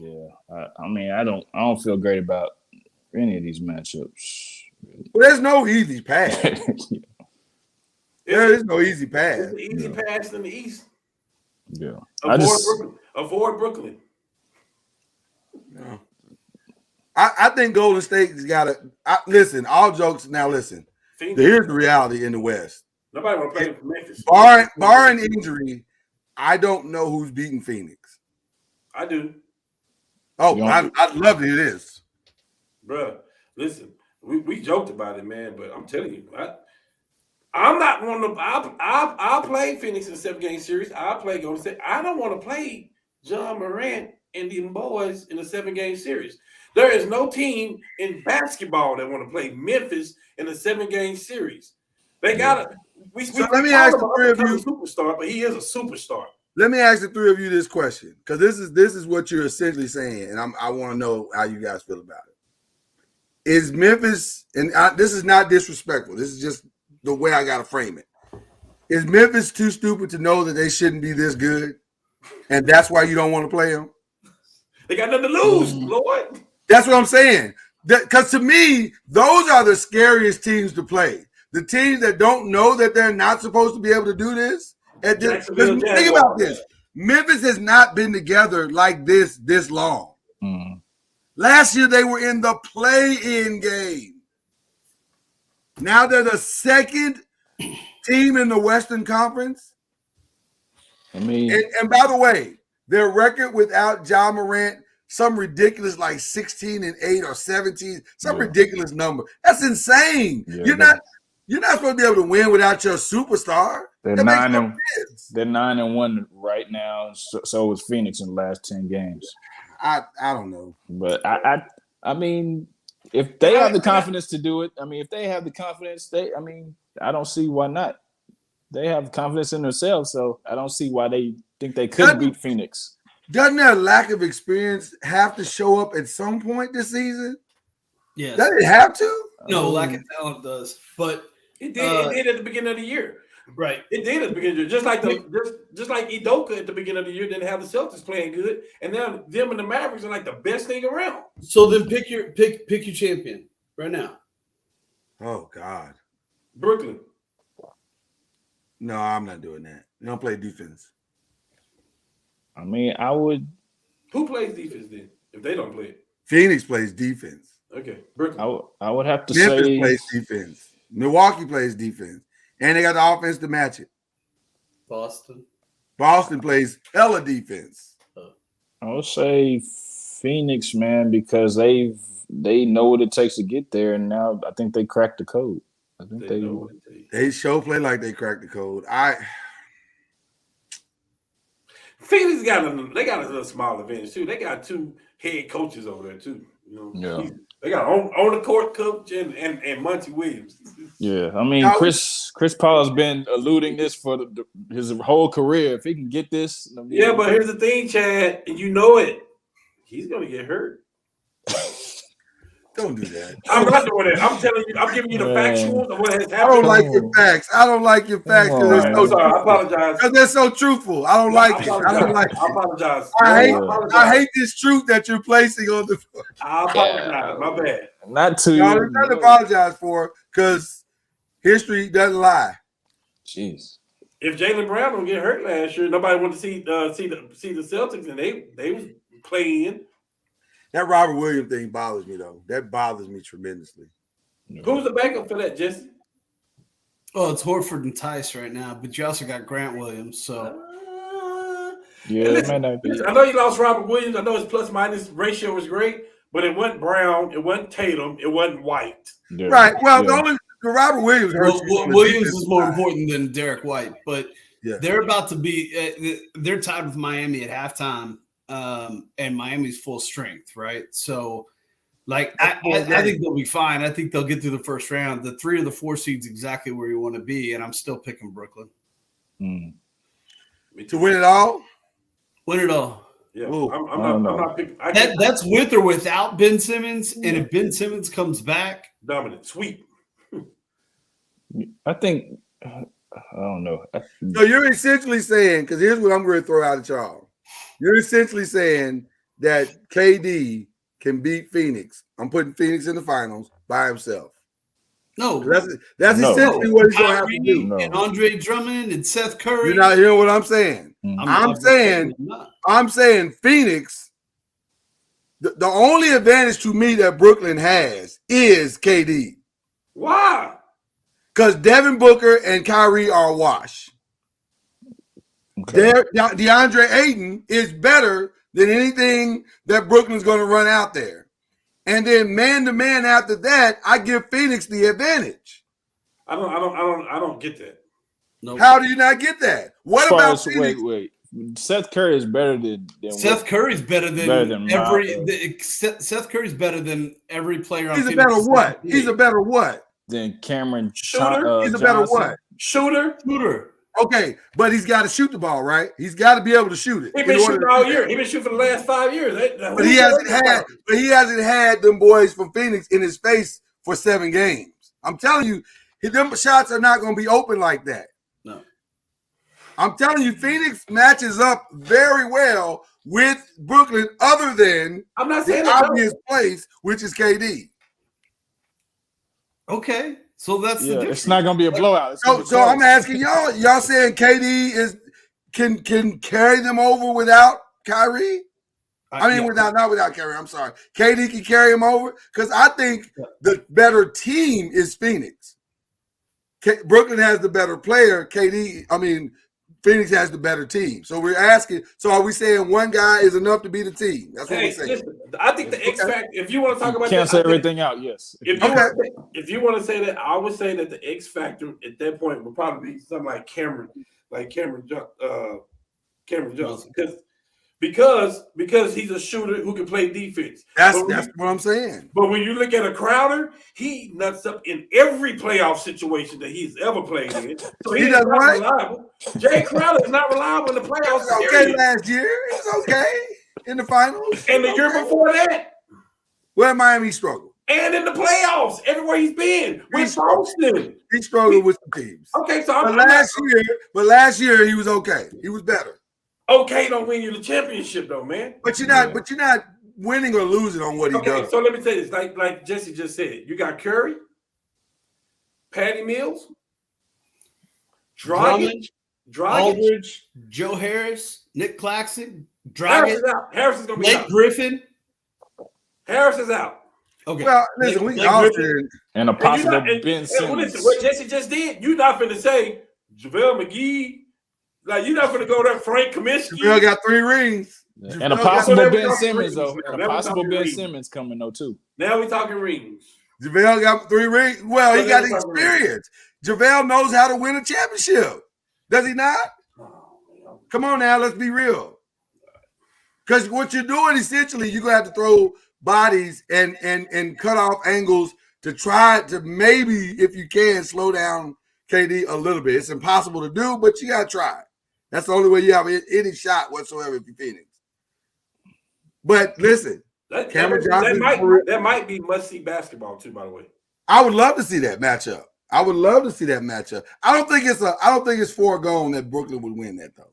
S2: Yeah,
S7: I don't feel great about any of these matchups.
S2: Well, there's no easy pass. There is no easy pass.
S3: It's an easy pass in the East.
S7: Yeah,
S3: Avoid Brooklyn.
S2: No. I think Golden State's got to listen. All jokes now. Listen, here's the reality in the West.
S3: Nobody want to play for Memphis.
S2: Barring injury, I don't know who's beating Phoenix.
S3: I do.
S2: Oh, I'd love to hear this.
S3: Bruh, listen, we joked about it, man, but I'm telling you, I'm not one of I'll play Phoenix in a 7-game series. I'll play Golden State. I don't want to play John Morant and the boys in a 7-game series. There is no team in basketball that want to play Memphis in a 7-game series. They gotta.
S2: Let me ask the three of you.
S3: Superstar, but he is a superstar.
S2: Let me ask the three of you this question, because this is what you're essentially saying, and I want to know how you guys feel about it. Is Memphis, and this is not disrespectful, this is just the way I got to frame it. Is Memphis too stupid to know that they shouldn't be this good, and that's why you don't want to play them?
S3: They got nothing to lose, Lord.
S2: That's what I'm saying. Because to me, those are the scariest teams to play. The teams that don't know that they're not supposed to be able to do this. And think about this. Memphis has not been together like this long.
S7: Mm.
S2: Last year, they were in the play-in game. Now they're the second team in the Western Conference.
S7: And
S2: by the way, their record without Ja Morant, some ridiculous like 16-8 or 17, some ridiculous number. That's insane.
S7: Yeah,
S2: You're not supposed to be able to win without your superstar.
S7: They're 9-1 right now. So was Phoenix in the last 10 games.
S2: I don't know,
S7: but I mean, if they have the confidence to do it, if they have the confidence, I don't see why not. They have confidence in themselves, so I don't see why they think they could beat Phoenix.
S2: Doesn't their lack of experience have to show up at some point this season?
S5: Yes.
S2: Does it have to?
S5: No, lack of talent does, but
S3: it did at the beginning of the year.
S5: Right.
S3: It did at the beginning of the year. Just like Udoka at the beginning of the year didn't have the Celtics playing good, and now them and the Mavericks are like the best thing around.
S5: So then pick your champion right now.
S2: Oh God.
S3: Brooklyn.
S2: No, I'm not doing that. They don't play defense.
S7: I would.
S3: Who plays defense then if they don't play it?
S2: Phoenix plays defense.
S3: Okay, Brooklyn.
S7: I would have to
S2: Memphis
S7: say
S2: plays defense. Milwaukee plays defense, and they got the offense to match it.
S5: Boston.
S2: Boston plays hella defense.
S7: I would say Phoenix, man, because they know what it takes to get there, and now I think they cracked the code. I think
S2: they show play like they cracked the code.
S3: Phoenix got a little small advantage too. They got 2 head coaches over there too. You know, they got on the court coach and Monty Williams.
S7: Yeah, I mean Chris Paul has been alluding this for his whole career. If he can get this, I mean,
S3: yeah, but here's the thing, Chad, and you know it. He's gonna get hurt.
S2: Don't do that.
S3: I'm not doing it. I'm telling you. I'm giving you the factuals of what has happened.
S2: I don't like your facts. I don't like your facts because
S3: I'm sorry. I apologize.
S2: Because they're so truthful. I don't like it. I don't like it.
S3: I apologize.
S2: I hate this truth that you're placing on the.
S3: I apologize. My bad.
S7: Not to
S2: you. There's nothing to apologize for because history doesn't lie.
S7: Jeez.
S3: If Jaylen Brown don't get hurt last year, nobody wanted to see the Celtics, and they was playing.
S2: That Robert Williams thing bothers me though. That bothers me tremendously.
S3: Who's the backup for that, Jesse?
S5: Oh, it's Horford and Tice right now, but you also got Grant Williams. So
S3: listen, I know you lost Robert Williams. I know his plus minus ratio was great, but it wasn't Brown, it wasn't Tatum, it wasn't White.
S2: Yeah. Right. Well, the Robert Williams hurts.
S5: Williams is more important than Derek White, but they're about to be. They're tied with Miami at halftime. And Miami's full strength, right? So, like, I think they'll be fine. I think they'll get through the first round. The 3 or the 4 seeds exactly where you want to be, and I'm still picking Brooklyn.
S2: To win it all?
S5: Win it all.
S3: Yeah, I'm not picking.
S5: That's with or without Ben Simmons, and if Ben Simmons comes back,
S3: dominant sweep.
S7: I think I don't know.
S2: So you're essentially saying, because here's what I'm going to throw out at y'all. You're essentially saying that KD can beat Phoenix. I'm putting Phoenix in the finals by himself.
S5: No,
S2: that's essentially what he's going to have to do.
S5: No. And Andre Drummond and Seth Curry.
S2: You're not hearing what I'm saying. I'm saying Phoenix. The only advantage to me that Brooklyn has is KD.
S3: Why?
S2: Because Devin Booker and Kyrie are a wash. Okay. DeAndre Ayton is better than anything that Brooklyn's going to run out there. And then man to man after that, I give Phoenix the advantage.
S3: I don't get that.
S2: Nope. How do you not get that? What about Phoenix?
S7: Wait. Seth Curry is better than
S5: Seth Curry's better than every Seth Curry's better than every player on
S2: He's a better what? He's a better what?
S7: Than Cameron
S2: Shooter? He's a better what?
S5: Shooter.
S2: Okay, but he's got to shoot the ball, right? He's got to be able to shoot it.
S3: He's been shooting all year. He's been shooting for the last 5 years.
S2: But he hasn't had them boys from Phoenix in his face for 7 games. I'm telling you, them shots are not going to be open like that.
S5: No.
S2: I'm telling you, Phoenix matches up very well with Brooklyn, other than
S3: I'm not saying
S2: the obvious place, which is KD.
S5: Okay. So that's the difference.
S7: It's not going to be a blowout.
S2: So I'm asking y'all. Y'all saying KD can carry them over without Kyrie? Not without Kyrie. I'm sorry. KD can carry him over because I think the better team is Phoenix. Brooklyn has the better player. Phoenix has the better team. So we're asking. So are we saying one guy is enough to be the team? That's what we're saying.
S3: Listen, I think the X factor. If you want to talk about,
S7: can't say everything out. Yes.
S3: If you want to say that, I would say that the X factor at that point would probably be something like Cameron Johnson, because he's a shooter who can play defense.
S2: That's what I'm saying.
S3: But when you look at a Crowder, he nuts up in every playoff situation that he's ever played in. So he's not reliable. Jay Crowder is not reliable in the playoffs.
S2: Okay, last year he was okay in the finals,
S3: and the year before that,
S2: where Miami struggled,
S3: and in the playoffs, everywhere he's been with Boston,
S2: he struggled with some teams.
S3: Okay, so
S2: last year he was okay. He was better.
S3: Okay, don't win you the championship though, man.
S2: But you're not winning or losing on what he does.
S3: So let me tell you this, like Jesse just said, you got Curry, Patty Mills, Dragic,
S5: Aldridge, Joe Harris, Nick Claxton,
S3: Dragic. Harris is gonna be
S5: Blake
S3: out.
S5: Griffin.
S3: Harris is out.
S5: Okay.
S2: Well, listen, we
S5: Blake
S2: all
S5: Griffin.
S7: And a
S3: And you're
S7: possible
S3: not,
S7: Ben Simmons.
S3: listen, what Jesse just did, you're not finna say JaVale McGee. Like, you're not finna go there, Frank Kaminsky.
S2: JaVale got 3 rings.
S7: And a
S2: JaVale
S7: possible
S3: got-
S7: Ben Simmons, though.
S3: Now
S7: And a
S3: we
S7: possible
S3: talking
S7: Ben
S3: rings.
S7: Simmons coming, though, too.
S3: Now we talking rings.
S2: JaVale got 3 rings. Well, he
S3: But
S2: got
S3: then we're talking
S2: experience. JaVale knows how to win a championship. Does he not? Come on now, let's be real. Because what you're doing, essentially, you're going to have to throw bodies and cut off angles to try to maybe, if you can, slow down KD a little bit. It's impossible to do, but you got to try. That's the only way you have any shot whatsoever if you're Phoenix. But listen, Cameron Johnson.
S3: That might be must-see basketball, too, by the way.
S2: I would love to see that matchup. I don't think it's foregone that Brooklyn would win that, though.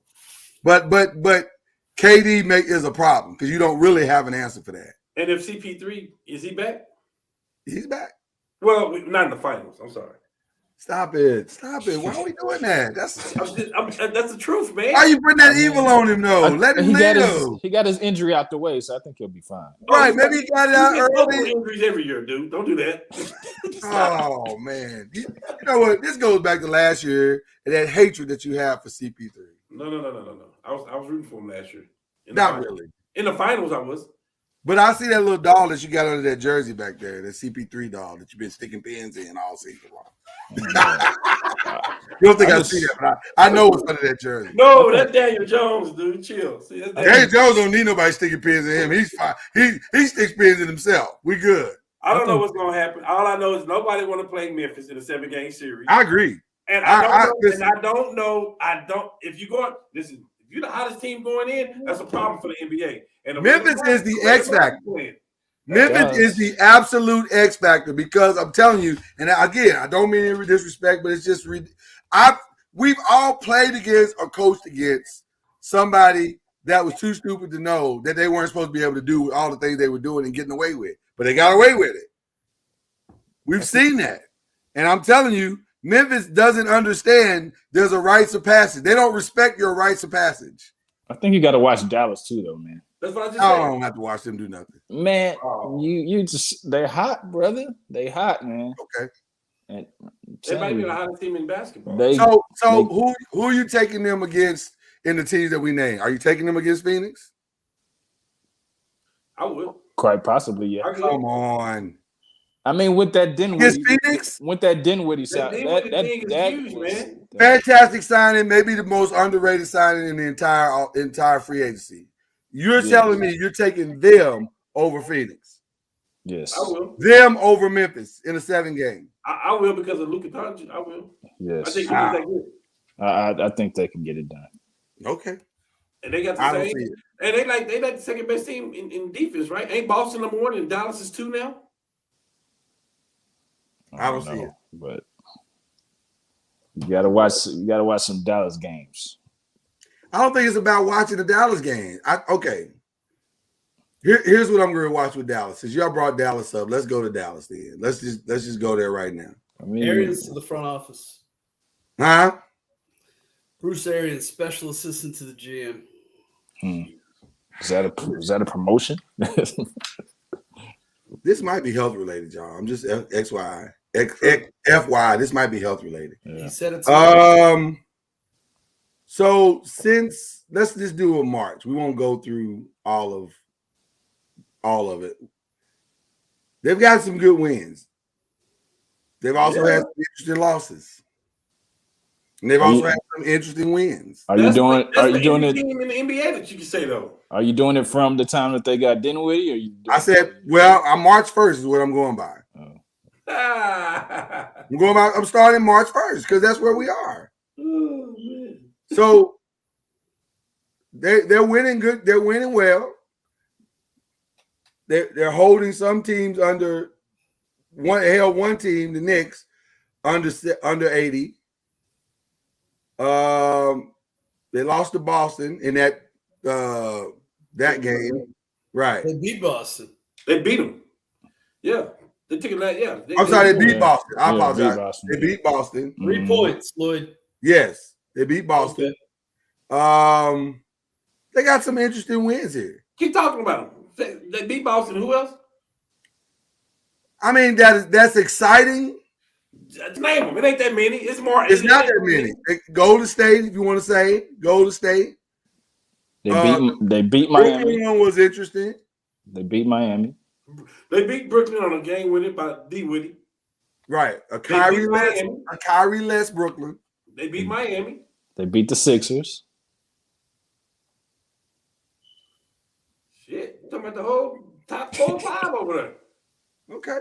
S2: But KD is a problem because you don't really have an answer for that.
S3: And if CP3, is he back?
S2: He's back.
S3: Well, not in the finals. I'm sorry.
S2: Stop it. Why are we doing that? That's
S3: the truth, man.
S2: why you putting that evil on him, though? Let him live.
S7: He got his injury out the way, so I think he'll be fine.
S2: Right, maybe he got it out early.
S3: Injuries every year, dude. Don't do that.
S2: Oh, man. You know what? This goes back to last year and that hatred that you have for CP3.
S3: No. I was rooting for him last year.
S2: Not really.
S3: In the finals, I was.
S2: But I see that little doll that you got under that jersey back there, the CP3 doll that you've been sticking pins in all season long. You don't think I see that, but I know what's under that jersey.
S3: No, that's Daniel Jones, dude. Chill. See,
S2: Daniel Jones don't need nobody sticking pins in him. He's fine. He sticks pins in himself. We good.
S3: I don't know what's going to happen. All I know is nobody want to play Memphis in a 7-game series.
S2: I agree.
S3: And I don't know. If you go, listen, if you're the hottest team going in, that's a problem for the NBA. And
S2: Memphis is the X factor. Memphis is the absolute X factor because I'm telling you, and again, I don't mean any disrespect, but it's just we've all played against or coached against somebody that was too stupid to know that they weren't supposed to be able to do all the things they were doing and getting away with, but they got away with it. We've seen that, and I'm telling you, Memphis doesn't understand there's a rites of passage. They don't respect your rites of passage.
S7: I think you got to watch Dallas too, though, man.
S3: That's what I just
S2: I
S3: said.
S2: don't have to watch them do nothing.
S7: Man, you just they're hot, brother. They hot, man.
S2: Okay.
S7: And
S3: they might be the hottest team in basketball.
S2: Who are you taking them against in the teams that we name? Are you taking them against Phoenix?
S3: I will.
S7: Quite possibly, yeah.
S2: Come on.
S7: I mean, with that Dinwiddie,
S2: Phoenix?
S7: With that Dinwiddie side,
S3: that huge, man.
S2: Fantastic signing, maybe the most underrated signing in the entire free agency. You're telling me you're taking them over Phoenix?
S7: Yes.
S3: I will.
S2: Them over Memphis in a 7-game.
S3: I will because of Luka Doncic. I will.
S7: Yes.
S3: I think that good.
S7: I think they can get it done.
S2: Okay.
S3: And they got the same. And they like the second best team in defense, right? Ain't Boston number 1 and Dallas is 2 now?
S2: I don't see it.
S7: But you gotta watch some Dallas games.
S2: I don't think it's about watching the Dallas game. Okay. Here's what I'm going to watch with Dallas. Since y'all brought Dallas up, let's go to Dallas then. Let's just go there right now.
S5: Arians to the front office.
S2: Huh?
S5: Bruce Arians, special assistant to the GM.
S7: Is that a promotion?
S2: This might be health related, y'all. I'm just FYI. This might be health related.
S5: Yeah. He said it's
S2: So since let's just do a March. We won't go through all of it. They've got some good wins. They've also had some interesting losses. And they've also had some interesting wins.
S7: Are you doing it
S3: team in the NBA that you can say though?
S7: Are you doing it from the time that they got Dinwiddie? Or
S2: I said, well, I'm March 1st is what I'm going by. I'm starting March 1st because that's where we are.
S3: Oh, man.
S2: So they're winning good. They're winning well. They're holding some teams under one team, the Knicks, under 80. They lost to Boston in that game. Right.
S5: They beat Boston.
S3: They beat them. Yeah. They took it like, yeah.
S2: They beat Boston. I apologize.
S7: Beat Boston.
S2: They beat Boston.
S5: 3 points, Lloyd.
S2: Yes. They beat Boston. Okay. They got some interesting wins here.
S3: Keep talking about them. They beat Boston. Who else?
S2: I mean, that's exciting.
S3: Just name them. It ain't that many. It's more.
S2: It's not that many. Golden State, if you want to say Golden State.
S7: They beat Miami.
S2: Brooklyn one was interesting.
S7: They beat Miami.
S3: They beat Brooklyn on a game winning by D. Woody.
S2: Right. A Kyrie-less Brooklyn.
S3: They beat Miami.
S7: They beat the Sixers.
S3: Shit. You're talking about the whole top 4 or 5 over there.
S2: Okay.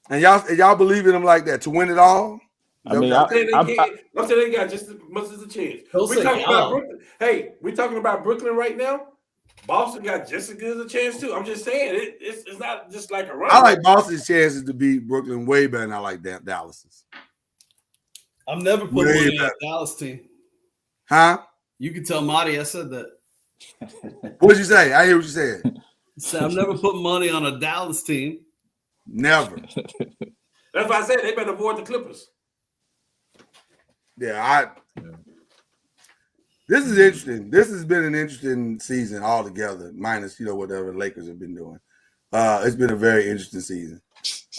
S2: And y'all believe in them like that to win it all?
S3: I'm saying they got just as much as a chance. We're talking about Brooklyn. Hey, we're talking about Brooklyn right now. Boston got just as good as a chance too. I'm just saying it's not just like a run.
S2: I like Boston's chances to beat Brooklyn way better than I like Dallas's.
S5: I've never put money on a Dallas team.
S2: Huh?
S5: You can tell Marty I said that.
S2: What'd you say? I hear what you said.
S5: So I've never put money on a Dallas team.
S2: Never.
S3: That's why I said they better avoid the Clippers.
S2: Yeah, this is interesting. This has been an interesting season altogether, minus whatever the Lakers have been doing. It's been a very interesting season.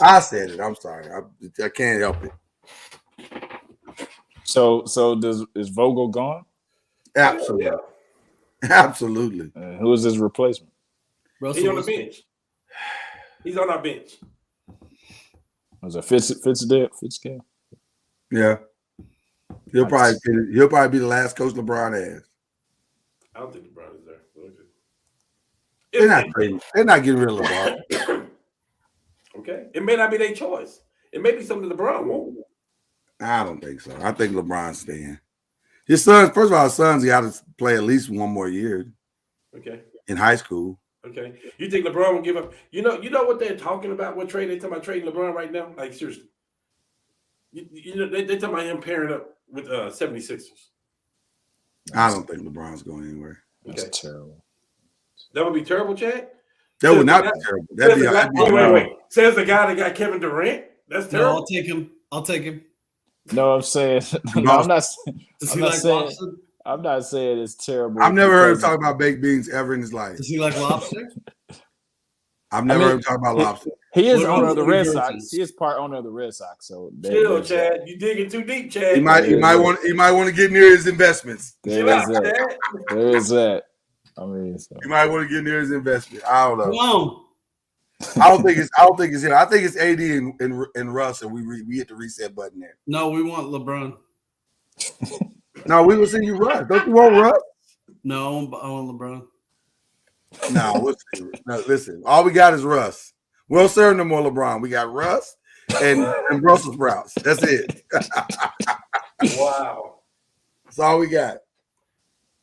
S2: I said it. I'm sorry. I can't help it.
S7: So is Vogel gone?
S2: Absolutely.
S3: Yeah.
S2: Absolutely.
S7: Who is his replacement?
S3: He's on the bench. He's on our bench.
S7: Was it Fitzgerald?
S2: Yeah. He'll probably be the last coach LeBron has.
S3: I don't think LeBron is there. Okay.
S2: They're not getting rid of LeBron.
S3: Okay. It may not be their choice. It may be something LeBron won't.
S2: I don't think so. I think LeBron's staying. His son, first of all, his son's got to play at least one more year.
S3: Okay.
S2: In high school.
S3: Okay. You think LeBron will give up? You know what they're talking about? What trade they're talking about trading LeBron right now? Like seriously. They're talking about him pairing up with 76ers.
S2: I don't think LeBron's going anywhere.
S7: That's terrible.
S3: That would be terrible, Chad?
S2: That would not be terrible. That'd be
S3: wait. Says the guy that got Kevin Durant? That's terrible.
S5: No, I'll take him.
S7: No, I'm saying I'm not saying it's terrible.
S2: I've never heard him talk about baked beans ever in his life.
S5: Does he like lobster?
S2: I've never heard him talk about lobster.
S7: He is owner of the Red Sox. He is part owner of the Red Sox. So
S3: chill, Chad. You digging too deep, Chad.
S2: He might want to get near his investments.
S7: There is that. I mean,
S2: he might want to get near his investment. I don't know.
S5: Come on.
S2: I don't think it's him. I think it's AD and Russ, and we hit the reset button there.
S5: No, we want LeBron.
S2: No, we will see you Russ. Don't you want Russ?
S5: No, I want LeBron.
S2: No, listen. All we got is Russ. We don't serve no more LeBron. We got Russ and Brussels sprouts. That's it.
S3: Wow.
S2: That's all we got.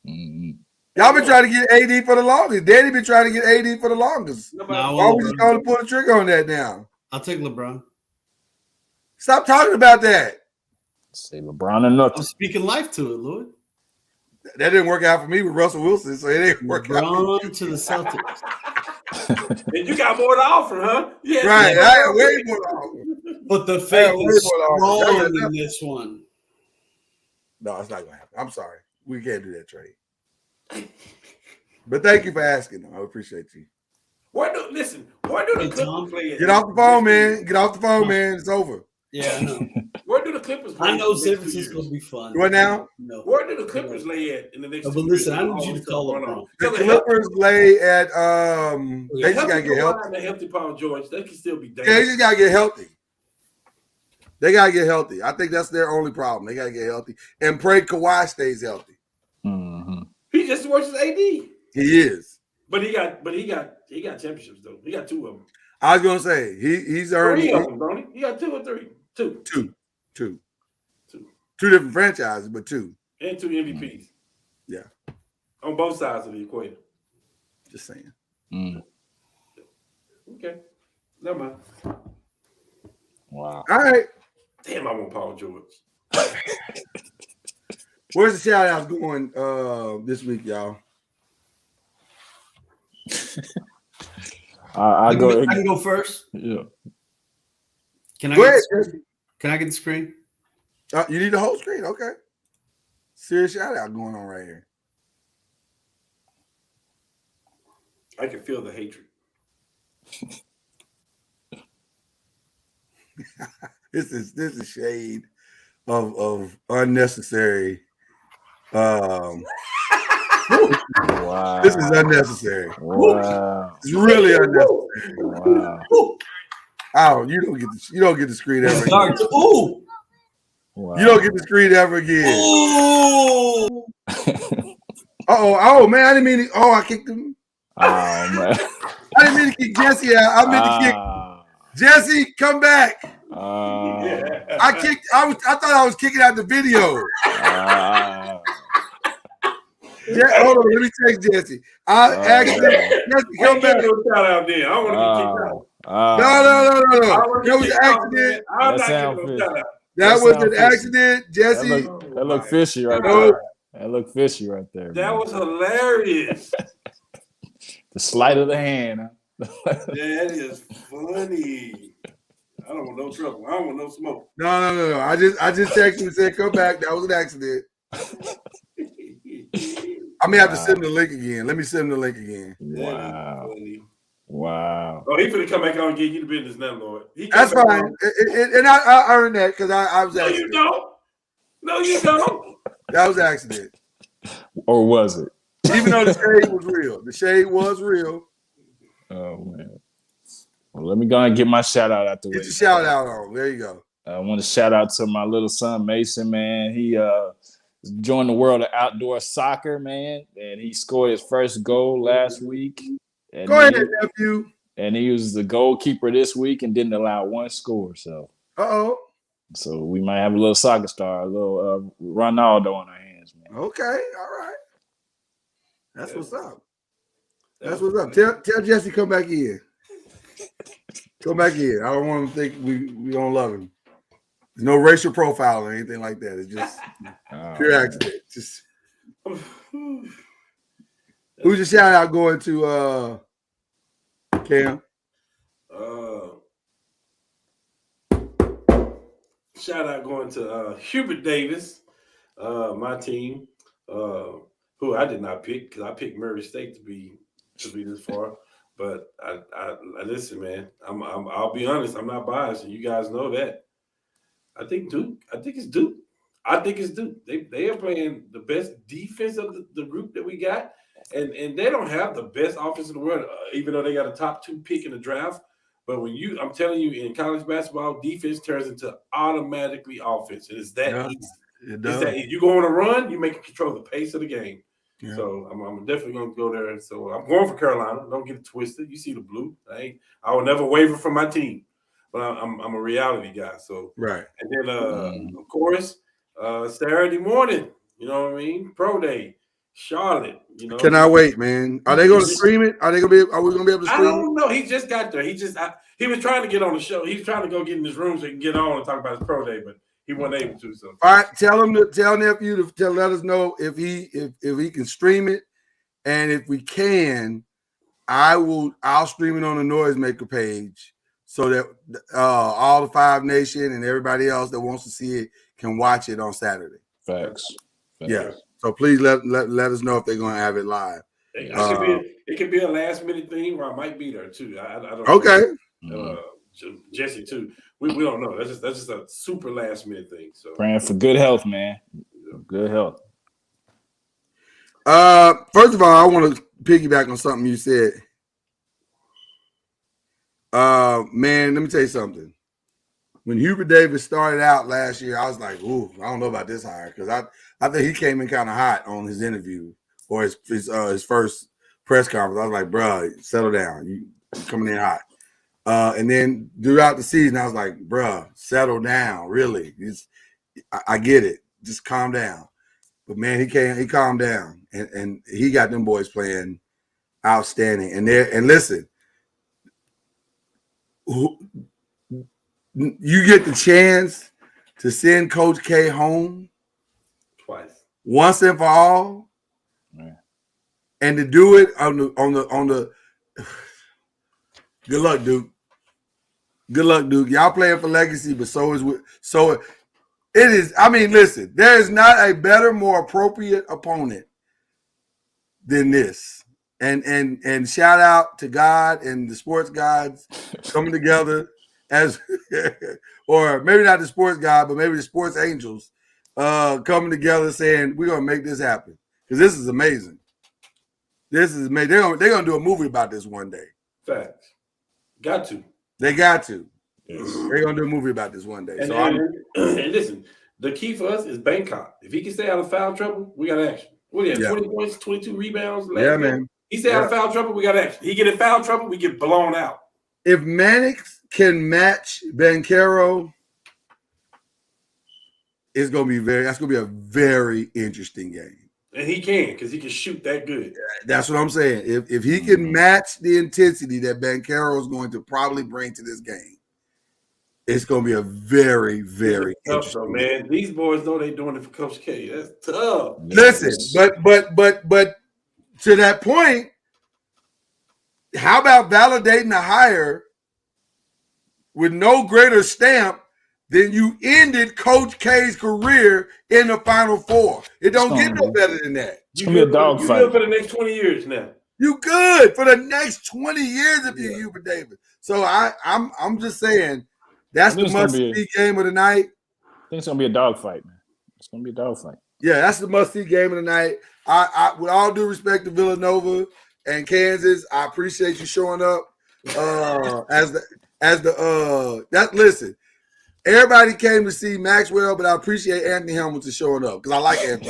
S7: Mm-hmm.
S2: Y'all been trying to get AD for the longest. Danny been trying to get AD for the longest. Why we just going to pull the trigger on that now?
S5: I'll take LeBron.
S2: Stop talking about that.
S7: Say LeBron or nothing.
S5: I'm speaking life to it, Louis.
S2: That didn't work out for me with Russell Wilson, so it ain't working out.
S5: LeBron to the Celtics.
S3: And you got more to offer, huh? Yeah,
S2: right. I have way more to offer.
S5: But the faith is strong in this one.
S2: No, it's not going to happen. I'm sorry. We can't do that trade. But thank you for asking. I appreciate you.
S3: Where do the Clippers play?
S2: Get off the phone, man. Get off the phone, man. It's over.
S5: Yeah, I know.
S3: Where do the Clippers play?
S5: I know San Francisco's will be fun.
S2: What now?
S5: No.
S3: Where do the Clippers lay at in the next 2
S5: But
S3: years?
S5: listen, I need you to call LeBron.
S2: The Clippers lay at they just gotta get healthy.
S3: A healthy Paul George, they can still be dangerous.
S2: Yeah, they just gotta get healthy. They gotta get healthy. I think that's their only problem. They gotta get healthy and pray Kawhi stays healthy.
S7: Mm-hmm.
S3: He just as worse as AD.
S2: He is.
S3: But he got championships though. He got 2 of them.
S2: I was gonna say he's earned
S3: 3 of them, don't he? He got 2 or 3. 2.
S2: 2 different franchises, but 2.
S3: And 2 MVPs.
S2: Yeah.
S3: On both sides of the equation.
S2: Just saying.
S7: Mm.
S3: Okay. Never mind.
S7: Wow.
S2: All right.
S3: Damn, I want Paul George.
S2: Where's the shout outs going this week, y'all?
S5: I can go first.
S7: Yeah.
S5: Can I
S2: go ahead.
S5: Can I get the screen?
S2: You need the whole screen. Okay. Serious shout out going on right here.
S3: I can feel the hatred.
S2: This is shade of unnecessary.
S7: Wow.
S2: This is unnecessary.
S7: Wow.
S2: It's really unnecessary.
S7: Wow.
S2: Oh, you don't get the screen ever again.
S3: Ooh.
S7: Wow.
S2: You don't get the screen ever again.
S3: Ooh.
S2: Oh man, I didn't mean to. Oh, I kicked him.
S7: Oh man.
S2: I didn't mean to kick Jesse out. I meant to kick Jesse. Come back. I thought I was kicking out the video. Hold on, let me text Jesse. I actually Jesse, come back.
S3: Shout out there. I want to get kicked out.
S2: No. That was an accident.
S3: I'm not giving no shout out.
S2: That was an accident, Jesse.
S7: That look fishy right there. That look fishy right there.
S3: That was hilarious.
S7: The sleight of the hand.
S3: That is funny. I don't want no trouble. I don't want no smoke.
S2: No. I just texted him and said, come back. That was an accident. I may have to send him the link again. Let me send him the link again.
S7: Wow.
S3: Oh, he finna come back on and give you the business now, Lord.
S2: That's fine. And I earned that because I was accident.
S3: No, you don't.
S2: That was an accident.
S7: Or was it?
S2: Even though the shade was real. The shade was real.
S7: Oh, man. Well, let me go and get my shout out the way.
S2: Get your shout out on. There you go.
S7: I want to shout out to my little son, Mason, man. He joined the world of outdoor soccer, man. And he scored his first goal last week. And
S2: go ahead, nephew.
S7: And he was the goalkeeper this week and didn't allow one score. So we might have a little soccer star, a little Ronaldo on our hands, man.
S2: Okay, all right. That's what's up. That's what's up. Tell Jesse come back in. Come back in. I don't want him to think we don't love him. There's no racial profile or anything like that. It's just pure accident. Just who's your shout out going to Cam?
S3: Shout out going to Hubert Davis, my team, who I did not pick because I picked Murray State to be this far. But I listen, man. I'll be honest. I'm not biased, and you guys know that. I think Duke. I think it's Duke. They are playing the best defense of the group that we got, and they don't have the best offense in the world, even though they got a top 2 pick in the draft. But I'm telling you, in college basketball, defense turns into automatically offense, and it's that easy. It does. It's that you go on a run, you make it control the pace of the game. Yeah. So I'm definitely going to go there. So I'm going for Carolina. Don't get it twisted. You see the blue. I will never waver from my team, but I'm a reality guy. So
S2: right.
S3: And then of course Saturday morning. You know what I mean? Pro Day, Charlotte. You know.
S2: Can I wait, man? Are they going to stream it? Are we going to be able to stream it? I
S3: don't know. He just got there. He was trying to get on the show. He's trying to go get in his room so he can get on and talk about his Pro Day, but he wasn't able to. So
S2: all right, tell nephew to let us know if he can stream it, and if we can, I'll stream it on the Noisemaker page so that all the Five Nation and everybody else that wants to see it can watch it on Saturday.
S7: Facts.
S2: Yeah. So please let us know if they're going to have it live.
S3: It could be a last minute thing, or I might be there too. I don't know.
S2: Okay.
S3: Jesse too. We don't know. That's just a super last minute thing. So
S7: praying for good health, man. Good health.
S2: First of all, I want to piggyback on something you said. Man, let me tell you something. When Hubert Davis started out last year, I was like, ooh, I don't know about this hire, because I think he came in kind of hot on his interview or his first press conference. I was like, bro, settle down. You coming in hot. And then throughout the season, I was like, bro, settle down. Really. I get it. Just calm down. But man, he calmed down and he got them boys playing outstanding. And listen, you get the chance to send Coach K home
S3: twice,
S2: once and for all, and to do it on the. Good luck, Duke. Good luck, Duke. Y'all playing for legacy, but so it is. I mean, listen, there is not a better, more appropriate opponent than this. And shout out to God and the sports gods coming together as or maybe not the sports guy, but maybe the sports angels coming together saying we're gonna make this happen because this is amazing. This is amazing. They're gonna do a movie about this one day.
S3: Facts. Got to.
S2: They got to. They're gonna do a movie about this one day.
S3: And, and listen, the key for us is Bangkok. If he can stay out of foul trouble, we got action. What do you have? 20 points, 22 rebounds.
S2: Yeah, man.
S3: He stay out of foul trouble, we got action. He get in foul trouble, we get blown out.
S2: If Mannix can match Banchero, that's gonna be a very interesting game.
S3: And he can, because he can shoot that good.
S2: That's what I'm saying. If he can match the intensity that Banchero is going to probably bring to this game, it's going to be a very, very
S3: tough, though, man. These boys know they're doing it for Coach K. That's tough.
S2: Listen, but to that point, how about validating a hire with no greater stamp than you ended Coach K's career in the Final Four? It don't get no better than that.
S7: It's gonna be a dogfight.
S3: You good for the next 20 years now.
S2: You good for the next 20 years if you're Hubert Davis. So I'm just saying that's the must-see game of the night.
S7: I think it's gonna be a dogfight, man. It's gonna be a dogfight. Yeah,
S2: that's the must-see game of the night. I with all due respect to Villanova and Kansas, I appreciate you showing up. Listen. Everybody came to see Maxwell, but I appreciate Anthony Hamilton showing up because I like Anthony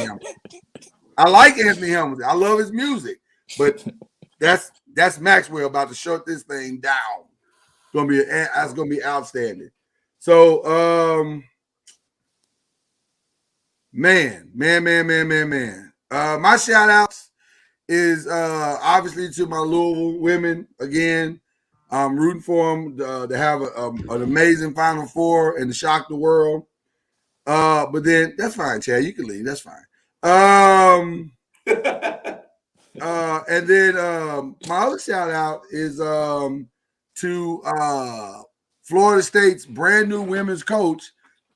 S2: Hamilton. I love his music, but that's Maxwell about to shut this thing down. That's gonna be outstanding. So, man. My shout outs is obviously to my Louisville women again. I'm rooting for them to have an amazing Final Four and to shock the world. But then that's fine, Chad. You can leave. That's fine. And then my other shout out is to Florida State's brand new women's coach,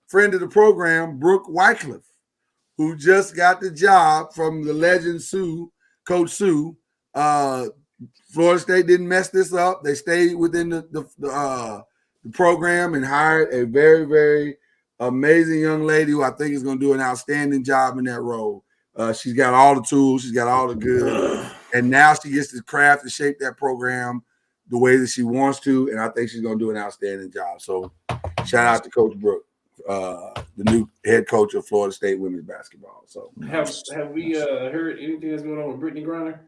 S2: friend of the program, Brooke Wycliffe, who just got the job from the legend Coach Sue. Florida State didn't mess this up. They stayed within the program and hired a very, very amazing young lady who I think is going to do an outstanding job in that role. She's got all the tools. She's got all the good. And now she gets to craft and shape that program the way that she wants to. And I think she's going to do an outstanding job. So shout out to Coach Brooke, the new head coach of Florida State women's basketball. So
S3: have we heard anything that's going on with Brittany Griner?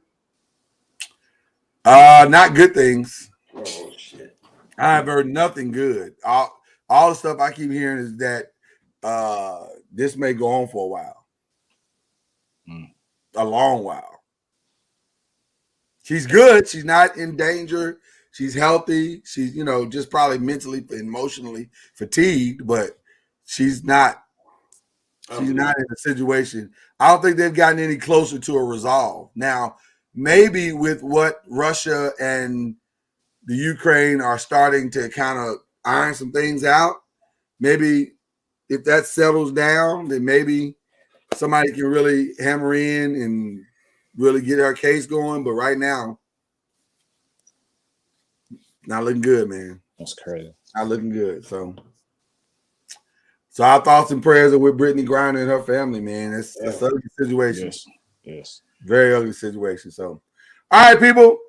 S2: Not good things.
S3: Oh shit!
S2: I've heard nothing good. All the stuff I keep hearing is that this may go on for a while, a long while. She's good. She's not in danger. She's healthy. She's just probably mentally, emotionally fatigued, but she's not. She's not in a situation. I don't think they've gotten any closer to a resolve now. Maybe with what Russia and the Ukraine are starting to kind of iron some things out, maybe if that settles down, then maybe somebody can really hammer in and really get our case going. But right now, not looking good, man.
S7: That's crazy.
S2: Not looking good. So our thoughts and prayers are with Brittany Griner and her family, man. It's an ugly situation.
S7: Yes.
S2: Very ugly situation. So, all right, people.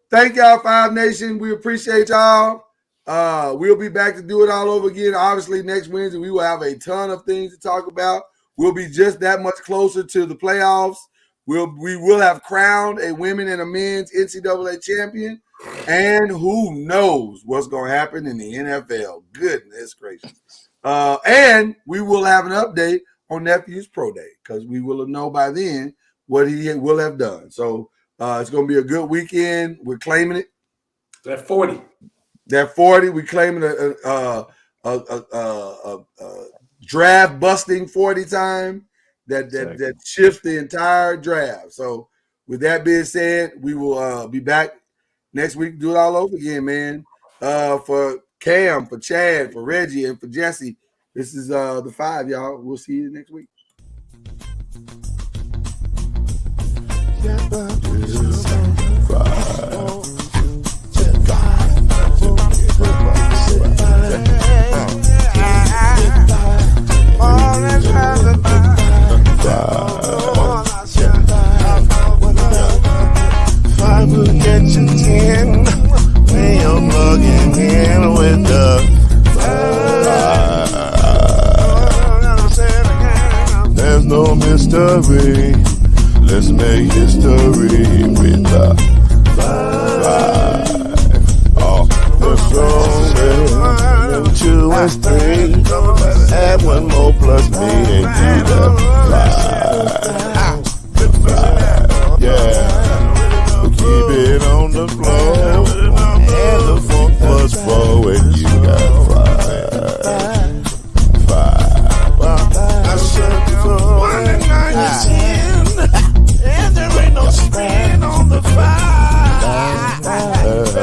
S2: Thank y'all, Five Nation. We appreciate y'all. We'll be back to do it all over again. Obviously, next Wednesday, we will have a ton of things to talk about. We'll be just that much closer to the playoffs. We will have crowned a women and a men's NCAA champion. And who knows what's going to happen in the NFL. Goodness gracious. And we will have an update on Nephew's Pro Day because we will know by then what he will have done. So it's going to be a good weekend. We're claiming it.
S3: That 40.
S2: We're claiming a draft busting 40 time that shifts the entire draft. So with that being said, we will be back next week. Do it all over again, man. For Cam, for Chad, for Reggie, and for Jesse, this is the Five, y'all. We'll see you next week.
S1: Five. no mystery. Let's make history with the vibe. Oh, the strong and 2 and 3. Add 1 more plus me and you the vibe.